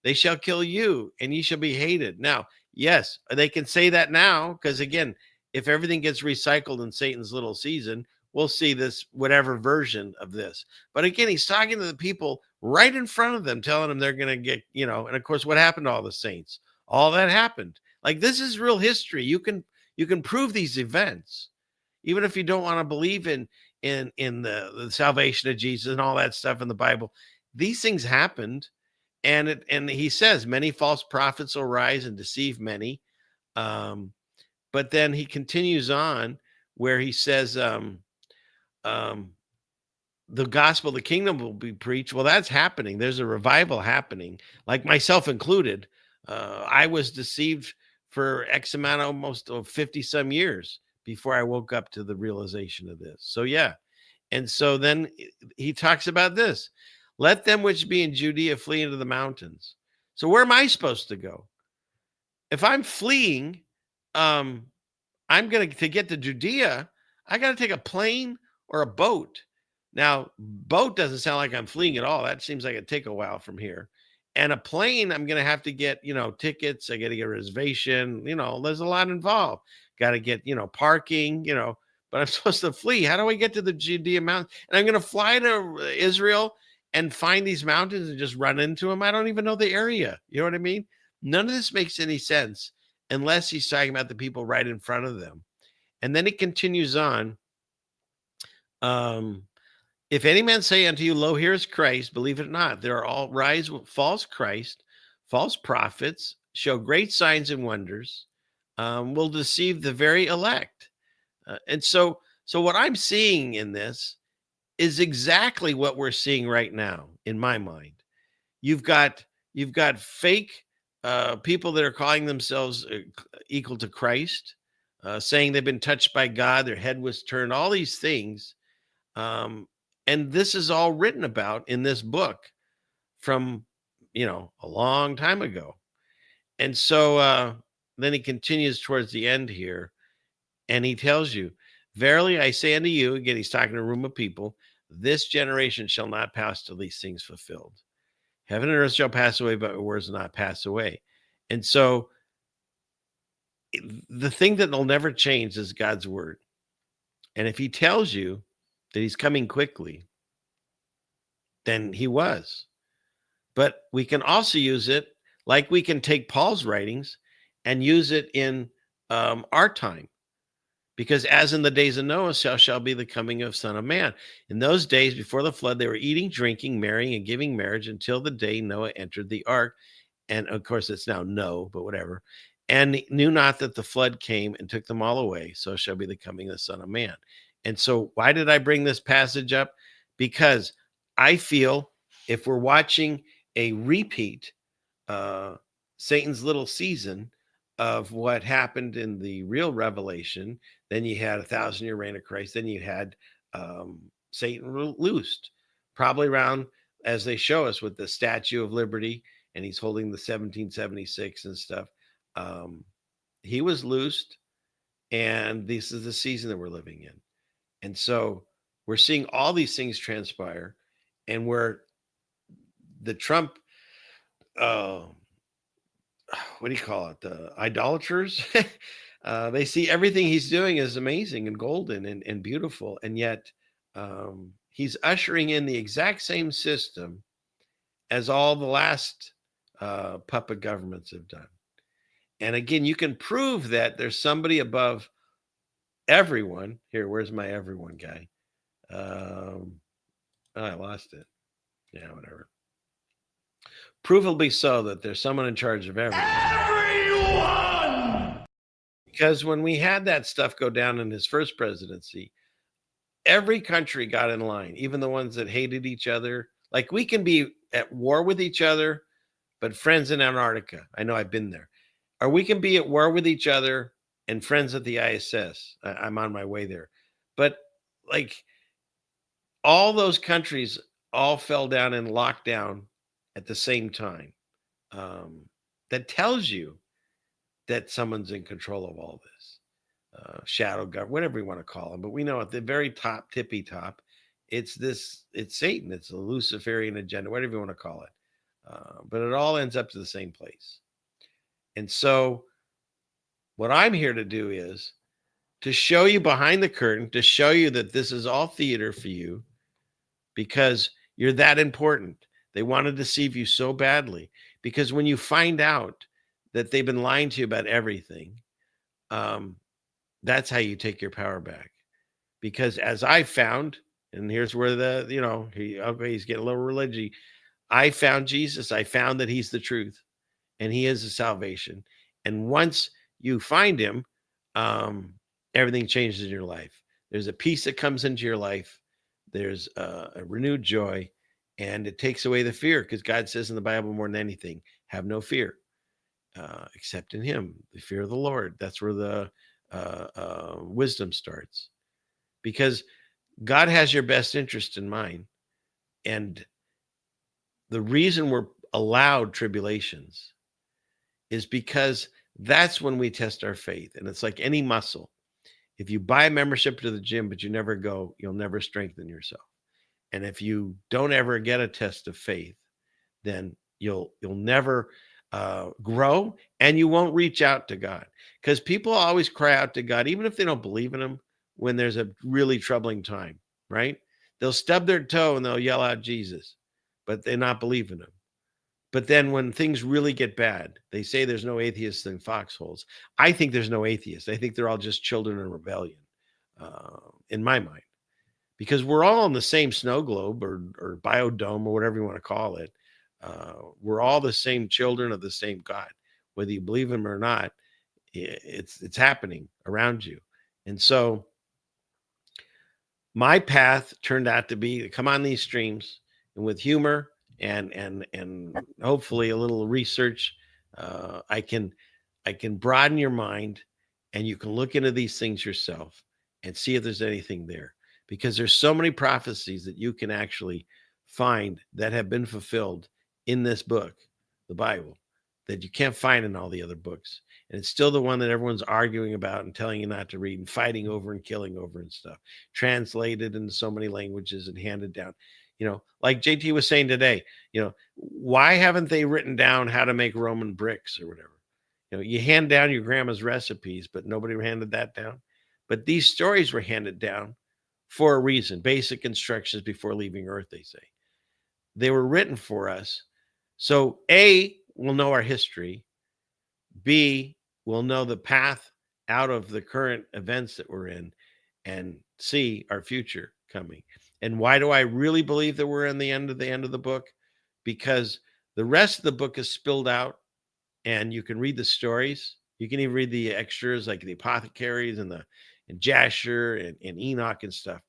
They shall kill you, and ye shall be hated. Now, yes, they can say that now, because again, if everything gets recycled in Satan's little season, we'll see this, whatever version of this. But again, he's talking to the people right in front of them, telling them they're going to get, and of course, what happened to all the saints? All that happened. Like, this is real history. You can prove these events, even if you don't want to believe in the salvation of Jesus and all that stuff in the Bible. These things happened, and he says many false prophets will rise and deceive many. But then he continues on where he says, the gospel, the kingdom will be preached. Well, that's happening. There's a revival happening, like myself included. I was deceived for X amount, almost 50 some years before I woke up to the realization of this. So, yeah. And so then he talks about this. Let them which be in Judea flee into the mountains. So where am I supposed to go? If I'm fleeing, I'm going to get to Judea, I got to take a plane or a boat. Now, boat doesn't sound like I'm fleeing at all. That seems like it'd take a while from here. And a plane, I'm going to have to get, tickets. I got to get a reservation. There's a lot involved. Got to get, parking, but I'm supposed to flee. How do I get to the Judea mountain? And I'm going to fly to Israel and find these mountains and just run into them. I don't even know the area. You know what I mean? None of this makes any sense unless he's talking about the people right in front of them. And then it continues on. If any man say unto you, lo, here is Christ, believe it not. There are all rise false Christ, false prophets, show great signs and wonders, will deceive the very elect. And so what I'm seeing in this is exactly what we're seeing right now, in my mind. You've got fake people that are calling themselves equal to Christ, saying they've been touched by God, their head was turned, all these things. And this is all written about in this book from, a long time ago. And so then he continues towards the end here, and he tells you, verily I say unto you, again, he's talking to a room of people, this generation shall not pass till these things fulfilled. Heaven and earth shall pass away, but my words will not pass away. And so the thing that will never change is God's word. And if he tells you that he's coming quickly, then he was. But we can also use it, like we can take Paul's writings and use it in our time. Because as in the days of Noah, so shall be the coming of Son of Man. In those days before the flood, they were eating, drinking, marrying, and giving marriage until the day Noah entered the ark. And of course, it's now no, but whatever. And knew not that the flood came and took them all away. So shall be the coming of the Son of Man. And so why did I bring this passage up? Because I feel if we're watching a repeat, Satan's little season, of what happened in the real revelation. Then you had 1,000-year reign of Christ. Then you had Satan loosed, probably around, as they show us, with the Statue of Liberty, and he's holding the 1776 and stuff. He was loosed, and this is the season that we're living in. And so we're seeing all these things transpire, and where the Trump, what do you call it? The idolaters, they see everything he's doing as amazing and golden and beautiful. And yet he's ushering in the exact same system as all the last puppet governments have done. And again, you can prove that there's somebody above everyone. Here, where's my everyone guy? I lost it. Yeah, whatever. Provably so that there's someone in charge of everything. Everyone! Because when we had that stuff go down in his first presidency, every country got in line, even the ones that hated each other. Like, we can be at war with each other, but friends in Antarctica. I know, I've been there. Or we can be at war with each other and friends at the ISS. I'm on my way there. But like, all those countries all fell down in lockdown at the same time. That tells you that someone's in control of all this. Shadow government, whatever you want to call them. But we know at the very top, tippy top, it's Satan. It's a Luciferian agenda, whatever you want to call it. But it all ends up to the same place. And so what I'm here to do is to show you behind the curtain, to show you that this is all theater for you, because you're that important. They want to deceive you so badly, because when you find out that they've been lying to you about everything, that's how you take your power back. Because as I found, and here's where he's getting a little religious. I found Jesus. I found that he's the truth, and he is the salvation. And once you find him, everything changes in your life. There's a peace that comes into your life. There's a renewed joy, and it takes away the fear, because God says in the Bible, more than anything, have no fear, except in him, the fear of the Lord. That's where the wisdom starts, because God has your best interest in mind. And the reason we're allowed tribulations is because that's when we test our faith. And it's like any muscle. If you buy a membership to the gym, but you never go, you'll never strengthen yourself. And if you don't ever get a test of faith, then you'll never grow, and you won't reach out to God. Because people always cry out to God, even if they don't believe in him, when there's a really troubling time, right? They'll stub their toe and they'll yell out Jesus, but they're not believing him. But then when things really get bad, they say there's no atheists in foxholes. I think there's no atheists. I think they're all just children in rebellion, in my mind, because we're all in the same snow globe or biodome or whatever you want to call it. We're all the same children of the same God, whether you believe him or not. It's happening around you. And so my path turned out to be to come on these streams, and with humor and hopefully a little research, I can broaden your mind, and you can look into these things yourself and see if there's anything there, because there's so many prophecies that you can actually find that have been fulfilled in this book, the Bible, that you can't find in all the other books. And it's still the one that everyone's arguing about and telling you not to read and fighting over and killing over and stuff, translated into so many languages and handed down. Like JT was saying today, why haven't they written down how to make Roman bricks or whatever? You hand down your grandma's recipes, but nobody handed that down. But these stories were handed down for a reason. Basic instructions before leaving Earth, they say. They were written for us. So A, we'll know our history. B, we'll know the path out of the current events that we're in. And C, our future coming. And why do I really believe that we're in the end of the book? Because the rest of the book is spilled out, and you can read the stories. You can even read the extras, like the apothecaries and Jasher and Enoch and stuff.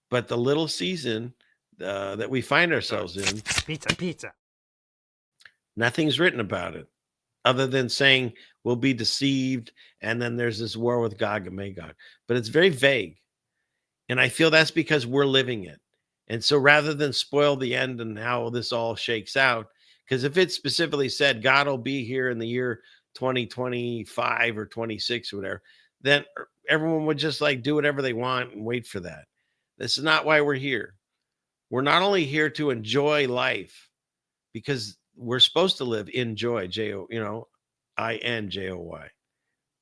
But the little season that we find ourselves in, pizza, nothing's written about it. other than saying we'll be deceived. And then there's this war with Gog and Magog, but it's very vague. And I feel that's because we're living it. And so rather than spoil the end and how this all shakes out, because if it specifically said God will be here in the year 2025 or 26 or whatever, then everyone would just like do whatever they want and wait for that. This is not why we're here. We're not only here to enjoy life, because we're supposed to live in joy, INJOY.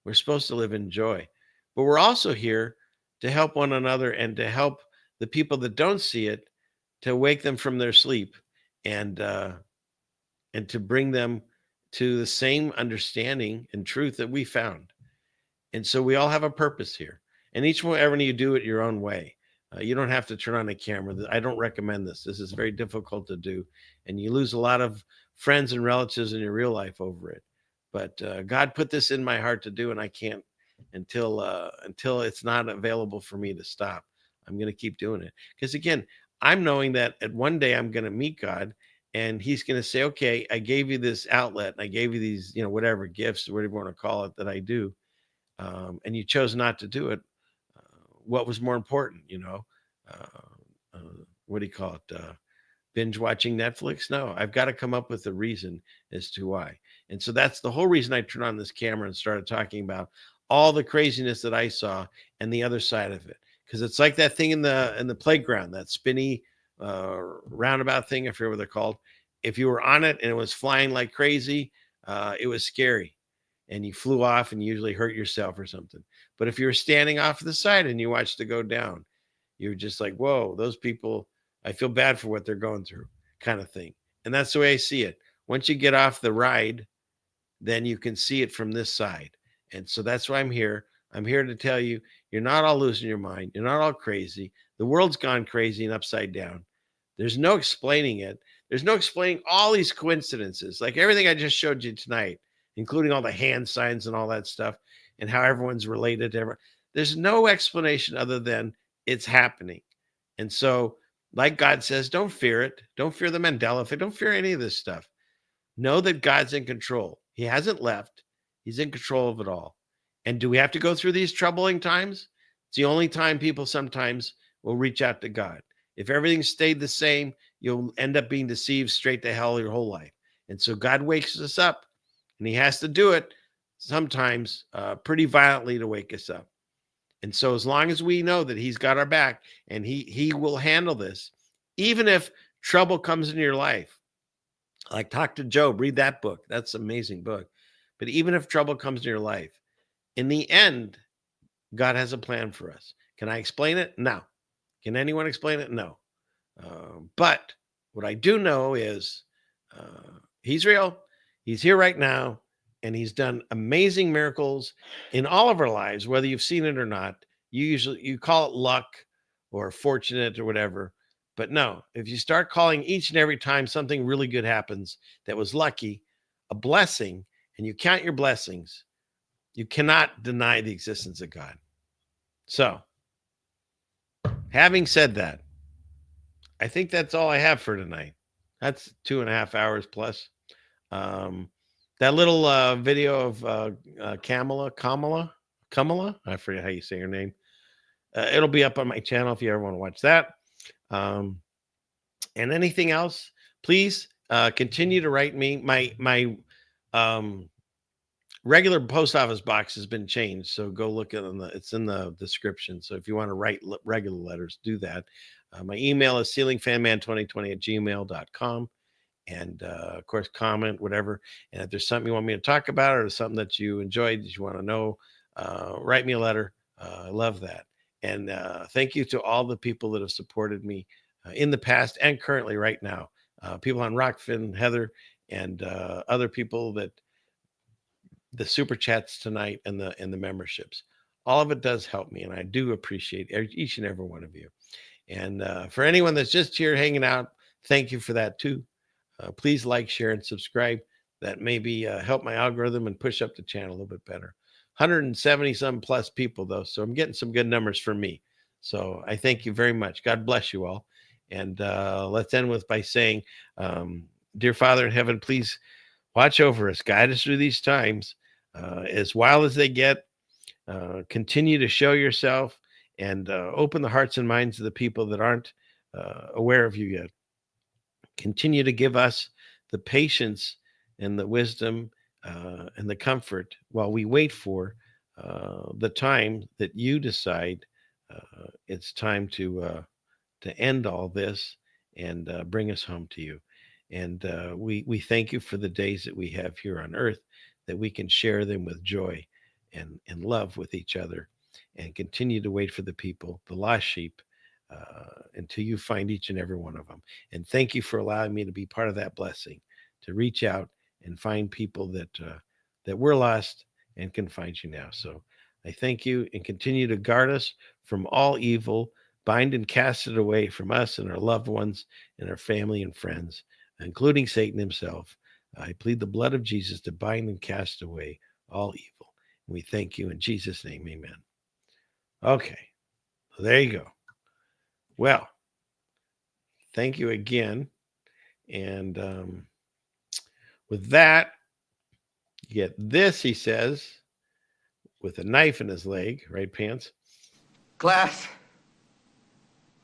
We're supposed to live in joy, but we're also here to help one another and to help the people that don't see it, to wake them from their sleep and to bring them to the same understanding and truth that we found. And so we all have a purpose here, and each one, everyone, you do it your own way. You don't have to turn on a camera. I don't recommend this. This is very difficult to do, and you lose a lot of friends and relatives in your real life over it. But God put this in my heart to do, and I can't until it's not available for me to stop. I'm going to keep doing it, because again, I'm knowing that at one day I'm going to meet God, and he's going to say, okay, I gave you this outlet, and I gave you these, whatever gifts, whatever you want to call it, that I do. And you chose not to do it. What was more important, what do you call it? Binge watching Netflix? No, I've got to come up with a reason as to why. And so that's the whole reason I turned on this camera and started talking about all the craziness that I saw and the other side of it. Because it's like that thing in the playground, that spinny roundabout thing, I forget what they're called. If you were on it and it was flying like crazy, it was scary. And you flew off and you usually hurt yourself or something. But if you were standing off to the side and you watched it go down, you're just like, whoa, those people, I feel bad for what they're going through, kind of thing. And that's the way I see it. Once you get off the ride, then you can see it from this side. And so that's why I'm here. I'm here to tell you, you're not all losing your mind. You're not all crazy. The world's gone crazy and upside down. There's no explaining it. There's no explaining all these coincidences, like everything I just showed you tonight, including all the hand signs and all that stuff and how everyone's related to everyone. There's no explanation other than it's happening. And so, like God says, don't fear it. Don't fear the Mandela effect. Don't fear any of this stuff. Know that God's in control. He hasn't left. He's in control of it all. And do we have to go through these troubling times? It's the only time people sometimes will reach out to God. If everything stayed the same, you'll end up being deceived straight to hell your whole life. And so God wakes us up, and he has to do it sometimes pretty violently to wake us up. And so as long as we know that he's got our back and he will handle this, even if trouble comes into your life, like talk to Job, read that book. That's an amazing book. But even if trouble comes into your life, in the end, God has a plan for us. Can I explain it? No. Can anyone explain it? No. But what I do know is he's real. He's here right now. And he's done amazing miracles in all of our lives, whether you've seen it or not. You call it luck or fortunate or whatever. But no, if you start calling each and every time something really good happens that was lucky, a blessing, and you count your blessings, you cannot deny the existence of God. So, having said that, I think that's all I have for tonight. That's 2.5 hours plus. That little video of Kamala, I forget how you say her name. It'll be up on my channel if you ever want to watch that. And anything else, please continue to write me. My regular post office box has been changed, so go look at it. It's in the description. So if you want to write regular letters, do that. My email is ceilingfanman2020@gmail.com. And of course, comment, whatever. And if there's something you want me to talk about or something that you enjoyed that you want to know, write me a letter. I love that. And thank you to all the people that have supported me in the past and currently right now. People on Rockfin, Heather, and other people that the super chats tonight and the memberships. All of it does help me, and I do appreciate each and every one of you. And for anyone that's just here hanging out, thank you for that too. Please like, share, and subscribe. That maybe help my algorithm and push up the channel a little bit better. 170 some plus people though, so I'm getting some good numbers for me. So I thank you very much. God bless you all. And let's end by saying, dear Father in heaven, please watch over us, guide us through these times, as wild as they get. Continue to show yourself and open the hearts and minds of the people that aren't aware of you yet. Continue to give us the patience and the wisdom and the comfort while we wait for the time that you decide it's time to end all this and bring us home to you. And we thank you for the days that we have here on earth, that we can share them with joy and love with each other, and continue to wait for the people, the lost sheep, until you find each and every one of them. And thank you for allowing me to be part of that blessing, to reach out and find people that were lost and can find you now. So I thank you, and continue to guard us from all evil, bind and cast it away from us and our loved ones and our family and friends, including Satan himself. I plead the blood of Jesus to bind and cast away all evil. We thank you in Jesus' name. Amen. Okay. There you go. Well, thank you again. And with that, you get this, he says, with a knife in his leg, right, Pants? Class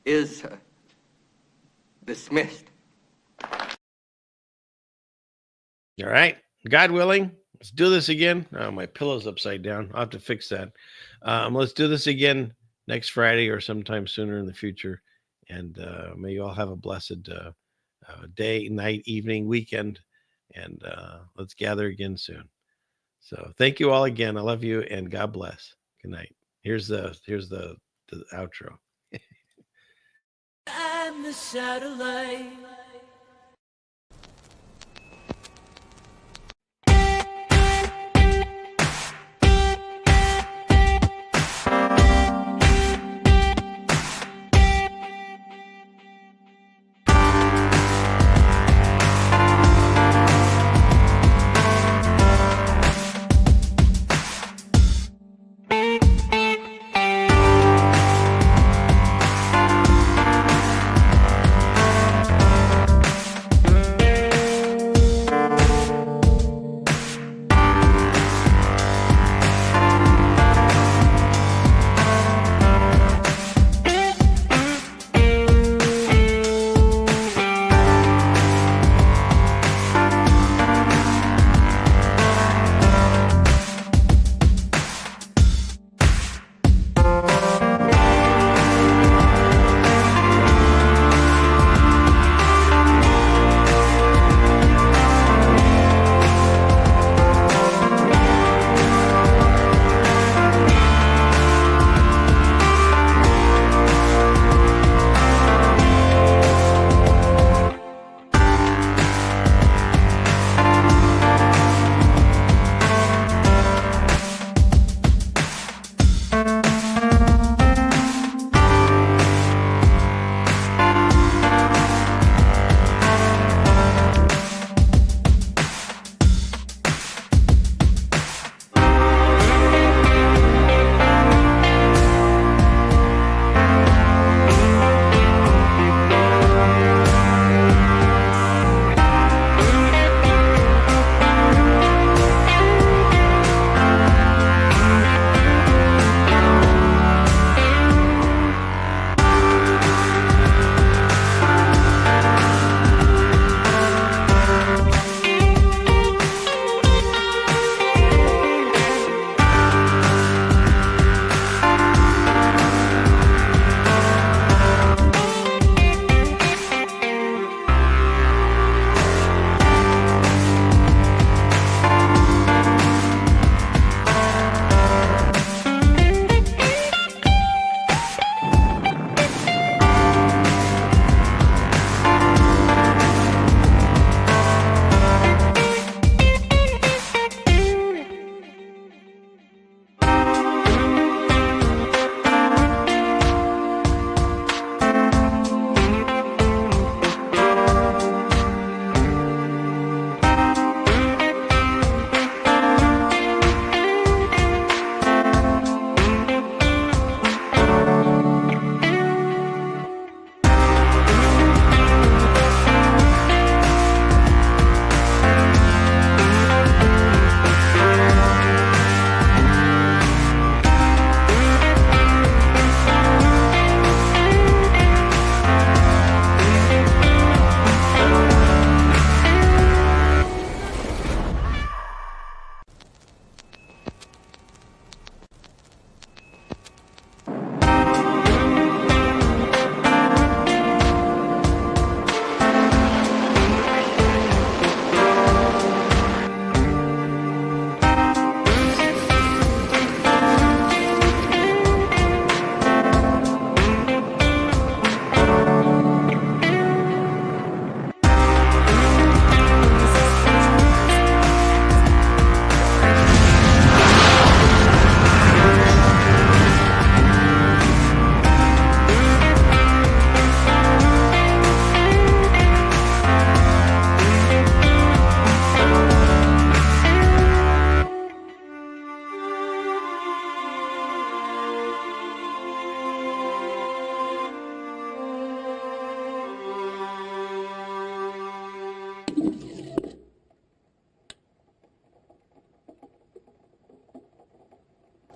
is dismissed. All right. God willing, let's do this again. Oh, my pillow's upside down. I'll have to fix that. Let's do this again next Friday or sometime sooner in the future. And may you all have a blessed day, night, evening, weekend. And let's gather again soon. So thank you all again. I love you, and God bless. Good night. Here's the outro. I'm the satellite.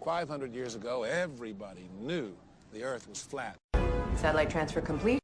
500 years ago, everybody knew the Earth was flat. Satellite transfer complete.